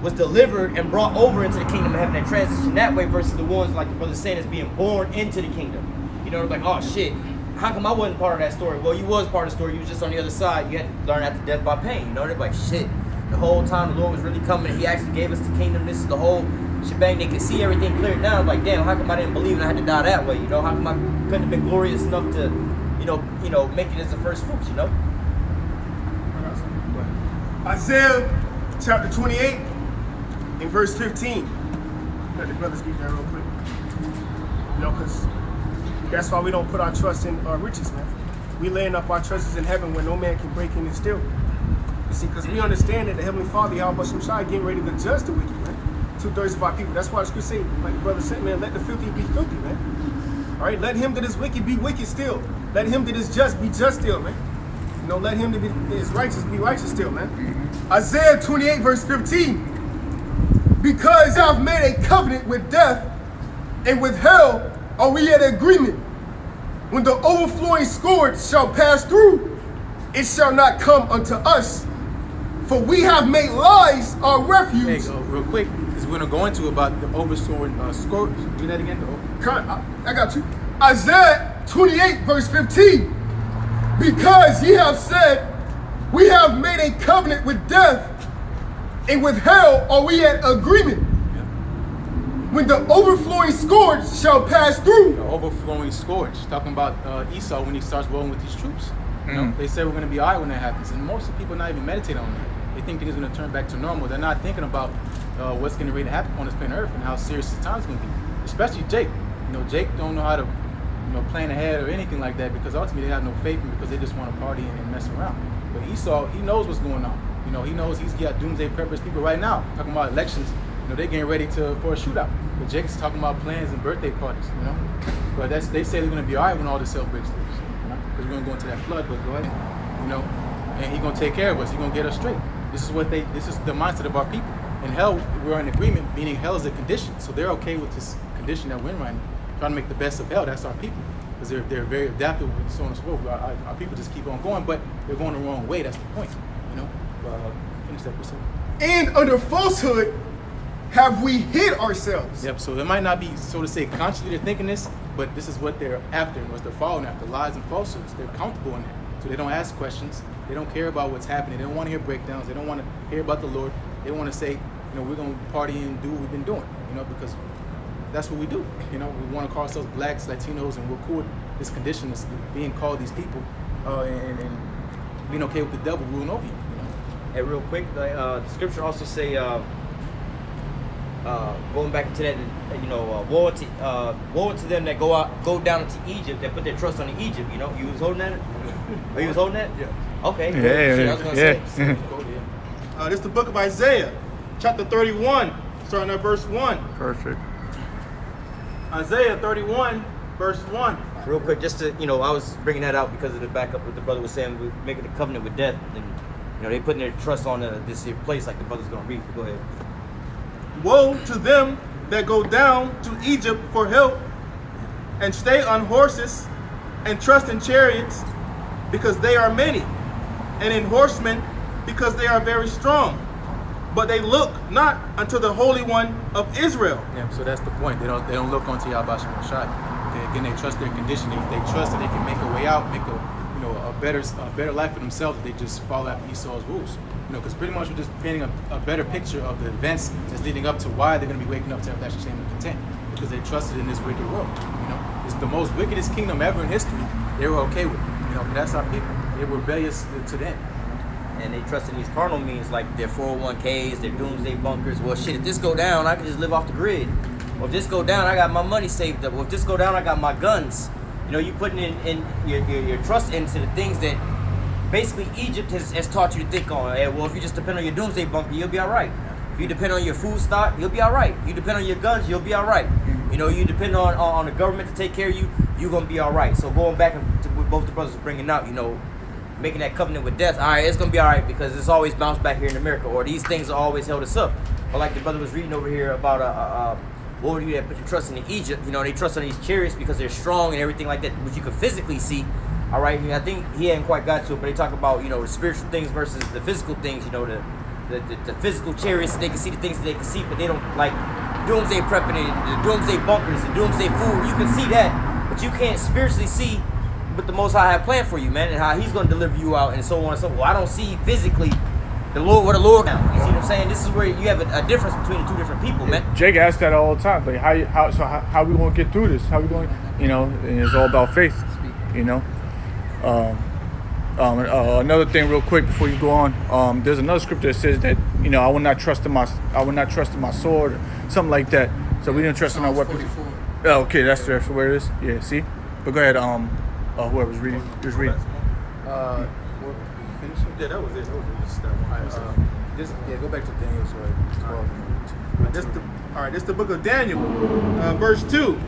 was delivered and brought over into the kingdom of heaven and transition that way, versus the ones like the brother saying is being born into the kingdom. Like, oh shit, how come I wasn't part of that story? Well, you was part of the story. You was just on the other side. You had to learn after death by pain. They're like, shit, the whole time the Lord was really coming. He actually gave us the kingdom. This is the whole shebang. They could see everything cleared down. Like, damn, how come I didn't believe and I had to die that way? How come I couldn't have been glorious enough to, make it as the first fruits? Isaiah chapter 28 and verse 15. Let the brothers get that real quick. Because that's why we don't put our trust in our riches, man. We laying up our treasures in heaven where no man can break in and steal. You see, because we understand that the Heavenly Father, Yahweh Shai, getting ready to judge the wicked, man. 2/3 of our people. That's why the scripture say, like the brother said, man, let the filthy be filthy, man. All right, let him that is wicked be wicked still. Let him that is just be just still, man. You know, let him that is righteous be righteous still, man. Isaiah 28 verse 15. Because I've made a covenant with death, and with hell are we at agreement. When the overflowing scourge shall pass through, it shall not come unto us. For we have made lies our refuge. Hey, real quick, because we're going to go into about the overflowing scourge. Do that again, though. I got you. Isaiah 28 verse 15. Because ye have said, we have made a covenant with death, and with hell are we at agreement. When the overflowing scourge shall pass through. The overflowing scourge. Talking about Esau when he starts rolling with these troops. You know, they say we're going to be all right when that happens. And most of the people are not even meditating on that. They think things are going to turn back to normal. They're not thinking about what's going to happen on this planet Earth and how serious the time's going to be. Especially Jake. You know, Jake don't know how to plan ahead or anything like that because ultimately they have no faith in because they just want to party and mess around. But Esau, he knows what's going on. You know, he knows he's got doomsday preppers people right now talking about elections. You know, they're getting ready for a shootout. But Jake's talking about plans and birthday parties, you know. But they say they're going to be all right when all this hell breaks loose, you know, because we're going to go into that flood. But go ahead, you know, and he's going to take care of us. He's going to get us straight. This is the mindset of our people. In hell, we're in agreement, meaning hell is a condition. So they're okay with this condition that we're in right now, trying to make the best of hell. That's our people, because they're very adaptive and so on and so forth. Our people just keep on going, but they're going the wrong way. That's the point, you know. Finish that percent. And under falsehood have we hid ourselves. Yep, so it might not be, so to say, consciously they're thinking this, but this is what they're after, what they're following after, lies and falsehoods. They're comfortable in that. So they don't ask questions. They don't care about what's happening. They don't want to hear breakdowns. They don't want to hear about the Lord. They want to say, you know, we're going to party and do what we've been doing, you know, because that's what we do. You know, we want to call ourselves blacks, Latinos, and we're cool with this condition, this being called these people, and being okay with the devil ruling over you, you know. And real quick, the scripture also say, going back to that, you know, woe to them that go down into Egypt, that put their trust on Egypt. You know, you was holding that. Oh, you was holding that? Yeah. Okay. Yeah. Shit, I was gonna say. This is the book of Isaiah, chapter 31, starting at verse 1. Perfect. Isaiah 31, verse 1. Real quick, just to, you know, I was bringing that out because of the backup what the brother was saying. We're making a covenant with death, and you know they putting their trust on this here place, like the brother's gonna read. Go ahead. Woe to them that go down to Egypt for help, and stay on horses, and trust in chariots, because they are many, and in horsemen, because they are very strong. But they look not unto the Holy One of Israel. Yeah, so that's the point. They don't look onto Yahweh Shai. Again, they trust their condition. They trust that they can make a way out, make a better life for themselves if they just follow after Esau's rules. You know, because pretty much we're just painting a better picture of the events that's leading up to why they're going to be waking up to everlasting shame and content, because they trusted in this wicked world. You know, it's the most wickedest kingdom ever in history. They were okay with it. You know, but that's our people. They were rebellious to them. And they trust in these carnal means like their 401ks, their doomsday bunkers. Well, shit, if this go down, I can just live off the grid. Or if this go down, I got my money saved up. Or if this go down, I got my guns. You know, you putting in your trust into the things that basically Egypt has taught you to think on. Hey, well, if you just depend on your doomsday bunker, you'll be all right. If you depend on your food stock, you'll be all right. You depend on your guns, you'll be all right. You know, you depend on the government to take care of you, you're going to be all right. So going back to what both the brothers are bringing out, you know, making that covenant with death, all right, it's going to be all right because it's always bounced back here in America, or these things are always held us up. But like the brother was reading over here about what would you that put your trust in Egypt? You know, they trust on these chariots because they're strong and everything like that, which you can physically see. All right, I think he hadn't quite got to it, but they talk about, you know, the spiritual things versus the physical things. You know, the physical chariots, they can see the things that they can see, but they don't, like doomsday prepping and the doomsday bunkers and doomsday food. You can see that, but you can't spiritually see what the Most High had planned for you, man, and how He's going to deliver you out and so on and so forth. Well, I don't see physically the Lord, what the Lord now. You see what I'm saying? This is where you have a difference between the two different people, man. Jake asks that all the time. Like, how we gonna get through this? How we going? You know, and it's all about faith. You know. Another thing, real quick, before you go on. There's another scripture that says that, you know, I will not trust in my sword, or something like that. So we didn't trust in our weapons. Oh, okay, that's where it is. Yeah, see. But go ahead. whoever's reading. Who's reading? What, finish it? Yeah, that was it. That was it. Just that one. Go back to Daniel. Sorry. 12. All right, this is the book of Daniel, verse 2.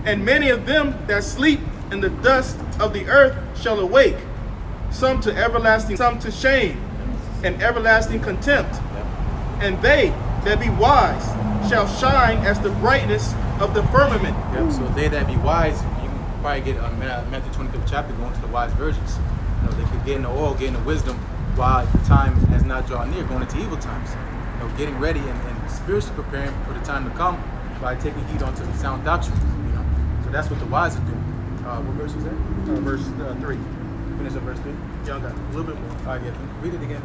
And many of them that sleep in the dust of the earth shall awake, some to everlasting, some to shame and everlasting contempt. And they that be wise shall shine as the brightness of the firmament. Yep. So they that be wise, you can probably get Matthew 25th chapter going to the wise virgins. You know, they could get in the oil, get in the wisdom while the time has not drawn near, going into evil times. You know, getting ready and spiritually preparing for the time to come by taking heed onto the sound doctrine. You know, so that's what the wise are doing. What verse was that? Verse 3. Finish up verse 3. Yeah, I got a little bit more. All right, yeah. Read it again.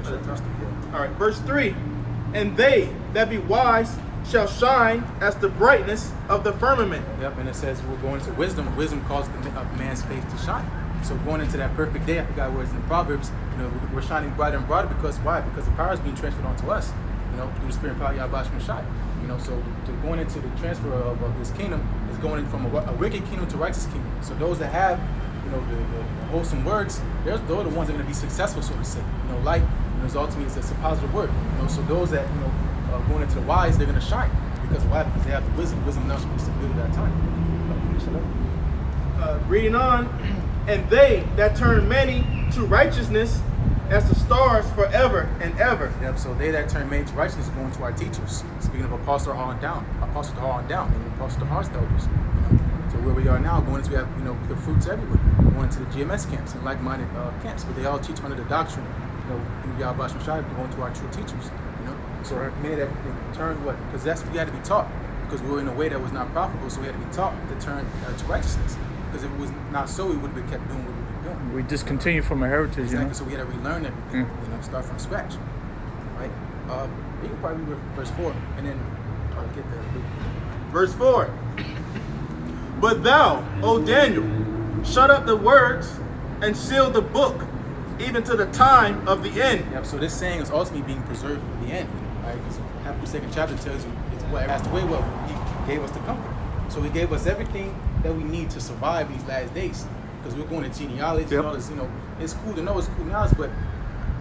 Finish up verse 3. Yeah. All right, verse 3. And they that be wise shall shine as the brightness of the firmament. Yep, and it says we're going into wisdom. Wisdom causes a man's faith to shine. So going into that perfect day, I forgot where it's in the Proverbs, you know, we're shining brighter and brighter because why? Because the power is being transferred onto us, you know, through the spirit and power of Yahweh Shai. You know, so going into the transfer of this kingdom is going in from a wicked kingdom to righteous kingdom. So those that have, you know, the wholesome words, they're the ones that are going to be successful, so to say. You know, light, you know, is ultimately it's a positive word. You know, so those that, you know, going into the wise, they're going to shine. Because why? Because they have the wisdom. Wisdom now should be at that time. Reading on. And they that turn many to righteousness as the stars forever and ever. Yep, so they that turn many to righteousness are going to our teachers. Speaking of Apostle Hall and down, and Apostle Hall's elders. You know, so where we are now, going into, we have, you know, the fruits everywhere. Going to the GMS camps and like-minded camps, but they all teach under the doctrine, you know, through Yahweh Shai, going to our true teachers. You know, so many that turn what? Because that's what we had to be taught. Because we were in a way that was not profitable, so we had to be taught to turn to righteousness. Because if it was not so, we would have been kept doing what we've been doing. We discontinue from a heritage, exactly. you know? So we had to relearn everything, you know, start from scratch. Right? You can probably read verse 4 and then get there. Verse 4. But thou, O Daniel, shut up the words and seal the book, even to the time of the end. Yep, so this saying is ultimately being preserved for the end. Right? Because the second chapter tells you it's what passed away, what he gave us the comfort. So he gave us everything that we need to survive these last days. Because we're going to genealogy and all this, you know, it's cool to know it's cool knowledge, but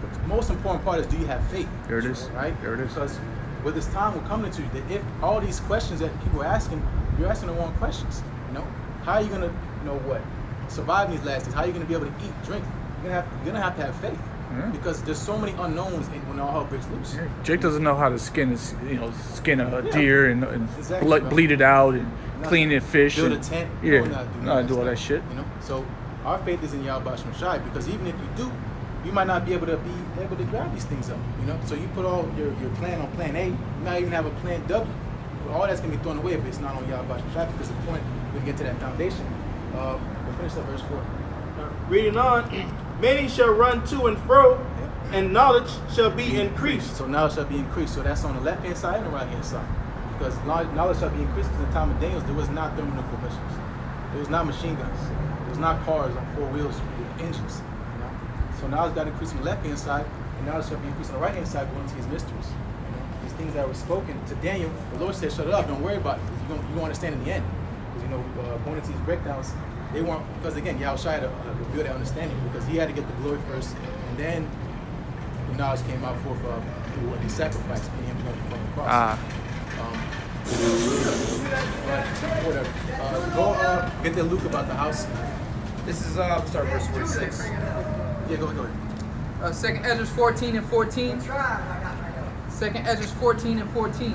the most important part is, do you have faith? There it is. Right? There it is. Because with this time we're coming to, that if all these questions that people are asking, you're asking the wrong questions. You know, how are you gonna, you know what, survive these last days? How are you gonna be able to eat, drink? You're gonna have to have faith. Yeah. Because there's so many unknowns when all hell breaks loose. Yeah. Jake doesn't know how to skin a deer and Exactly, bleed it out and clean it, fish. Build and, a tent. Yeah, not do all that shit. You know, so our faith is in Yahweh Shai, because even if you do, you might not be able to grab these things up. You know, so you put all your plan on plan A, you might even have a plan W. But all that's gonna be thrown away if it's not on Yahweh Shai, because the point we're gonna get to that foundation. We'll finish that verse 4. Reading on. Many shall run to and fro, and knowledge shall be increased. So knowledge shall be increased. So that's on the left hand side and the right hand side. Because knowledge shall be increased, because in the time of Daniel, there was not thermonuclear missiles. There was not machine guns. There was not cars on 4 wheels with engines. You know? So knowledge got increased on the left hand side, and knowledge shall be increased on the right hand side, going to his mysteries. You know? These things that were spoken to Daniel, the Lord said, shut it up, don't worry about it, because you're going to understand in the end. Because, you know, going into these breakdowns, they weren't, because again, Yahweh Shai had to reveal that understanding, because he had to get the glory first, and then the knowledge came out forth through what he sacrificed when he was going to the cross. Whatever. Go get that Luke about the house. This is start verse 46. Yeah, go ahead. Second Ezra 14 and 14. Second Ezra 14 and 14.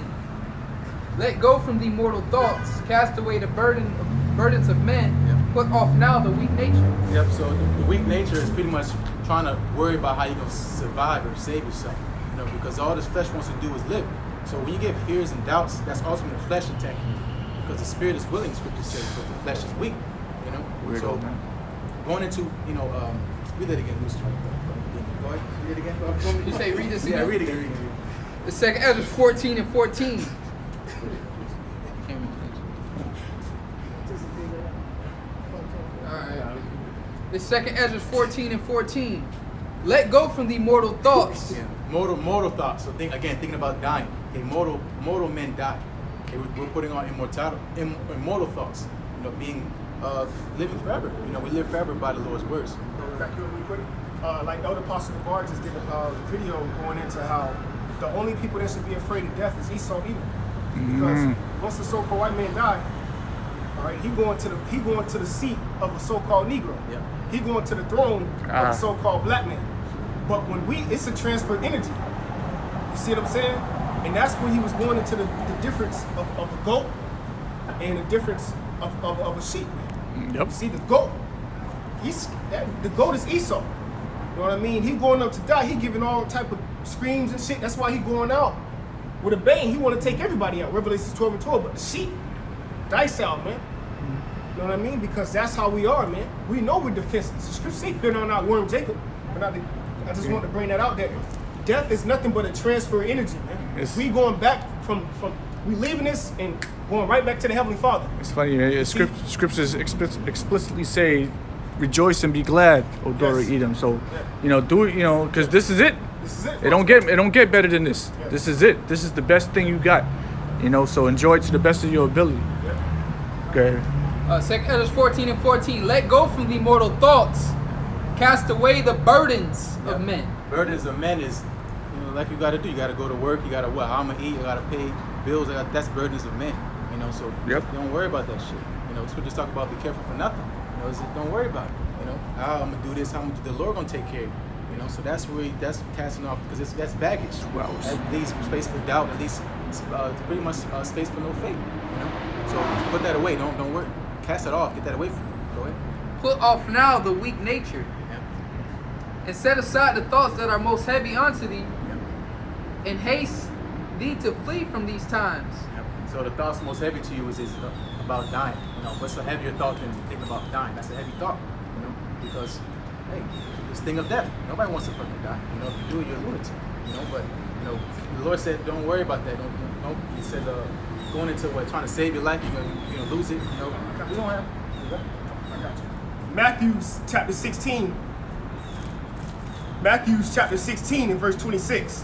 Let go from the mortal thoughts, cast away the burdens of men, put off now the weak nature. Yep, so the weak nature is pretty much trying to worry about how you're going to survive or save yourself. You know, because all this flesh wants to do is live. So when you get fears and doubts, that's ultimately the flesh attacking you. Because the spirit is willing, scripture says, but the flesh is weak. You know? Weird, so man. going into, you know, read that again, Lucy. Go ahead, read it again. You say read this again? Yeah, read it again. The second Ezra 14 and 14. The second Ezra 14 and 14. Let go from the mortal thoughts. Yeah, mortal thoughts. So thinking about dying. Okay, mortal men die. Okay, we're putting on immortal thoughts. You know, being living forever. You know, we live forever by the Lord's words. Back here really quick. Like Elder Apostle Bar just did a video going into how the only people that should be afraid of death is Esau Edom. Because once the so-called white man died, all right, he going to the seat of a so-called Negro. Yeah. He going to the throne of a so-called black man. But when it's a transfer energy. You see what I'm saying? And that's when he was going into the difference of a goat and the difference of a sheep. Yep. You see, the goat, the goat is Esau. You know what I mean? He going up to die. He giving all type of screams and shit. That's why he going out with a bang. He want to take everybody out. Revelations 12 and 12. But the sheep, dice out, man. You know what I mean? Because that's how we are, man. We know we're defenseless. The scripture say, "Fear not, worm Jacob." But I just want to bring that out there. Death is nothing but a transfer of energy, man. We going back from we leaving this and going right back to the Heavenly Father. It's funny. Scriptures explicitly say, "Rejoice and be glad, O daughter Yes. Edom." So, do it. Because this is it. This is it. It don't get better than this. Yeah. This is it. This is the best thing you got. So enjoy it to the best of your ability. Yeah. Okay. 2 Ezra 14 and 14. Let go from the mortal thoughts. Cast away the burdens of men. Burdens of men is, like you got to do. You got to go to work. You got to how I'm gonna eat. You got to pay bills. That's burdens of men. So don't worry about that shit. So just talk about be careful for nothing. Don't worry about it. How I'm gonna do this. How I'm gonna do. The Lord gonna take care of you. So that's casting off because that's baggage. Wow. That leaves space for doubt. At least pretty much space for no faith. So put that away. Don't worry. Cast it off. Get that away from you. Go ahead. Put off now the weak nature, and set aside the thoughts that are most heavy unto thee, and haste thee to flee from these times. So the thoughts most heavy to you is about dying. What's a heavier thought than thinking about dying? That's a heavy thought. Because hey, this thing of death. Nobody wants to fucking die. If you do it, you're a lunatic. But the Lord said, don't worry about that. Don't. He said, going into trying to save your life, you're gonna lose it. We don't have. Matthew's chapter 16. Matthew's chapter 16 and verse 26.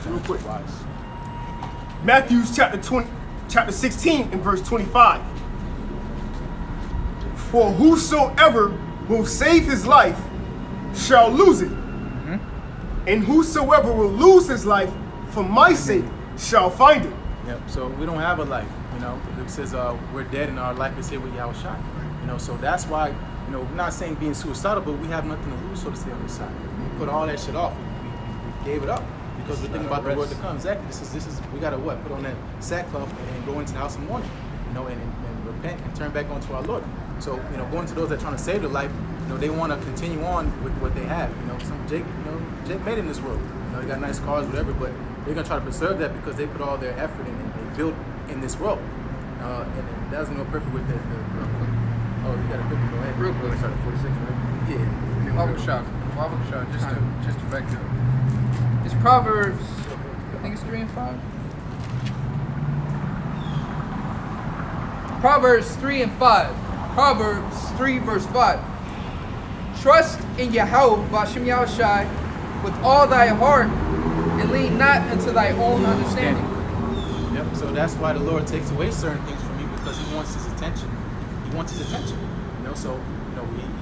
Real quick. Matthew's chapter 16 and verse 25. For whosoever will save his life shall lose it. And whosoever will lose his life for my sake shall find it. Yep. So we don't have a life. It says we're dead and our life is here with Yahushua. So that's why, we're not saying being suicidal, but we have nothing to lose, so to say, on this side. We put all that shit off. We gave it up because we're thinking about the word to come. Exactly. This is we gotta put on that sackcloth and go into the house of mourning, and repent and turn back onto our Lord. So, going to those that are trying to save their life, they want to continue on with what they have. Jake made it in this world. They got nice cars, whatever, but they're gonna try to preserve that because they put all their effort in and they built in this world. And that doesn't go perfect with the oh, you got a quick go ahead. Real quick. Start at 46, right? Yeah. Bible shot, just to back up. It's Proverbs, I think it's 3 and 5. Proverbs 3 and 5. Proverbs 3 verse 5. Trust in Yahweh, B'Shem Yahushai, with all thy heart, and lean not unto thy own understanding. Yep. So that's why the Lord takes away certain things from you because He wants His attention. He wants His attention. So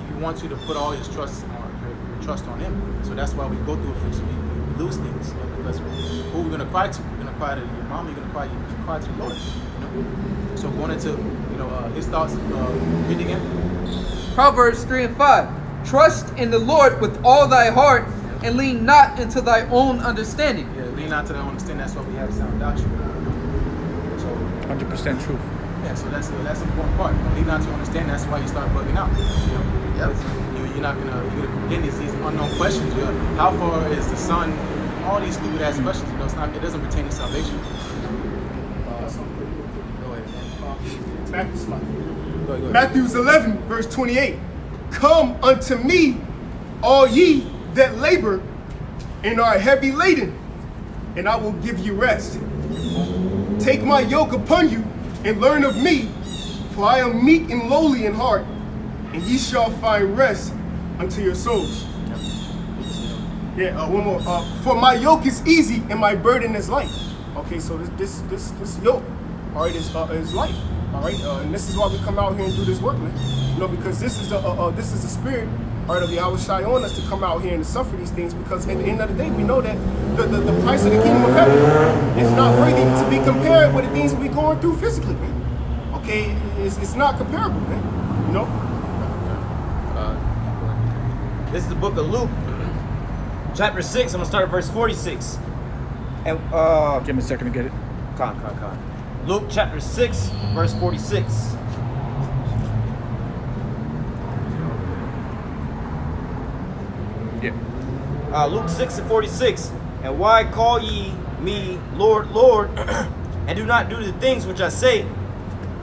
He wants you to put all your trust on Him. So that's why we go through affliction. We lose things because who are we gonna cry to? We're gonna cry to your mom. You're gonna cry to the Lord. So going into His thoughts, reading it. Proverbs 3 and 5. Trust in the Lord with all thy heart, and lean not into thy own understanding. Yeah, lean not to thy own understanding. That's why we have sound doctrine. So 100% truth. yeah, so that's the important part. Lean not to understand. That's why you start bugging out. You're not gonna get these unknown questions. How far is the sun? All these stupid ass questions. It doesn't pertain to salvation. Go ahead, man. Matthew's 11 verse 28. Come unto me, all ye that labor and are heavy laden, and I will give you rest. Take my yoke upon you and learn of me, for I am meek and lowly in heart, and ye shall find rest unto your souls. One more. For my yoke is easy and my burden is light. Okay, so this yoke, all right, is light. All right, and this is why we come out here and do this work, man. You know, because this is the spirit, all right, of Yahweh Shai on us to come out here and to suffer these things. Because at the end of the day, we know that the price of the kingdom of heaven is not worthy to be compared with the things we going through physically, man. Okay, it's not comparable, man. You know. This is the book of Luke, chapter 6. I'm gonna start at verse 46. And Give me a second to get it. Con. Luke chapter 6, verse 46. Yeah. Luke 6 and 46. And why call ye me Lord, Lord, and do not do the things which I say?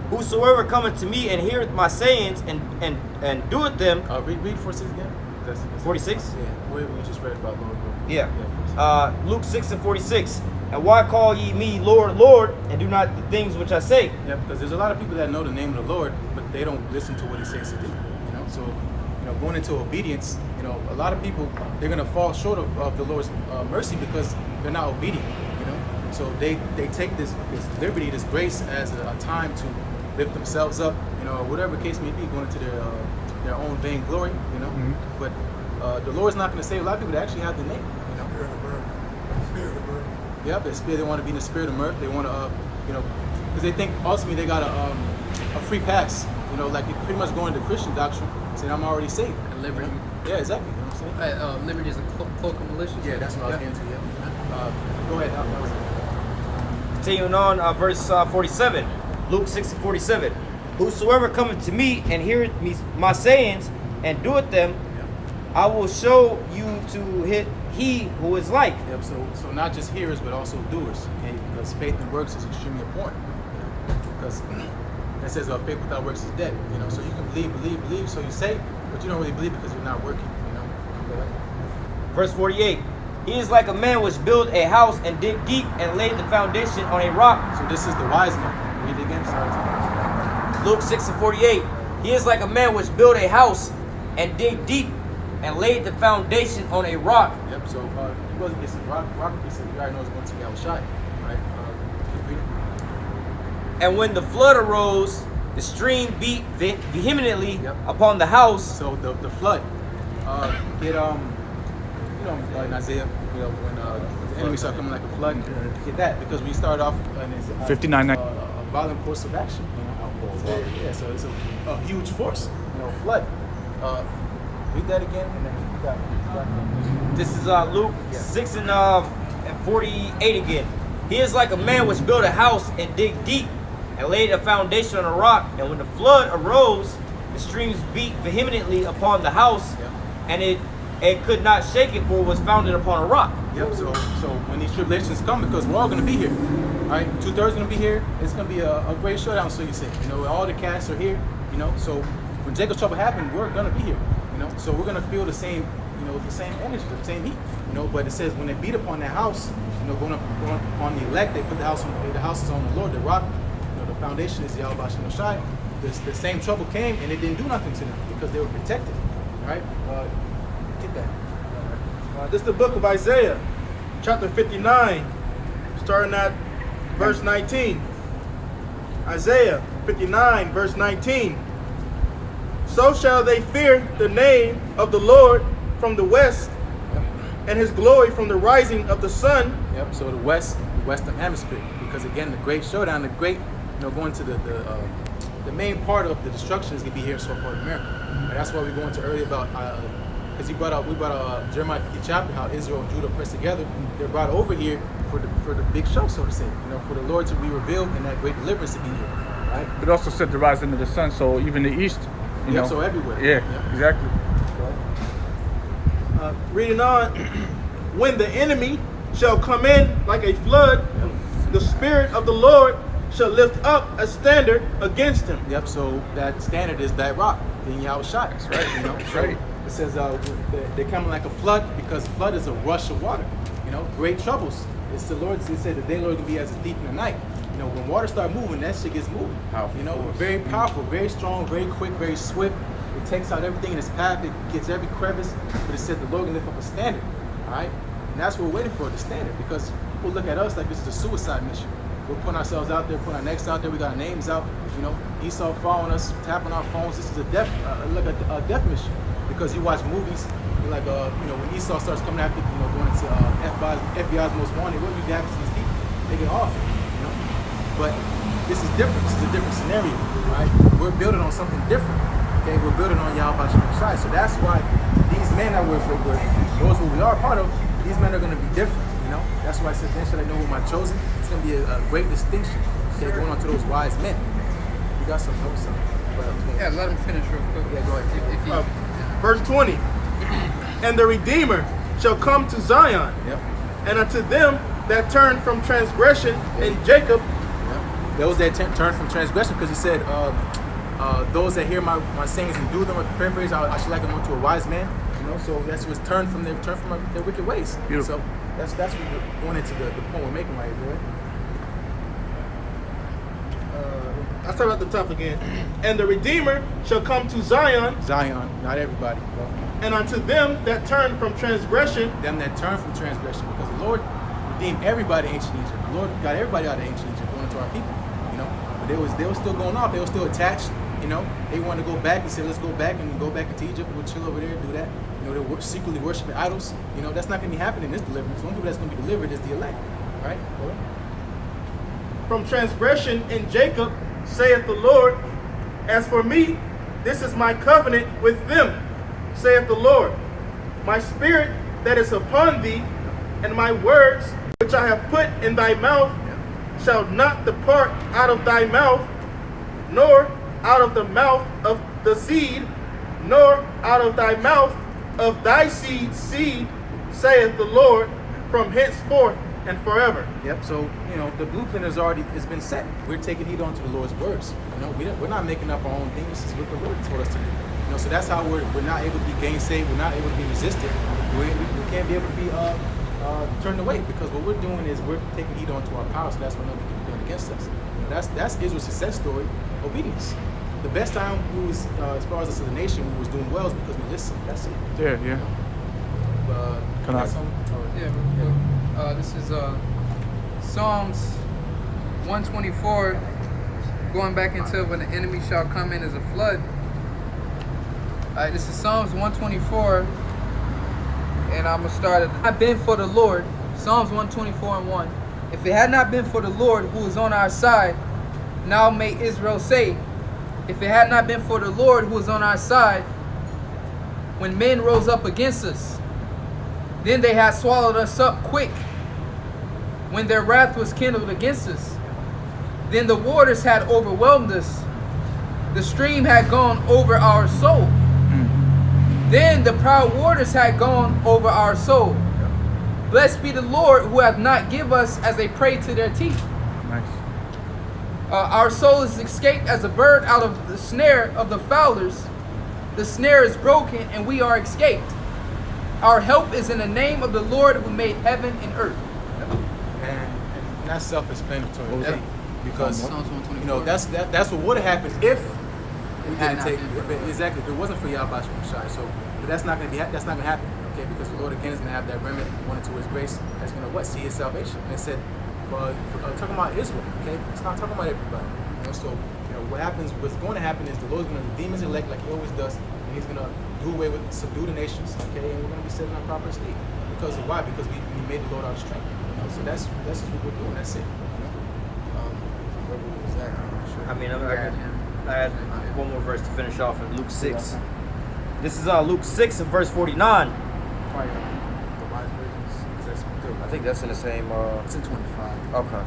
Whosoever cometh to me and heareth my sayings and doeth them. Read 46 again. 46? Yeah, we just read about Lord. Yeah. Luke 6 and 46. And why call ye me Lord, Lord, and do not the things which I say? Yeah, because there's a lot of people that know the name of the Lord, but they don't listen to what He says to do. You know, so going into obedience, a lot of people, they're gonna fall short of the Lord's mercy because they're not obedient. So they take this liberty, this grace as a time to lift themselves up, or whatever the case may be, going into their own vain glory. Mm-hmm. But the Lord's not going to save a lot of people that actually have the name. Spirit of birth. Yeah, the spirit. They want to be in the spirit of mirth. They want to, because they think ultimately they got a free pass. Like they pretty much going into Christian doctrine, saying I'm already saved. And liberty. Yeah, exactly. You know what I'm saying? Liberty is a cloak of malicious. Yeah, that's what I was getting to. Yeah. Go ahead. Continuing on, verse 47. Luke 6 and 47. Whosoever cometh to me and heareth my sayings and doeth them, I will show you to he who is like. Yep. So not just hearers, but also doers. Okay? Because faith and works is extremely important. Because it says faith without works is dead. So you can believe. So you say, but you don't really believe because you're not working. Go ahead. Verse 48. He is like a man which built a house and dig deep and laid the foundation on a rock. So this is the wise man. Read it again. Sorry. Luke 6 and 48. He is like a man which built a house and dig deep and laid the foundation on a rock. Yep. So he wasn't just a rock. He said, you already know it's going to be outshot. Right. Keep reading. And when the flood arose, the stream beat vehemently upon the house. So the flood. In Isaiah, when the enemy started coming like a flood, get that because we started off in his 59. A violent course of action. So it's a huge force. Flood. Read that again, and then you got. This is Luke 6 and 48 again. He is like a man which built a house and dig deep and laid a foundation on a rock. And when the flood arose, the streams beat vehemently upon the house, and it could not shake it, for it was founded upon a rock. Yep. So when these tribulations come, because we're all going to be here, right? 2/3 going to be here. It's going to be a great showdown, so you say. All the cats are here. So when Jacob's trouble happened, we're going to be here. So we're going to feel the same, the same energy, the same heat. But it says when they beat upon that house, going on the elect, they put the house is on the Lord, the rock. The foundation is Yahweh Shem Shai. The same trouble came and it didn't do nothing to them because they were protected. Right? Get that. This is the book of Isaiah, chapter 59, starting at verse 19. Isaiah 59, verse 19. So shall they fear the name of the Lord from the west, and his glory from the rising of the sun. Yep. So the western hemisphere, because again, the great showdown, the great, going to the main part of the destruction is gonna be here, so-called America. And that's why we go into earlier about. Because we brought out Jeremiah 50 chapter, how Israel and Judah pressed together. They're brought over here for the big show, so to say. For the Lord to be revealed and that great deliverance to be here, right? It also said the rising of the sun, so even the east, So everywhere. Yeah, exactly. Reading on, when the enemy shall come in like a flood, the Spirit of the Lord shall lift up a standard against him. Yep. So that standard is that rock, being Yahweh Shai, right? Right. It says they're coming like a flood because flood is a rush of water. Great troubles. It's the Lord. It said the day Lord can be as a thief in the night. When water start moving, that shit gets moving. Powerful. Very powerful, very strong, very quick, very swift. It takes out everything in its path. It gets every crevice. But it said the Lord can lift up a standard. All right, and that's what we're waiting for, the standard, because people look at us like this is a suicide mission. we're putting ourselves out there, putting our necks out there. We got our names out. You know, Esau following us, tapping our phones. This is a death, like a death mission. Because you watch movies, you're like, you know, when Esau starts coming after, you know, going into FBI's most wanted, what usually happens to these people? They get off, you know. But this is different. This is a different scenario, right? We're building on something different. Okay, we're building on Yahweh Shai. So that's why these men that those who we are part of, these men are going to be different. You know, that's why I said, then should I know who am I chosen? It's going to be a great distinction. Okay, going on to those wise men. You got some notes on. Yeah, let him finish real quick. Yeah, go ahead. If he, Verse 20. And the Redeemer shall come to Zion, Yep. and unto them that turn from transgression in Jacob. Yep. Those that turn from transgression, because he said, those that hear my sayings and do them, or paraphrase, I should like them unto a wise man. You know, so that's what's turn from their wicked ways. Beautiful. So that's what we're going into the point we're making right here, right? I start at the top again. And the Redeemer shall come to Zion, Zion, not everybody, bro. and unto them that turn from transgression. Them that turn from transgression, because the Lord redeemed everybody in ancient Egypt. The Lord got everybody out of ancient Egypt, going into our people, you know. But they were still going off. They were still attached, you know. They wanted to go back. He said, let's go back and go back into Egypt. We'll chill over there and do that. You know, they're secretly worshiping idols. You know, that's not going to be happening in this deliverance. The only people that's going to be delivered is the elect, right? From transgression in Jacob, saith the Lord. As for me, this is my covenant with them, saith the Lord. My spirit that is upon thee, and my words which I have put in thy mouth, shall not depart out of thy mouth, nor out of the mouth of the seed, nor out of thy mouth of thy seed's seed, saith the Lord, from henceforth and forever. Yep. So you know the blueprint has been set. We're taking heed onto the Lord's words. You know, we're not making up our own thing. This is what the Lord told us to do. You know, so that's how we're not able to be gainsaid. We're not able to be resisted. We can't be able to be turned away, because what we're doing is we're taking heed onto our power. So that's what nothing can be done against us. You know, that's Israel's success story. Obedience. The best time we was, as far as us as a nation, we was doing well is because we listened. That's it. Yeah. Can I? yeah. This is Psalms 124, going back into when the enemy shall come in as a flood. Alright, this is Psalms 124, and I'm gonna start it. I've been for the Lord, Psalms 124 and 1. If it had not been for the Lord who is on our side, now may Israel say, if it had not been for the Lord who is on our side, when men rose up against us, then they had swallowed us up quick, when their wrath was kindled against us. Then the waters had overwhelmed us. The stream had gone over our soul. Then the proud waters had gone over our soul. Blessed be the Lord who hath not given us as a prey to their teeth. Nice. Our soul is escaped as a bird out of the snare of the fowlers. The snare is broken and we are escaped. Our help is in the name of the Lord who made heaven and earth. And that's self-explanatory. What was that? Because Psalms 124. you know that's what would have happened if we Had didn't not take been. exactly if it wasn't for Yahweh Shai. So, but that's not going to be that's not going to happen. Okay, because the Lord again is going to have that remnant one into His grace. That's going to see His salvation. And it said, talking about Israel. Okay, it's not talking about everybody. You know, so you know what happens. What's going to happen is the Lord's going to redeem His elect like He always does, and He's going to do away with subdue the nations. Okay, and we're going to be set in our proper state. Because of why? Because we made the Lord our strength. You know, so that's just what we're doing. That's it. You know? Where was that? I mean, I had one more verse to finish off in Luke 6. This is Luke 6 and verse 49. Probably the wise versions. 'Cause that's good. I think that's in the same. It's in 25. Okay.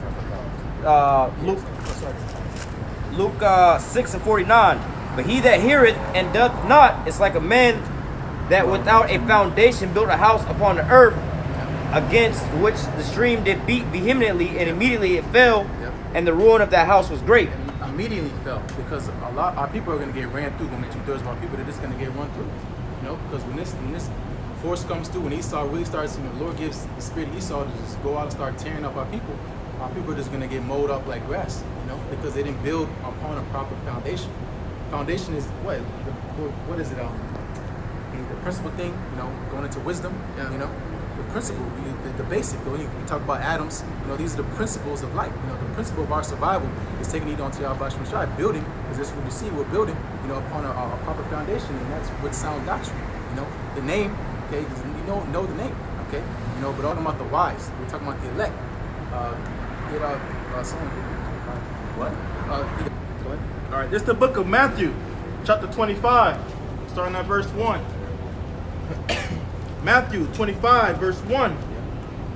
Luke 6 and 49. But he that heareth and doth not is like a man that without a foundation built a house upon the earth, against which the stream did beat vehemently, and immediately it fell, and the ruin of that house was great. And immediately fell, because our people are going to get ran through. Only 2/3 of our people are just going to get run through. You know, because when this force comes through, when Esau really starts, you know, the Lord gives the spirit of Esau to just go out and start tearing up our people are just going to get mowed up like grass. You know, because they didn't build upon a proper foundation. Foundation is what is it? The principal thing, you know, going into wisdom. You know, the principle, the basic. When we talk about atoms, these are the principles of life. The principle of our survival is taking it onto our Bashar Shai, building, because this is what we see, we're building, upon a proper foundation, and that's with sound doctrine. The name, okay, you know the name, okay? But all about the wise, we're talking about the elect. What? Go ahead. All right, this is the book of Matthew, chapter 25, starting at verse 1. Matthew 25, verse 1.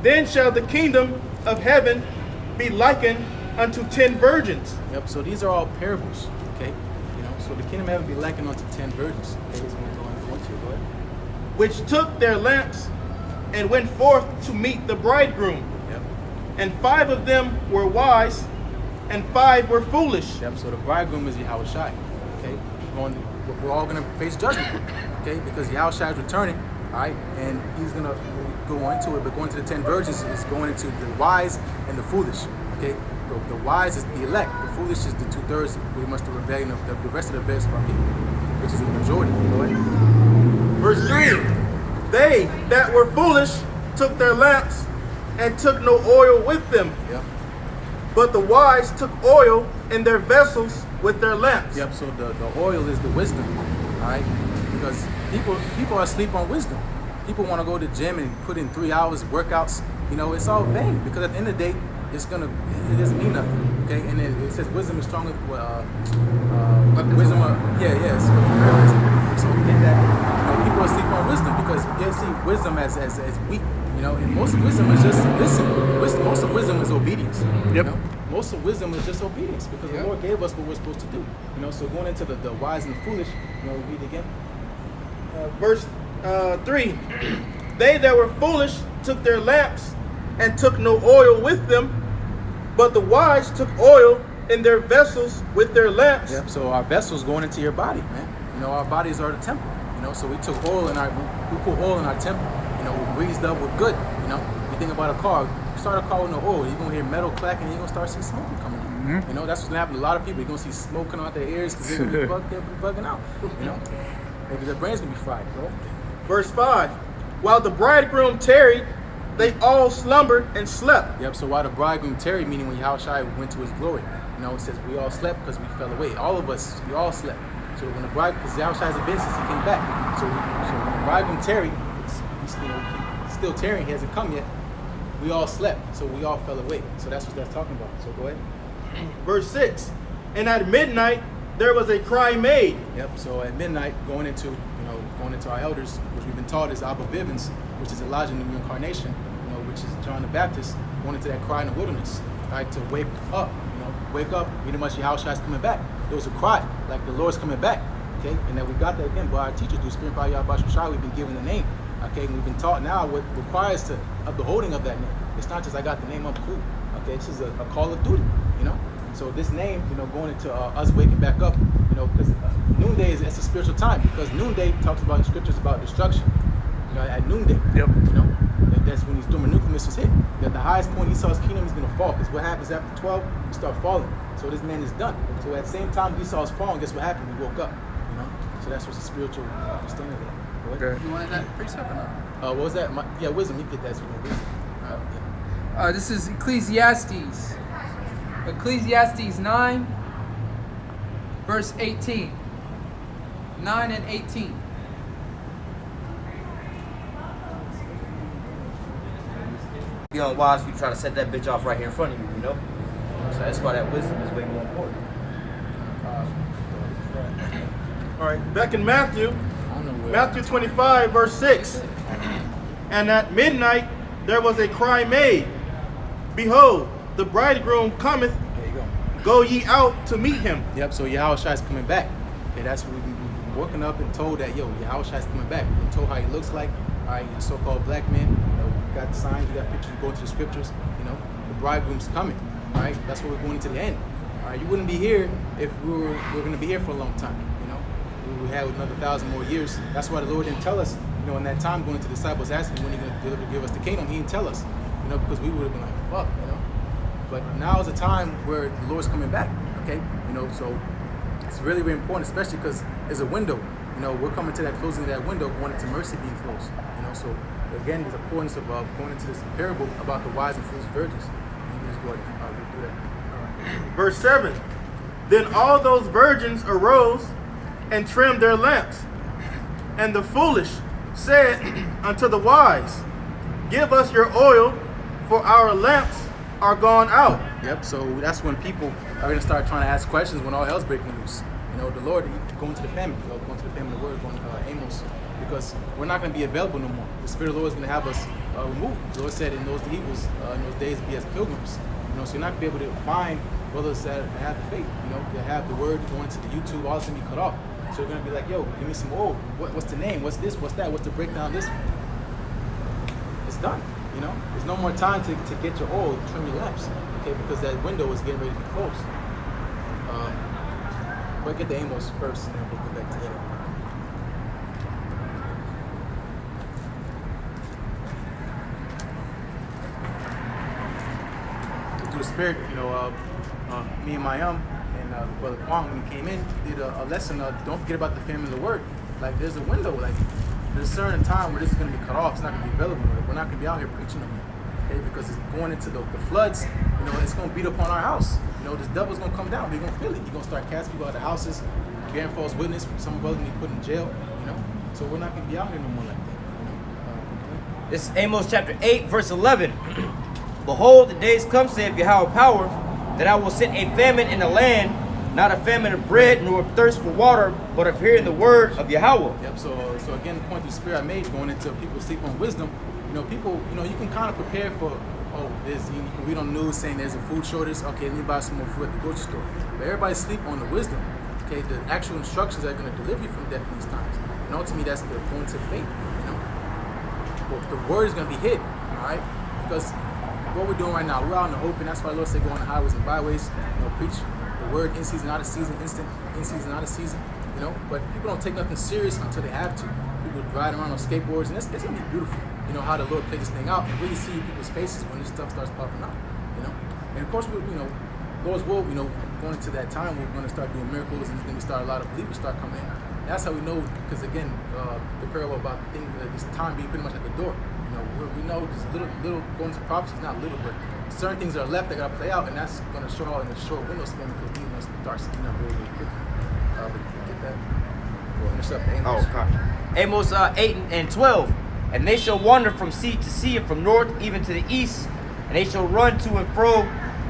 Then shall the kingdom of heaven be likened unto 10 virgins. Yep, so these are all parables, okay? So the kingdom of heaven be likened unto 10 virgins. Okay, so go ahead. Which took their lamps and went forth to meet the bridegroom. Yep. And 5 of them were wise, and 5 were foolish. Yep, so the bridegroom is Yahweh Shai, okay? We're all going to face judgment, okay? Because Yahweh Shai is returning, all right? And he's going to go into it, but going to the 10 virgins is going into the wise and the foolish, okay? The wise is the elect, the foolish is the 2/3, pretty much the rebellion of the rest of the best of our people, which is the majority. Go ahead. Verse 3. They that were foolish took their lamps and took no oil with them. Yep. But the wise took oil in their vessels with their lamps. Yep, so the oil is the wisdom, all right? Because people are asleep on wisdom. People want to go to the gym and put in 3 hours of workouts. It's all vain, because at the end of the day, it doesn't mean nothing, okay? And then it says wisdom is stronger, wisdom, so we get that, people are asleep on wisdom, because they see wisdom as weak, and most of wisdom is just listening. Most of wisdom is obedience. Yep. Most of wisdom is just obedience, because the Lord gave us what we're supposed to do. So going into the wise and the foolish, we'll read again. Verse 3. They that were foolish took their lamps and took no oil with them, but the wise took oil in their vessels with their lamps. Yep. So our vessels going into your body, man. Our bodies are the temple. So we took oil we put oil in our temple. We greased up with good. You think about a car. You start a car with no oil, you're gonna hear metal clacking, and you're gonna start seeing smoke coming in. Mm-hmm. That's what's gonna happen to a lot of people. You're gonna see smoke coming out their ears because they're gonna be bugging out. Maybe their brain's gonna be fried, bro. Verse 5. While the bridegroom tarried, they all slumbered and slept. Yep, so while the bridegroom tarried, meaning when Yahushua went to his glory, it says we all slept because we fell away. All of us, we all slept. So when the because Yahushua has been since he came back. So when the bridegroom tarried, he's still tarrying, he hasn't come yet. We all slept, so we all fell away. So that's what that's talking about. So go ahead. Verse 6. And at midnight there was a cry made. Yep, so at midnight, going into our elders, which we've been taught is Abba Bivens, which is Elijah in the reincarnation, which is John the Baptist, going into that cry in the wilderness, right, to wake up, pretty much Yahushua is coming back. There was a cry, like the Lord's coming back, okay, and that we got that again by our teachers, through Spirit by Yahweh Shai, we've been given the name, okay, and we've been taught now what requires of the holding of that name. It's not just I got the name, I'm cool, okay, this is a call of duty, So this name, going into us waking back up, because noonday is a spiritual time, because noonday talks about in scriptures about destruction, at noonday. Yep. And that's when he's doing Menuchmus was hit. At the highest point, Esau's kingdom is going to fall, because what happens after 12, we start falling. So this man is done. So at the same time Esau's falling, guess what happened? We woke up. So that's what's the spiritual understanding of that. Okay. You wanted that precept or not? What was that? Wisdom. You get that. So wisdom. This is Ecclesiastes. Ecclesiastes 9, verse 18. 9 and 18. Be unwise if you try to set that bitch off right here in front of you, So that's why that wisdom is way more important. All right, back in Matthew 25, verse 6. And at midnight there was a cry made, Behold, the bridegroom cometh, There you go. go ye out to meet him. Yep, so Yahushua is coming back. Okay, that's what we've been working up and told that, Yahushua is coming back. We've been told how he looks like. All right, he's a so-called black man. We got the signs, we got pictures, we go to the scriptures. The bridegroom's coming. All right, that's what we're going into the end. All right, you wouldn't be here if we're going to be here for a long time. We had another 1,000 more years. That's why the Lord didn't tell us, in that time going to the disciples asking when he's going to give us the kingdom, he didn't tell us, because we would have been like, fuck, But now is a time where the Lord's coming back, okay? So it's really, really important, especially because there's a window, you know, we're coming to that closing of that window, going into mercy being closed. You know, so again, there's importance of going into this parable about the wise and foolish virgins. You can just go ahead and do that. Verse 7. Then all those virgins arose and trimmed their lamps. And the foolish said unto the wise, Give us your oil, for our lamps are gone out. Yep, so that's when people are going to start trying to ask questions when all hell's breaking loose. You know, the Lord, going to the famine, going to the famine of the word, going to Amos, because we're not going to be available no more. The Spirit of the Lord is going to have us removed. The Lord said in those evils, in those days, be as pilgrims. You know, so you're not going to be able to find brothers that have the faith, you know, that have the word, going to the YouTube, all this going to be cut off. So you're going to be like, yo, give me some oil. What's the name? What's this? What's that? What's the breakdown of this? It's done. You know, there's no more time to get your oil, trim your lamps, okay, because that window is getting ready to be closed. But get the Amos first, and then we'll go back to that. Through the Spirit, you know, me and Mayam and Brother Kwang, when he came in, did a lesson. Don't forget about the famine of the word. Like, there's a window, like, there's a certain time where this is going to be cut off. It's not going to be available. We're not going to be out here preaching them, okay? Because it's going into the floods. You know, it's going to beat upon our house. You know, this devil's going to come down. We're going to feel it. He's going to start casting people out of houses, bearing false witness. Some brothers going to be put in jail. You know, so we're not going to be out here no more like that. You know, This is Amos chapter 8, verse 11. Behold, the days come, saith Yahweh power, that I will send a famine in the land, not a famine of bread, nor of thirst for water, but of hearing the word of Yahweh. Yep. So again, the point the Spirit I made, going into people sleep on wisdom. You know, people. You know, you can kind of prepare for. Oh, there's you can read on the news saying there's a food shortage. Okay, let me buy some more food at the grocery store. But everybody sleep on the wisdom. Okay, the actual instructions that are going to deliver you from death in these times. And ultimately, that's the point of faith. You know, well, the word is going to be hid. All right, because what we're doing right now, we're out in the open. That's why the Lord said go on the highways and byways. You know, preach the word in season, out of season, instant, in season, out of season. You know, but people don't take nothing serious until they have to. People ride around on skateboards, and it's gonna be beautiful. You know how the Lord plays this thing out, and really see people's faces when this stuff starts popping out. You know, and of course, you know, Lord's will, you know, going into that time, we're gonna start doing miracles, and it's gonna start a lot of believers start coming in. That's how we know, because again, the parable about things, this time being pretty much at the door. You know, we know this little going to prophecy is not little, but certain things that are left that gotta play out, and that's gonna show out in a short window span because things gonna start speeding up really quickly. Get that. We'll intercept Amos. Oh, okay. Amos 8 and 12. And they shall wander from sea to sea, and from north even to the east, and they shall run to and fro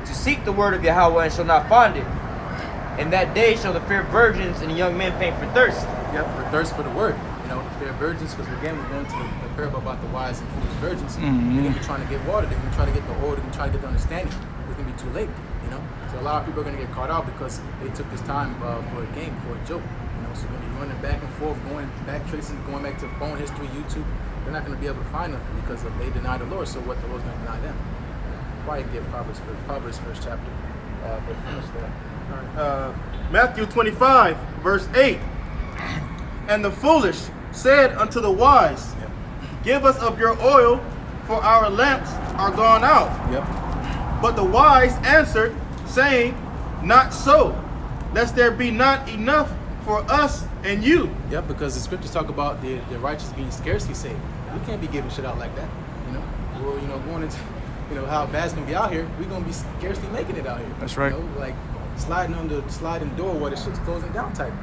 to seek the word of Yahweh, and shall not find it. In that day shall the fair virgins and the young men faint for thirst. Yep, for thirst for the word. You know, the fair virgins, because again, we're going to the parable about the wise and foolish virgins. They're going to be trying to get water. They're going to try to get the oil. They're going to try to get the understanding. It's going to be too late, you know. So a lot of people are going to get caught out because they took this time for a game, for a joke. You know, so we're going to be running back and forth, going back tracing, going back to phone history, YouTube. They're not going to be able to find nothing because they deny the Lord. So what the Lord's going to deny them? Probably get Proverbs first chapter. But finish that. All right. Matthew 25, verse 8. And the foolish said unto the wise, Give us of your oil, for our lamps are gone out. Yep. But the wise answered, saying, Not so, lest there be not enough for us and you. Yep, because the scriptures talk about the righteous being scarcely saved. We can't be giving shit out like that. You know, we're going into how bad it's gonna be out here. We're gonna be scarcely making it out here. That's right. You know, like sliding on the sliding door where the shit's closing down type.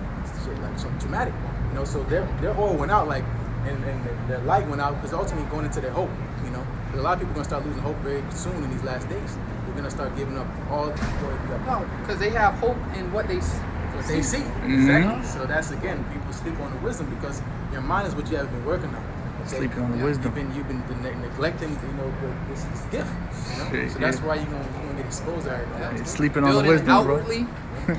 Shit, like something traumatic. You know, so their oil went out like, and their light went out because ultimately going into their hope. You know, a lot of people are gonna start losing hope very soon in these last days. We're gonna start giving up all the No, because they have hope in what they see. Exactly. So that's again, people sleep on the wisdom because your mind is what you have been working on. Okay? Sleeping on the wisdom. You've been neglecting, this gift. You know? Shit, so that's why you're gonna get exposed out here. Sleeping on the building wisdom, outwardly, bro.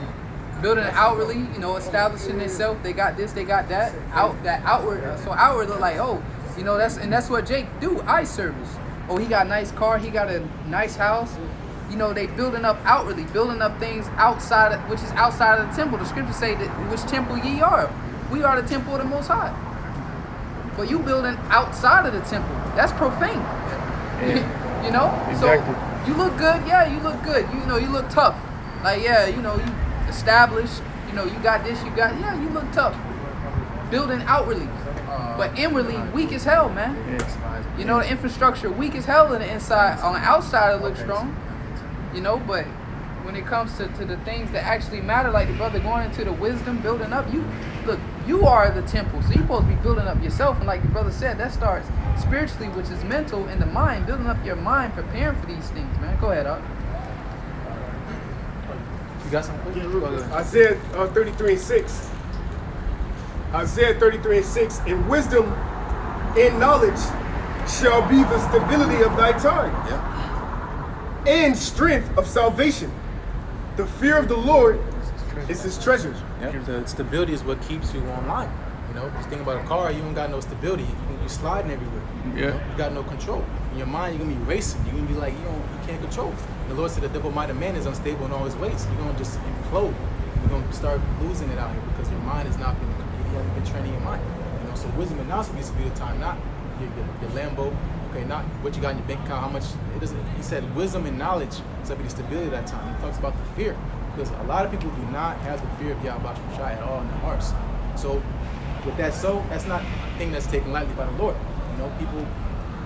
building outwardly, establishing itself. They got this, they got that. Outward. So outward look like, that's what Jake do. Eye service. Oh, he got a nice car. He got a nice house. They building up outwardly, building up things outside, which is outside of the temple. The scriptures say that which temple ye are. We are the temple of the Most High. But you building outside of the temple, that's profane. Yeah. Exactly. So you look good, yeah, you look good. You look tough. Like, yeah, you established, you got this, you look tough. building outwardly, but inwardly weak as hell, man. You know, the infrastructure weak as hell on the inside. On the outside, it looks strong. You know, but when it comes to the things that actually matter, like the brother going into the wisdom, building up, you are the temple. So you're supposed to be building up yourself. And like the brother said, that starts spiritually, which is mental, in the mind, building up your mind, preparing for these things, man. Go ahead, Art. You got something? Isaiah 33:6. Isaiah 33:6. In wisdom and knowledge shall be the stability of thy time, and strength of salvation. The fear of the Lord is his treasure. Yep. The stability is what keeps you online. You know, just think about a car, you ain't got no stability. You sliding everywhere. You know? You got no control. In your mind, you're gonna be racing. You're gonna be like, you can't control. The Lord said the double-minded man is unstable in all his ways. You're gonna just implode. You're gonna start losing it out here because your mind is not been, you haven't been training your mind. You know, so wisdom and knowledge needs to be the time, not your Lambo. Okay, not what you got in your bank account, how much it doesn't. He said wisdom and knowledge is up to the stability of that time. He talks about the fear. Because a lot of people do not have the fear of Yahweh Shai at all in their hearts. So, with that that's not a thing that's taken lightly by the Lord. You know, people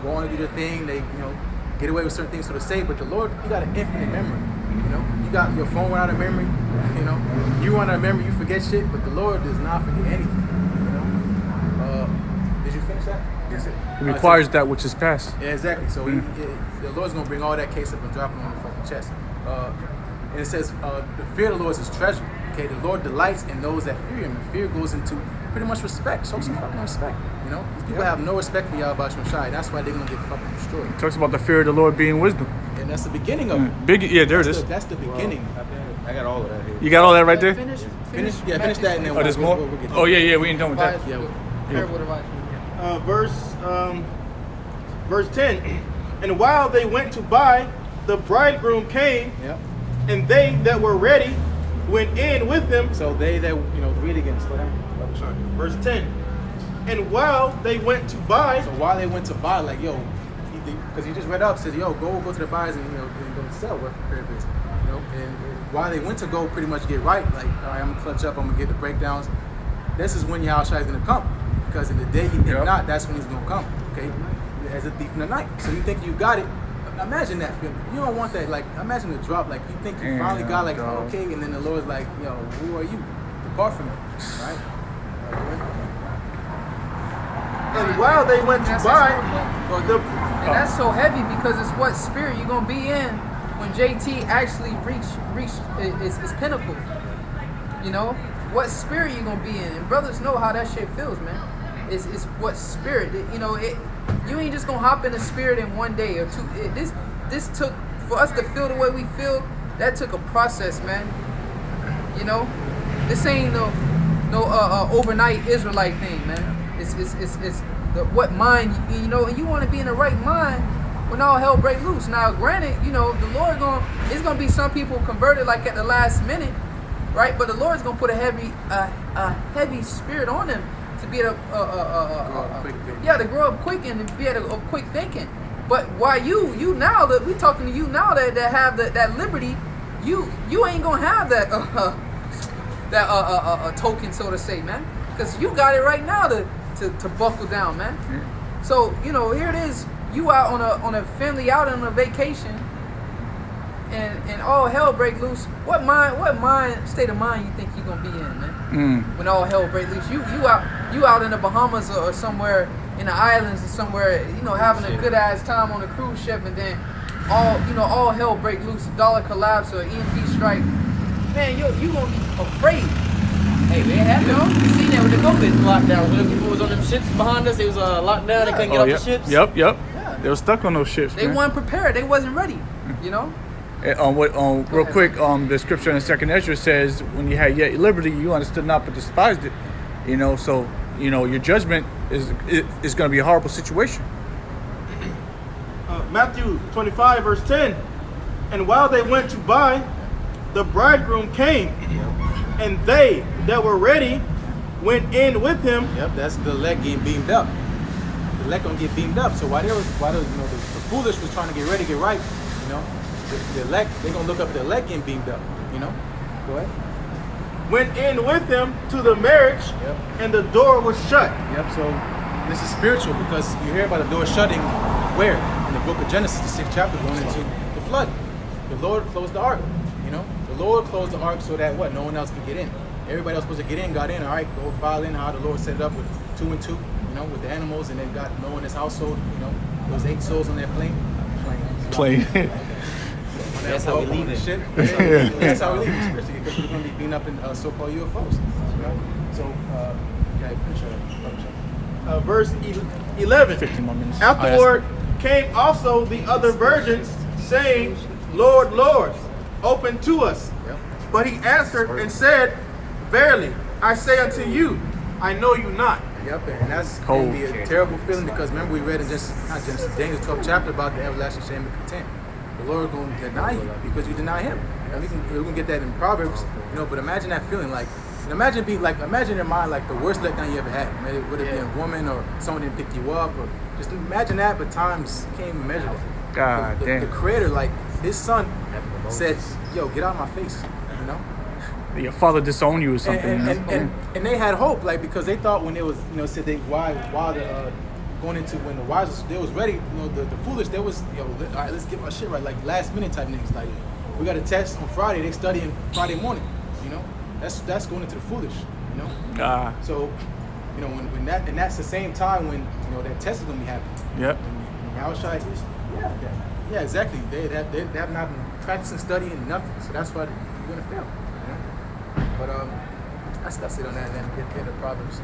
go on to do their thing, they, get away with certain things, so to say, but the Lord, he got an infinite memory. You know, you got your phone run out of memory, you run out of memory, you forget shit, but the Lord does not forget anything. Did you finish that? Yes, It requires that which is past. Yeah, exactly. So the Lord's going to bring all that case up and drop it on your fucking chest. And it says, the fear of the Lord is his treasure. Okay, the Lord delights in those that fear him. And fear goes into pretty much respect. Show some fucking respect. You know, these people have no respect for Yahweh Shai. That's why they're going to get fucking destroyed. It talks about the fear of the Lord being wisdom. And that's the beginning of it. There it is. That's the beginning. I got all of that here. You got all that right there? Finish that and then There's more? we'll get Oh, yeah, we ain't done with that. Verse 10. And while they went to buy, the bridegroom came, and they that were ready went in with him. So they that, read again, slow down. Sorry. Verse 10. And while they went to buy. So while they went to buy, like, because he just read up, said, go to the buyers and, and go sell, work for this. And while they went to go pretty much get right, like, all right, I'm going to clutch up, I'm going to get the breakdowns. This is when Yahweh Shai is going to come. Because in the day he think not, that's when he's going to come. Okay? As a thief in the night. So you think you got it. Imagine that feeling. You don't want that. Like, imagine the drop. Like, you think you finally got, like, okay, and then the Lord's like, who are you? Depart from me. Right? And while they went to buy, and that's so heavy because it's what spirit you're gonna be in when JT actually reach his pinnacle. You know, what spirit you gonna be in, and brothers know how that shit feels, man. It's what spirit. You ain't just gonna hop in the spirit in one day or two. This took for us to feel the way we feel. That took a process, man. You know, this ain't no overnight Israelite thing, man. It's the what mind, and you want to be in the right mind when all hell break loose. Now, granted, the Lord it's gonna be some people converted like at the last minute, right? But the Lord's gonna put a heavy spirit on them to be able to grow up quick and to be able to quick thinking. But why you now that we talking to you now that have that liberty, you ain't gonna have that token, so to say, man, because you got it right now to buckle down, man. So here it is, you out on a family outing on a vacation, and all hell break loose. What state of mind you think you gonna be in, man? When all hell break loose, you out in the Bahamas or somewhere in the islands or somewhere, having a good ass time on a cruise ship, and then all hell break loose, a dollar collapse or EMP strike. Man, you gonna be afraid. Hey, we had you seen that with the COVID lockdowns. When people was on them ships behind us, it was locked down. They couldn't get off the ships. Yep. Yeah. They were stuck on those ships. They weren't prepared. They wasn't ready. Real quick, the scripture in 2nd Ezra says, when you had yet liberty, you understood not but despised it. So your judgment is going to be a horrible situation. Matthew 25, verse 10. And while they went to buy, the bridegroom came, and they that were ready went in with him. Yep, that's the elect getting beamed up. The elect gonna get beamed up. So while the foolish was trying to get ready, get right, the elect, they're gonna look up the elect getting beamed up. Go ahead. went in with him to the marriage, Yep. and the door was shut. Yep, so this is spiritual because you hear about the door shutting where? In the book of Genesis, the 6th chapter, going into the flood. The Lord closed the ark, you know? The Lord closed the ark so that what? No one else could get in. Everybody else supposed to get in, got in, all right, go file in how the Lord set it up with 2 and 2, you know, with the animals, and then got Noah in his household, you know, those 8 souls on that plane. Plane. That's how we leave it. Shit. That's how we leave it, especially because we're going to be beating up in so-called UFOs. You know? So, yeah, finish up. Verse 11. 15 more minutes. Afterward came also the other virgins, saying, Lord, Lord, open to us. Yep. But he answered and said, Verily, I say unto you, I know you not. Yep, and that's Cold. going to be a terrible feeling because remember we read in Daniel 12th chapter about the everlasting shame and contempt. The Lord going to deny you because you deny Him. And we can get that in Proverbs, you know. But imagine that feeling, like, and imagine in your mind like the worst letdown you ever had. Maybe would it be a woman or someone didn't pick you up, or just imagine that. But times can't even measure that. God damn. The Creator, like His Son, said, "Yo, get out of my face," you know. Your father disowned you or something. And they had hope, like, because they thought when they was, you know, said they why the going into when the wise was, they was ready, you know, the foolish, they was, yo, all right, let's get my shit right, like last minute type niggas, like we got a test on Friday, they studying Friday morning, you know, that's going into the foolish, you know. So, you know, and that's the same time when, you know, that test is gonna be happening. Yep. And Yahushua is, yeah, exactly. They have not been practicing studying nothing, so that's why you're gonna fail. You know? But that's it on that. And then get into Proverbs.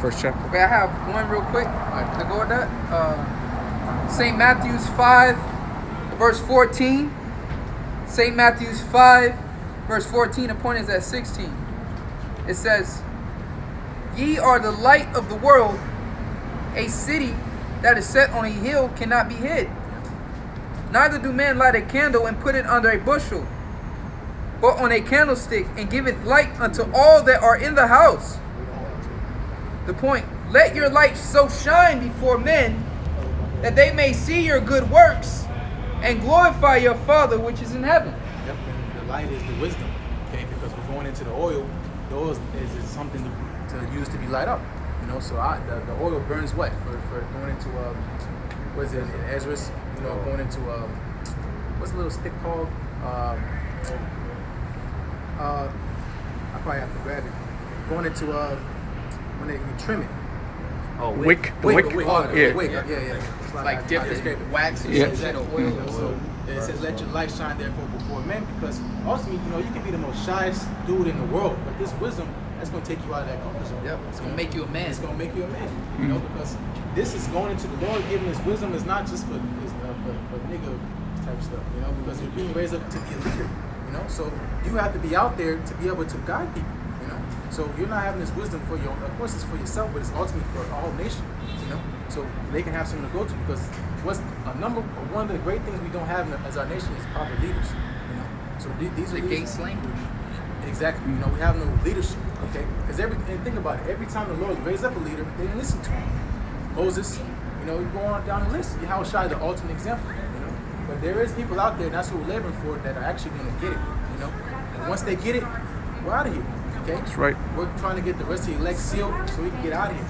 First chapter. Okay, I have one real quick to go with that. St. Matthew's 5, verse 14. St. Matthew's 5, verse 14, the point is at 16. It says, Ye are the light of the world. A city that is set on a hill cannot be hid. Neither do men light a candle and put it under a bushel, but on a candlestick, and giveth light unto all that are in the house. The point, let your light so shine before men that they may see your good works and glorify your Father which is in heaven. Yep, and the light is the wisdom, okay? Because we're going into the oil. The oil is something to use to be light up, you know. So the oil burns what for going into what is it in Ezra's? You know, going into what's the little stick called? I probably have to grab it. Going into when you trim it. Oh, Wick. Wick. Yeah. Wick. Yeah. Like different wax and Yeah. shit or You oil. know, so it says, "Let your light shine therefore before men," because ultimately, you know, you can be the most shyest dude in the world, but this wisdom that's gonna take you out of that comfort zone. Yep, it's gonna make you a man. It's gonna make you a man. You know, because this is going into the Lord giving this wisdom is not just for nigga type stuff. You know, because you're being raised up to be a leader. You know, so you have to be out there to be able to guide people. You know, so you're not having this wisdom for your, of course, it's for yourself, but it's ultimately for a whole nation. You know, so they can have something to go to because one of the great things we don't have as our nation is proper leaders. You know, so these are The gates language. Exactly. You know, we have no leadership. Okay, because and think about it. Every time the Lord raised up a leader, they didn't listen to him. Moses, you know, you go on down the list. Yahushua, the ultimate example. You know, but there is people out there, and that's what we're laboring for, that are actually going to get it. You know, and once they get it, we're out of here. Okay, That's right. We're trying to get the rest of the elect sealed so we can get out of here.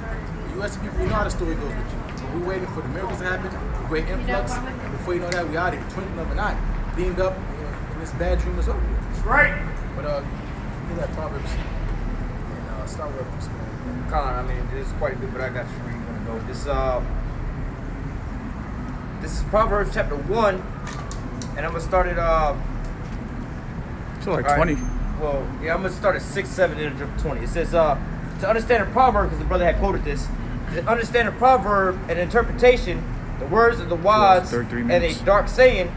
The U.S. people, we know how the story goes with you. But we're waiting for the miracles to happen, the great influx, and before you know that, we're out of here. Twinkling of an eye, beamed up, you know, and this bad dream is over. That's right. But get that Proverbs and start with this. Colin, I mean, this is quite a bit, but I got you where you want to go. This is Proverbs chapter 1, and I'm gonna start at So like all right. 20. Well, yeah, I'm gonna start at 6, 7, and then 20. It says, to understand a proverb, because the brother had quoted this, to understand a proverb and interpretation, the words of the wise, 33 and minutes. a dark saying,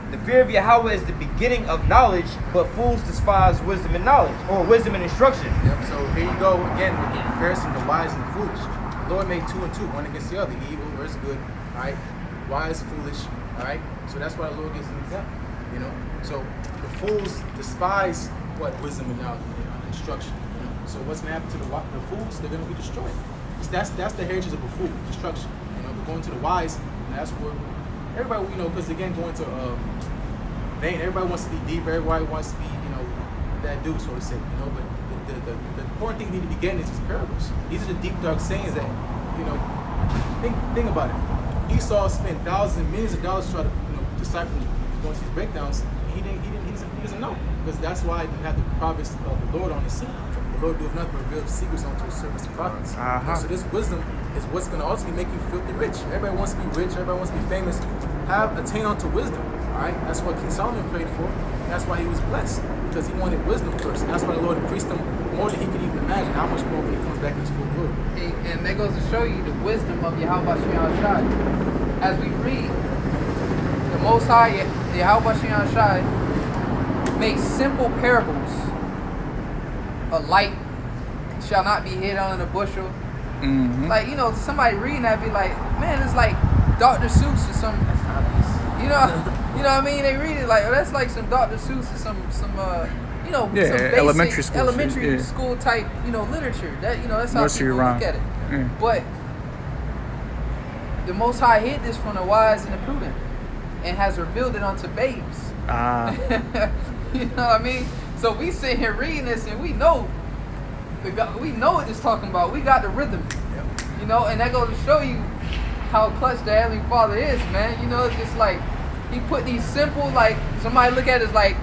the fear of Yahweh is the beginning of knowledge, but fools despise wisdom and knowledge, or wisdom and instruction. Yep. So here you go again with the comparison of the wise and the foolish. The Lord made 2 and 2, one against the other, evil versus good. All right, wise, foolish. All right. So that's why the Lord gives an example. You know. So the fools despise what wisdom and knowledge and instruction. You know? So what's going to happen to the fools? They're going to be destroyed. That's the heritage of a fool, destruction. You know, but going to the wise, that's where everybody, you know, because again, going to vain. Everybody wants to be deep. Everybody wants to be, you know, that do, so to say, you know. But the important thing you need to be getting is these parables. These are the deep, dark sayings that, you know, think about it. Esau spent thousands and millions of dollars to try to, you know, decipher going to these breakdowns. He doesn't know, because that's why you have the prophets of the Lord on the scene. The Lord doeth nothing but reveal secrets unto his servants and prophets. So this wisdom is what's going to ultimately make you filthy rich. Everybody wants to be rich. Everybody wants to be famous. Attain unto wisdom. All right, that's what King Solomon prayed for. And that's why he was blessed, because he wanted wisdom first. And that's why the Lord increased him more than he could even imagine. How much more when he comes back in his full glory. And that goes to show you the wisdom of Yahweh Shai. As we read, the Most High Yahweh Shai makes simple parables. A light shall not be hid under a bushel. Like, you know, somebody reading that be like, man, it's like Dr. Seuss or some. You know what I mean? They read it like, oh, that's like some Dr. Seuss or some you know, some basic elementary school type, you know, literature. That, you know, that's how Nursery people rhyme. look at it. But the Most High hid this from the wise and the prudent, and has revealed it unto babes. You know what I mean? So we sit here reading this, and we know what it's talking about. We got the rhythm, you know, and that goes to show you how clutch the Heavenly Father is, man. You know, it's just like he put these simple, like somebody look at it as like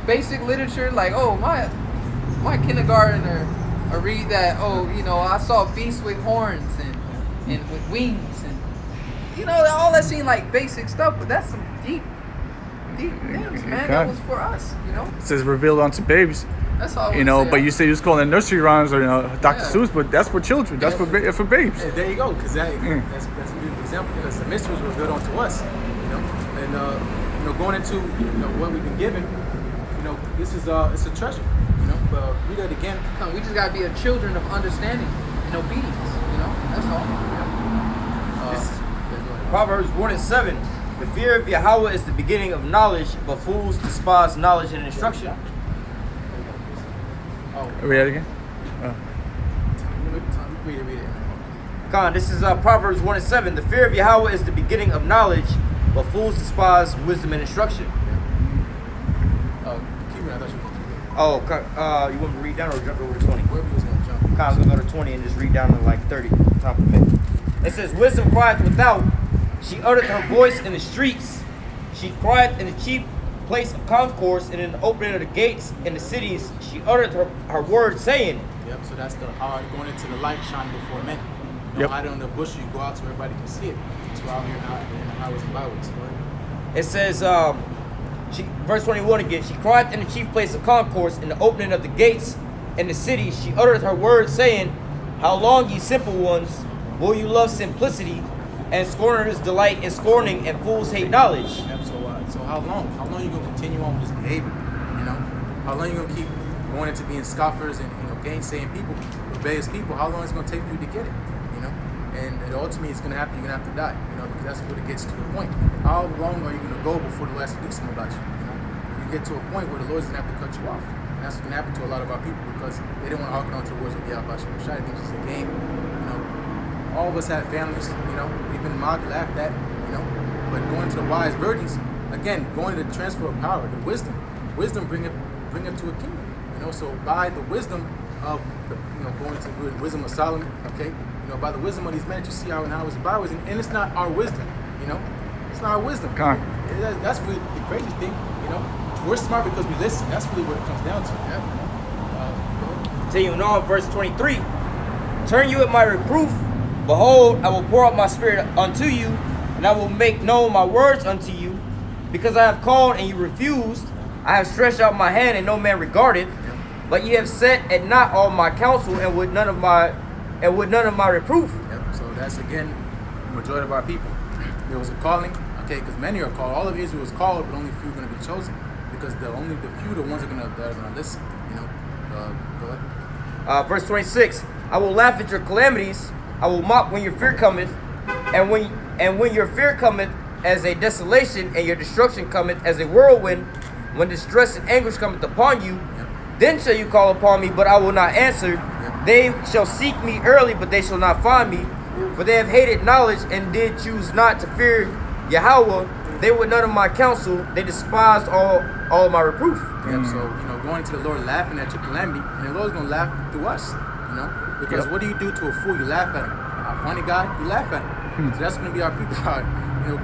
basic literature, like, oh, my kindergartner or read that, oh, you know, I saw beasts with horns and with wings, and you know, all that seemed like basic stuff, but that's some deep things, man. That was for us, you know. It says revealed unto babes. That's all. You know, but you say you was calling it nursery rhymes or, you know, Dr. Seuss, but that's for children. That's for babes. Yeah, there you go, because that's a beautiful example, because the mysteries were revealed unto us, you know. And you know, going into, you know, what we've been given, you know, this is it's a treasure, you know. But read it again. We just gotta be a children of understanding and obedience, you know. That's all. Proverbs 1:7. The fear of Yahweh is the beginning of knowledge, but fools despise knowledge and instruction. Read it again. Read it. Khan, this is Proverbs 1:7. The fear of Yahweh is the beginning of knowledge, but fools despise wisdom and instruction. Keep reading. I thought you were going to Oh, you want me to read down or jump over to 20? wherever you was going to jump. Khan, I'm going to go to 20 and just read down to like 30, top of it. It says, wisdom crieth without. She uttered her voice in the streets. She cried in the chief place of concourse and in the opening of the gates in the cities. She uttered her word, saying. Yep. So that's the how going into the light, shining before men. You know, hide it on the bush, you go out so everybody can see it. So out here in the highways and byways. It says, verse 21 again. She cried in the chief place of concourse in the opening of the gates in the cities. She uttered her word, saying, how long, ye simple ones, will you love simplicity? And scorners delight in scorning, and fools hate knowledge. Yep, so how long? How long are you going to continue on with this behavior? You know? How long are you going to keep going into being scoffers and, you know, gainsaying people, rebellious people? How long is it going to take for you to get it? You know? And ultimately, it's going to happen. You're going to have to die. You know, because that's what it gets to the point. How long are you going to go before the Lord has to do something about you? You know? You get to a point where the Lord's going to have to cut you off. And that's what's going to happen to a lot of our people, because they don't want to hearken on to the words of Yahweh Shai. They think it's a game. You know? All of us have families, you know, we've been mocked, laughed at, you know, but going to the wise virgins, again, going to the transfer of power, the wisdom bring it to a kingdom, you know. So by the wisdom of, you know, going to the wisdom of Solomon, okay, you know, by the wisdom of these men, you see how and how it's byways, and it's not our wisdom, you know, it's not our wisdom. That's really the crazy thing, you know. We're smart because we listen. That's really what it comes down to. Yeah. Continuing on, verse 23. Turn you at my reproof. Behold, I will pour out my spirit unto you, and I will make known my words unto you. Because I have called and you refused, I have stretched out my hand and no man regarded. But ye have set at not all my counsel, and with none of my reproof. Yep. So that's again the majority of our people. There was a calling, okay, because many are called. All of Israel was called, but only few are going to be chosen. Because only the few, the ones that are going to listen. You know. Go ahead. Verse 26. I will laugh at your calamities. I will mock when your fear cometh, and when your fear cometh as a desolation, and your destruction cometh as a whirlwind, when distress and anguish cometh upon you, then shall you call upon me, but I will not answer. They shall seek me early, but they shall not find me, for they have hated knowledge and did choose not to fear Yahweh. They would none of my counsel. They despised all of my reproof. So, you know, going to the Lord laughing at your calamity, and the Lord's gonna laugh through us, you know? Because what do you do to a fool? You laugh at him. A funny guy, you laugh at him. So that's gonna be our people,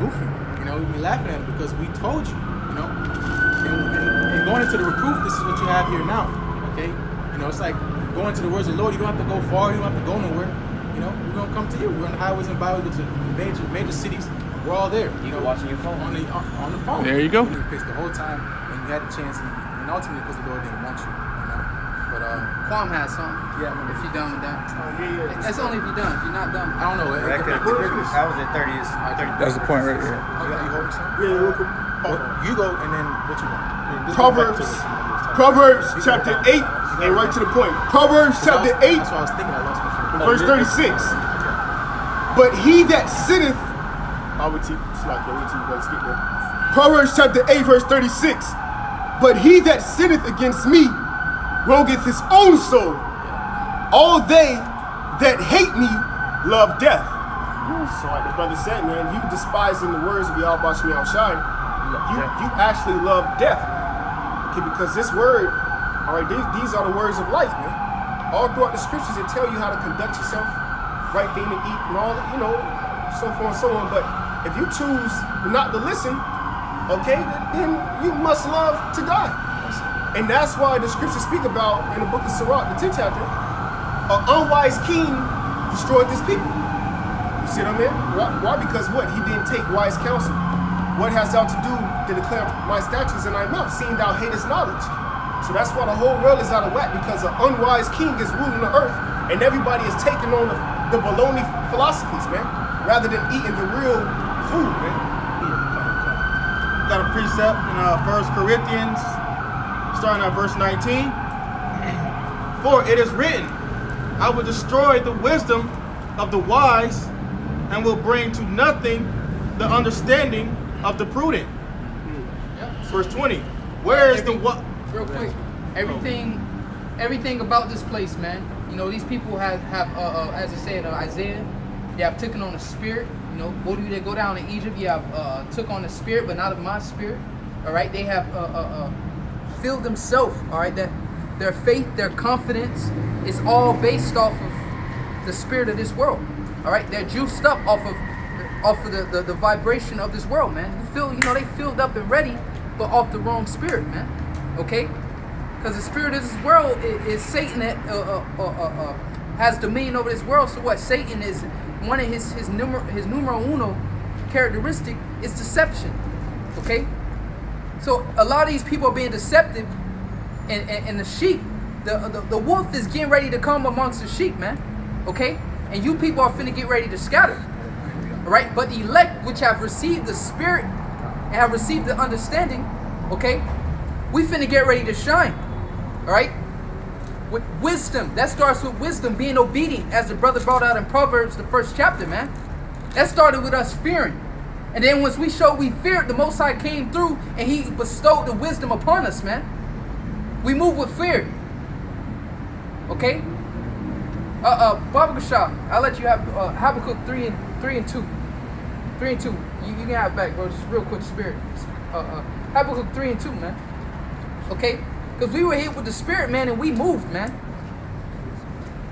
goofy. You know, we be laughing at him because we told you, you know? And going into the reproof, this is what you have here now, okay? You know, it's like going to the words of the Lord. You don't have to go far. You don't have to go nowhere. You know, we're gonna come to you. We're on the highways and byways with the major cities. We're all there. You can watch on your phone. On the phone. There you go. You faced the whole time, and you had a chance, and ultimately because the Lord didn't want you. You know, but Quam has something. Yeah, If you're done with that. Yeah. That's only if you're done. If you're not done. I don't know. That was at 30. That's the point right here. You holding something? Yeah, real quick. Well, you go, and then what you want? Proverbs chapter 8, and right to the point. Proverbs chapter 8, That's what I was thinking. I lost my phone. verse 36. But he that sitteth, I would teach, like, yeah, we teach, but skip there. Proverbs chapter 8, verse 36. But he that sitteth against me wrongeth his own soul. All they that hate me love death. So like the brother said, man, you despising the words of Yahweh Shemi Shai, you actually love death. Okay, because this word, all right, these are the words of life, man. All throughout the scriptures, it tell you how to conduct yourself, right thing to eat, and all, you know, so forth and so on. But if you choose not to listen, okay, then you must love to die. And that's why the scriptures speak about in the book of Sirach, the 10th chapter, an unwise king destroyed his people. You see what I mean? Why? Because what? He didn't take wise counsel. What has thou to do to declare my statutes in thy mouth, seeing thou hatest knowledge? So that's why the whole world is out of whack, because an unwise king is ruling the earth, and everybody is taking on the baloney philosophies, man, rather than eating the real food, man. Got a precept in 1 Corinthians, starting at verse 19. For it is written, I will destroy the wisdom of the wise and will bring to nothing the understanding of the prudent. Verse 20. Where is the what? Real quick, everything about this place, man. You know, these people have as I said, Isaiah, they have taken on the spirit. You know, both of you that go down to Egypt, you have took on the spirit, but not of my spirit. All right, they have filled themselves. All right, that their faith, their confidence is all based off of the spirit of this world. All right, they're juiced up off of the vibration of this world, man. They filled up and ready, but off the wrong spirit, man. Okay, because the spirit of this world is Satan that has dominion over this world. So what? Satan is one of his numero uno characteristic is deception. Okay, so a lot of these people are being deceptive, and the sheep, the wolf is getting ready to come amongst the sheep, man. Okay, and you people are finna get ready to scatter. All right, but the elect, which have received the spirit and have received the understanding, okay, we finna get ready to shine. All right, with wisdom. That starts with wisdom, being obedient, as the brother brought out in Proverbs, the 1st chapter, man. That started with us fearing, and then once we showed we feared, the Most High came through and He bestowed the wisdom upon us, man. We move with fear. Okay. Baba Gashah, I'll let you have Habakkuk 3 and 2. 3 and 2. You can have it back, bro. Just real quick, spirit. Habakkuk 3 and 2, man. Okay? Because we were hit with the spirit, man, and we moved, man.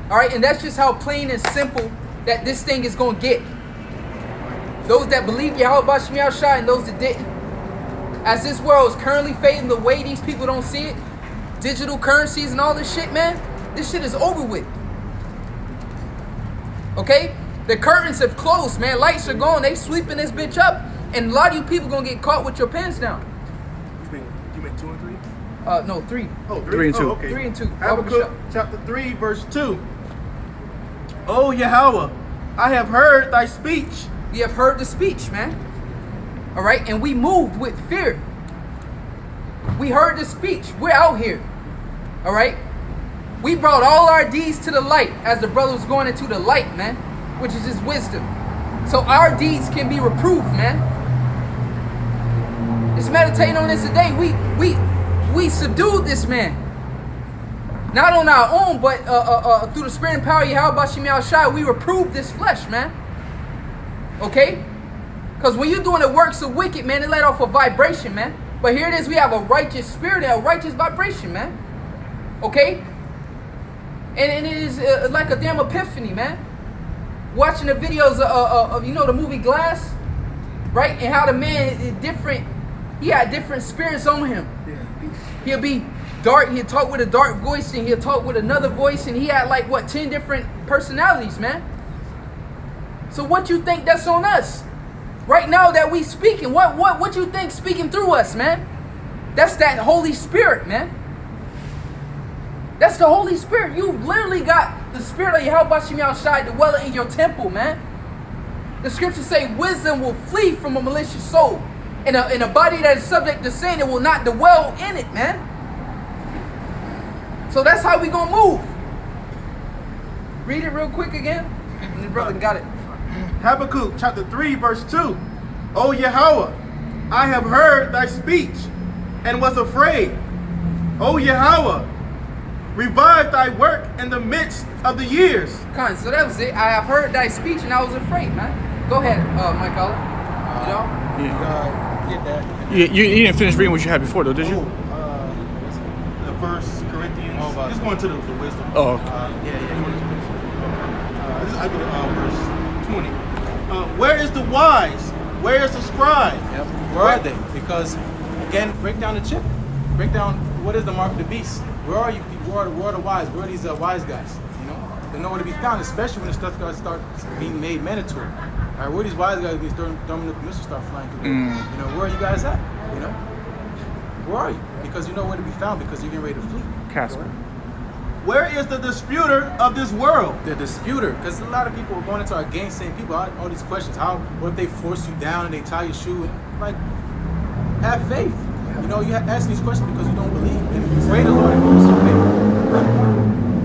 Alright, and that's just how plain and simple that this thing is going to get. Those that believe Yahweh Shemi Shai and those that didn't. As this world is currently fading the way these people don't see it, digital currencies and all this shit, man, this shit is over with. Okay? The curtains have closed, man. Lights are gone. They sweeping this bitch up. And a lot of you people gonna get caught with your pants down. You meant 2 and 3? No, 3. Oh, 3 and 2. okay. 3 and 2. Habakkuk chapter 3, verse 2. O Yahweh, I have heard thy speech. We have heard the speech, man. All right, and we moved with fear. We heard the speech. We're out here. All right. We brought all our deeds to the light as the brother was going into the light, man, which is his wisdom. So our deeds can be reproved, man. Just meditating on this today. We subdued this man. Not on our own, but through the spirit and power of Yahweh Shemi Shai, we reproved this flesh, man. Okay? Because when you're doing the works of wicked, man, it let off a vibration, man. But here it is, we have a righteous spirit and a righteous vibration, man. Okay? And it is like a damn epiphany, man. Watching the videos of you know, the movie Glass, right? And how the man is different. He had different spirits on him. He'll be dark, he'll talk with a dark voice, and he'll talk with another voice, and he had like, what, 10 different personalities, man. So what you think that's on us? Right now that we speaking, what you think speaking through us, man? That's that Holy Spirit, man. That's the Holy Spirit. You literally got the Spirit of Yahweh Bashim Yahushai dwelling in your temple, man. The scriptures say wisdom will flee from a malicious soul. And a body that is subject to sin, it will not dwell in it, man. So that's how we gonna move. Read it real quick again. And the brother got it. Habakkuk chapter 3 verse 2. O Yahweh, I have heard thy speech and was afraid. O Yahweh, revive thy work in the midst of the years. So that was it. I have heard thy speech and I was afraid, man. Go ahead, Mike Collar. You know? Get that. You didn't finish reading what you had before, though, did you? The First Corinthians. Just going to the wisdom. Oh, okay. I go to verse 20. Where is the wise? Where is the scribe? Yep. Where are they? Because, again, break down the chip. Break down what is the mark of the beast. Where are you people? Where are the wise? Where are these wise guys? You know? They're nowhere to be found, especially when the stuff starts being made mandatory. All right, where are these wise guys? These thermonuclear missiles start flying through. You know, where are you guys at? You know? Where are you? Because you know where to be found because you're getting ready to flee. Casper. Where is the disputer of this world? The disputer, because a lot of people are going into our game saying, people, all these questions. What if they force you down and they tie your shoe? Like, have faith. You know, you ask these questions because you don't believe. And pray the Lord increase your faith.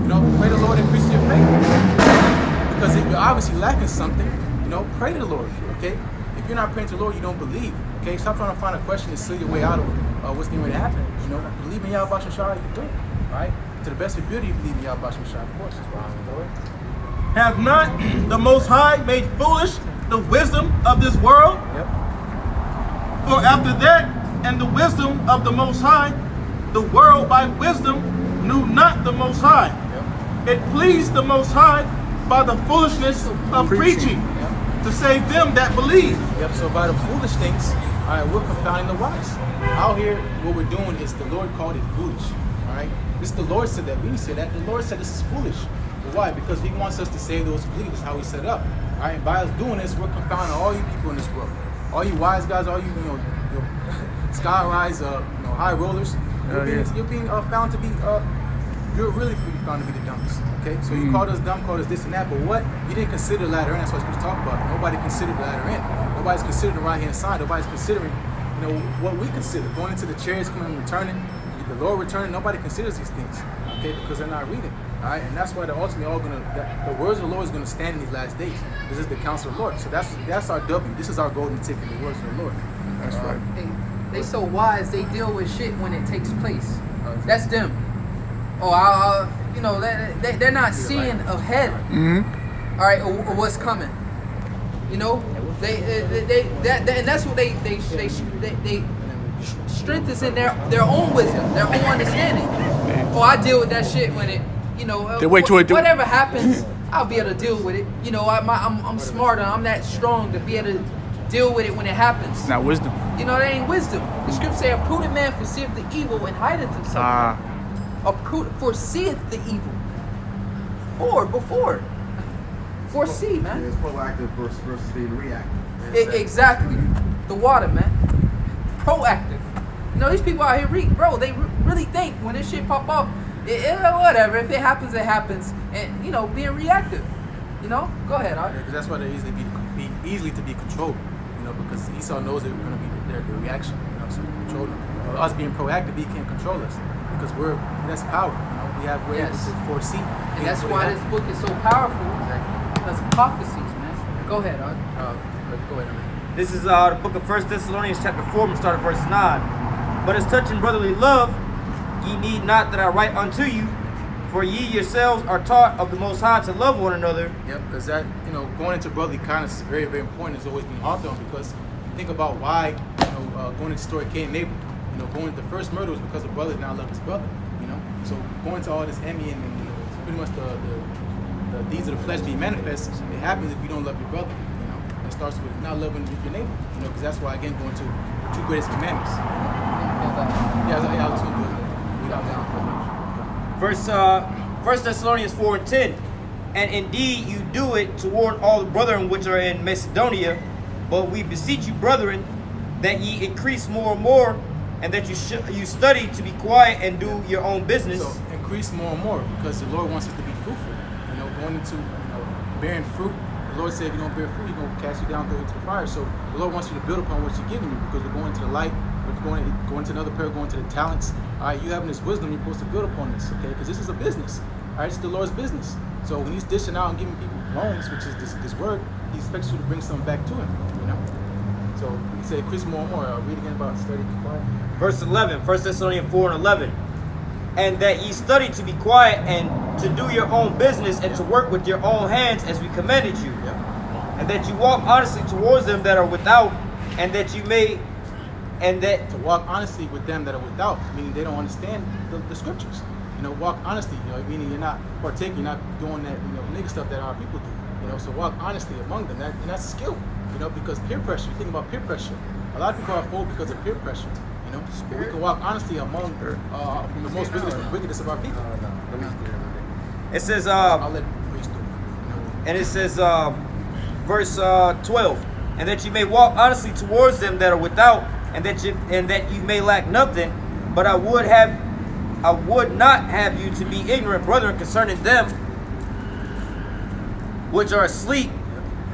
You know, pray the Lord increase your faith. Because if you're obviously lacking something, you know, pray to the Lord, okay? If you're not praying to the Lord, you don't believe, okay? Stop trying to find a question to seal your way out of what's getting ready to happen. You know, believe in Yahweh Bashim Shah, you can do it, all right? To the best of your ability, you believe in Yahweh Bashim Shah, of course. Have not the Most High made foolish the wisdom of this world? Yep. For after that, and the wisdom of the Most High, the world by wisdom knew not the Most High. Yep. It pleased the Most High by the foolishness of preaching to save them that believe. Yep, so by the foolish things, all right, we're confounding the wise. Out here, what we're doing is the Lord called it foolish, all right? This the Lord said that. We didn't say that. The Lord said this is foolish. But why? Because He wants us to save those who believe. That's how He set up. All right, and by us doing this, we're confounding all you people in this world. All you wise guys, all you skyrise, high rollers. You're being found to be, you're really found to be the dumbest. Okay, so you called us dumb, called us this and that, but what? You didn't consider the latter end. That's what we're talking about. Nobody considered the latter end. Nobody's considering the right hand side. Nobody's considering, what we consider. Going into the chariots, coming and returning, the Lord returning. Nobody considers these things, okay, because they're not reading. All right, and that's why they're ultimately all the words of the Lord is gonna stand in these last days. This is the counsel of the Lord. So that's our W. This is our golden ticket. The words of the Lord. That's right. They so wise, they deal with shit when it takes place. That's them. They're not seeing ahead. All right, or what's coming. You know, and that's what they strength is in their own wisdom, their own understanding. I deal with that shit when it, They wait till it whatever happens, I'll be able to deal with it. I'm smarter. I'm that strong to be able to deal with it when it happens. It's not wisdom. That ain't wisdom. The scripture say, a prudent man foreseeth the evil and hideth himself. A prudent foreseeth the evil. Before. Foresee, man. It's proactive versus being reactive. Exactly. The water, man. Proactive. These people out here they really think when this shit pop up, whatever. If it happens, it happens. And being reactive. Go ahead, Art. Because that's why they're easily to be controlled. Because Esau knows they're going to be their reaction. So control them. Us being proactive, he can't control us because that's power. We're able to foresee. And that's why this book is so powerful. Because prophecies, man. Go ahead, Art. Go ahead, man. This is the book of 1 Thessalonians chapter 4, and start at verse 9. But as touching brotherly love, ye need not that I write unto you, for ye yourselves are taught of the Most High to love one another. Yep, because that, going into brotherly kindness is very, very important. It's always been harped on because think about why, going into the story of Cain and Abel. You know, the first murder was because a brother did not love his brother. You know, so going to all this envy and you know, it's pretty much the deeds of the flesh being manifest. It happens if you don't love your brother. You know, it starts with not loving your neighbor. You know, because that's why again going to the two greatest commandments. Yeah, I was going to do it. Verse 1 Thessalonians 4:10. And indeed you do it toward all the brethren which are in Macedonia, but we beseech you, brethren, that ye increase more and more, and that you study to be quiet and do your own business. So increase more and more, because the Lord wants us to be fruitful. You know, going into bearing fruit. The Lord said if you don't bear fruit, He's going to cast you down into the fire. So the Lord wants you to build upon what He's giving you, because we're going to the light. We're going to another prayer, going to the talents. All right, you having this wisdom, you're supposed to build upon this, okay? Because this is a business. All right, it's the Lord's business. So when He's dishing out and giving people loans, which is this word, He expects you to bring something back to Him. You know. So He said, increase more and more. Read again about study, be quiet. Verse 11, 1 Thessalonians 4:11. And that ye study to be quiet and to do your own business and to work with your own hands as we commanded you. And that you walk honestly towards them that are without, and that you may, and that to walk honestly with them that are without, meaning they don't understand the scriptures. You know, walk honestly, you know, meaning you're not partaking, you're not doing that, you know, nigga stuff that our people do. You know, so walk honestly among them. And that's a skill, you know, because peer pressure, you think about peer pressure. A lot of people are full because of peer pressure, you know. But we can walk honestly among the most wickedest of our people. it says, I'll let Grace do it. You know. and it says, verse 12, and that you may walk honestly towards them that are without, and that you may lack nothing. But I would not have you to be ignorant, brethren, concerning them which are asleep,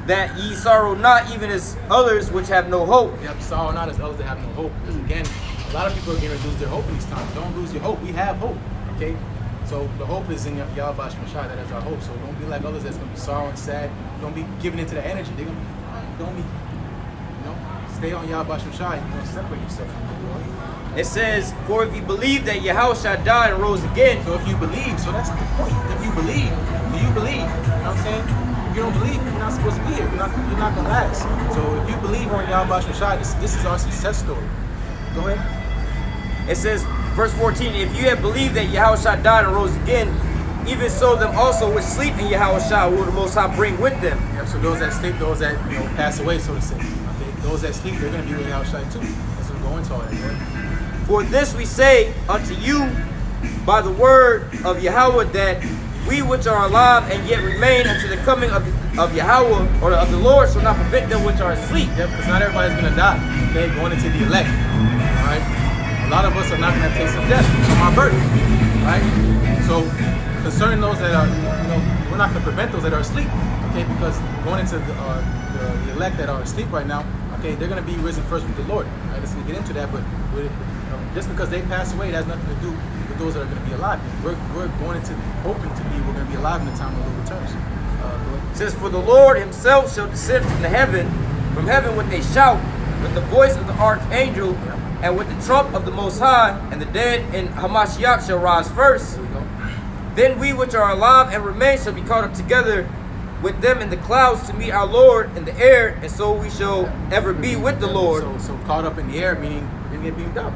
that ye sorrow not, even as others which have no hope. Yep, sorrow not as others that have no hope. Because again, a lot of people are going to lose their hope in these times. Don't lose your hope. We have hope, okay? So the hope is in Yahweh Shemashai. That is our hope. So don't be like others that's going to be sorrow and sad. Don't be giving into the energy. They're going to be fine. Don't be, you know, stay on Yahweh Shemashai. You don't separate yourself from the Lord. It says, for if you believe that Yahushua died and rose again. So if you believe, so that's the point. If you believe, do you believe? You know what I'm saying? If you don't believe, you're not supposed to be here. You're not going to last. So if you believe on Yahweh Shemashai, this is our success story. Go ahead. It says, verse 14, if you have believed that Yahushua died and rose again, even so them also which sleep in Yahushua will the Most High bring with them. Yeah, so those that sleep, those that pass away, so to say. Okay? Those that sleep, they're going to be with Yahushua too. That's what we're going to all that. Right? For this we say unto you by the word of Yahweh, that we which are alive and yet remain unto the coming of Yahweh, or of the Lord, shall not prevent them which are asleep. Yep, because not everybody's going to die. Okay, going into the elect. All right? A lot of us are not going to taste of death from our birth. Right? So concerning those that are, you know, we're not going to prevent those that are asleep. Okay, because going into the elect that are asleep right now, okay, they're going to be risen first with the Lord. All right, let's get into that, but just because they pass away, it has nothing to do with those that are going to be alive. We're going into hoping to be, we're going to be alive in the time when the Lord returns. It says, for the Lord himself shall descend from heaven with a shout, with the voice of the archangel, and with the trump of the Most High, and the dead in Hamashiach shall rise first. Then we which are alive and remain shall be caught up together with them in the clouds to meet our Lord in the air, and so we shall ever be with the Lord. So caught up in the air, meaning we're going to get beamed up.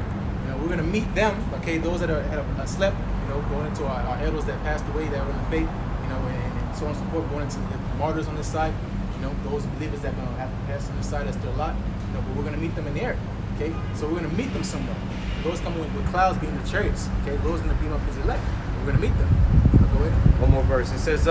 We're going to meet them, okay, those that have slept, you know, going into our idols that passed away, that were in the faith, you know, and so on and so forth, going into the martyrs on this side, you know, those believers that are going to have to pass on this side, that's still alive, you know, but we're going to meet them in the air, okay? So we're going to meet them somewhere. Those coming with clouds being the chariots, okay? Those going to beam up his elect. We're going to meet them. Go ahead. One more verse. It says,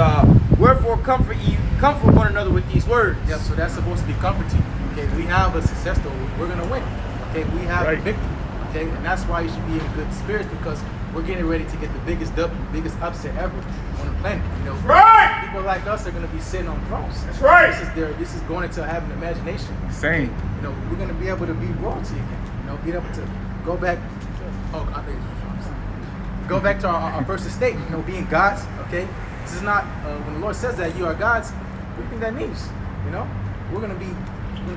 wherefore comfort one another with these words. Yep, so that's supposed to be comforting. Okay, we have a success story. We're going to win. Okay, we have a victory. Okay, and that's why you should be in good spirits, because we're getting ready to get the biggest W, biggest upset ever on the planet. You know, right. People like us are going to be sitting on thrones. That's right. This is going into having imagination. Same. You know, we're going to be able to be royalty again. You know, be able to go back. Go back to our first estate. You know, being gods. Okay, this is not when the Lord says that you are gods. What do you think that means? You know, we're going to be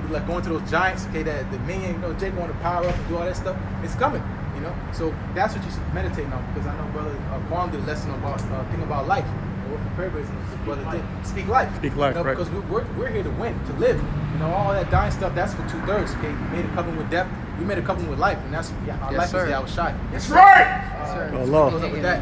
like going to those giants, okay, that the minion, you know, Jake want to power up and do all that stuff. It's coming, you know. So that's what you should meditate on, because I know Brother Quan did a lesson about think about life. What for purpose Brother did speak life. Speak life, you know, right? Because we're here to win, to live. You know, all that dying stuff, that's for 2/3. Okay, we made a covenant with death. we made a covenant with life, and that's our Yes, life sir. is Yahushua. That's right. Allah. Goes up with that.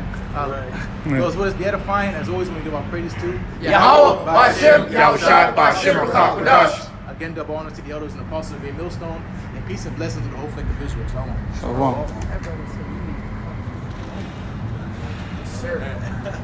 Goes with us, be edifying. As always, when we give our praises to Yahweh, Ba'ashem, Yahushua, Ba'ashem, Rakah, again, double honor to the elders and apostles of the millstone, and peace and blessings to the whole faith of Israel. Shalom. Shalom. Sir.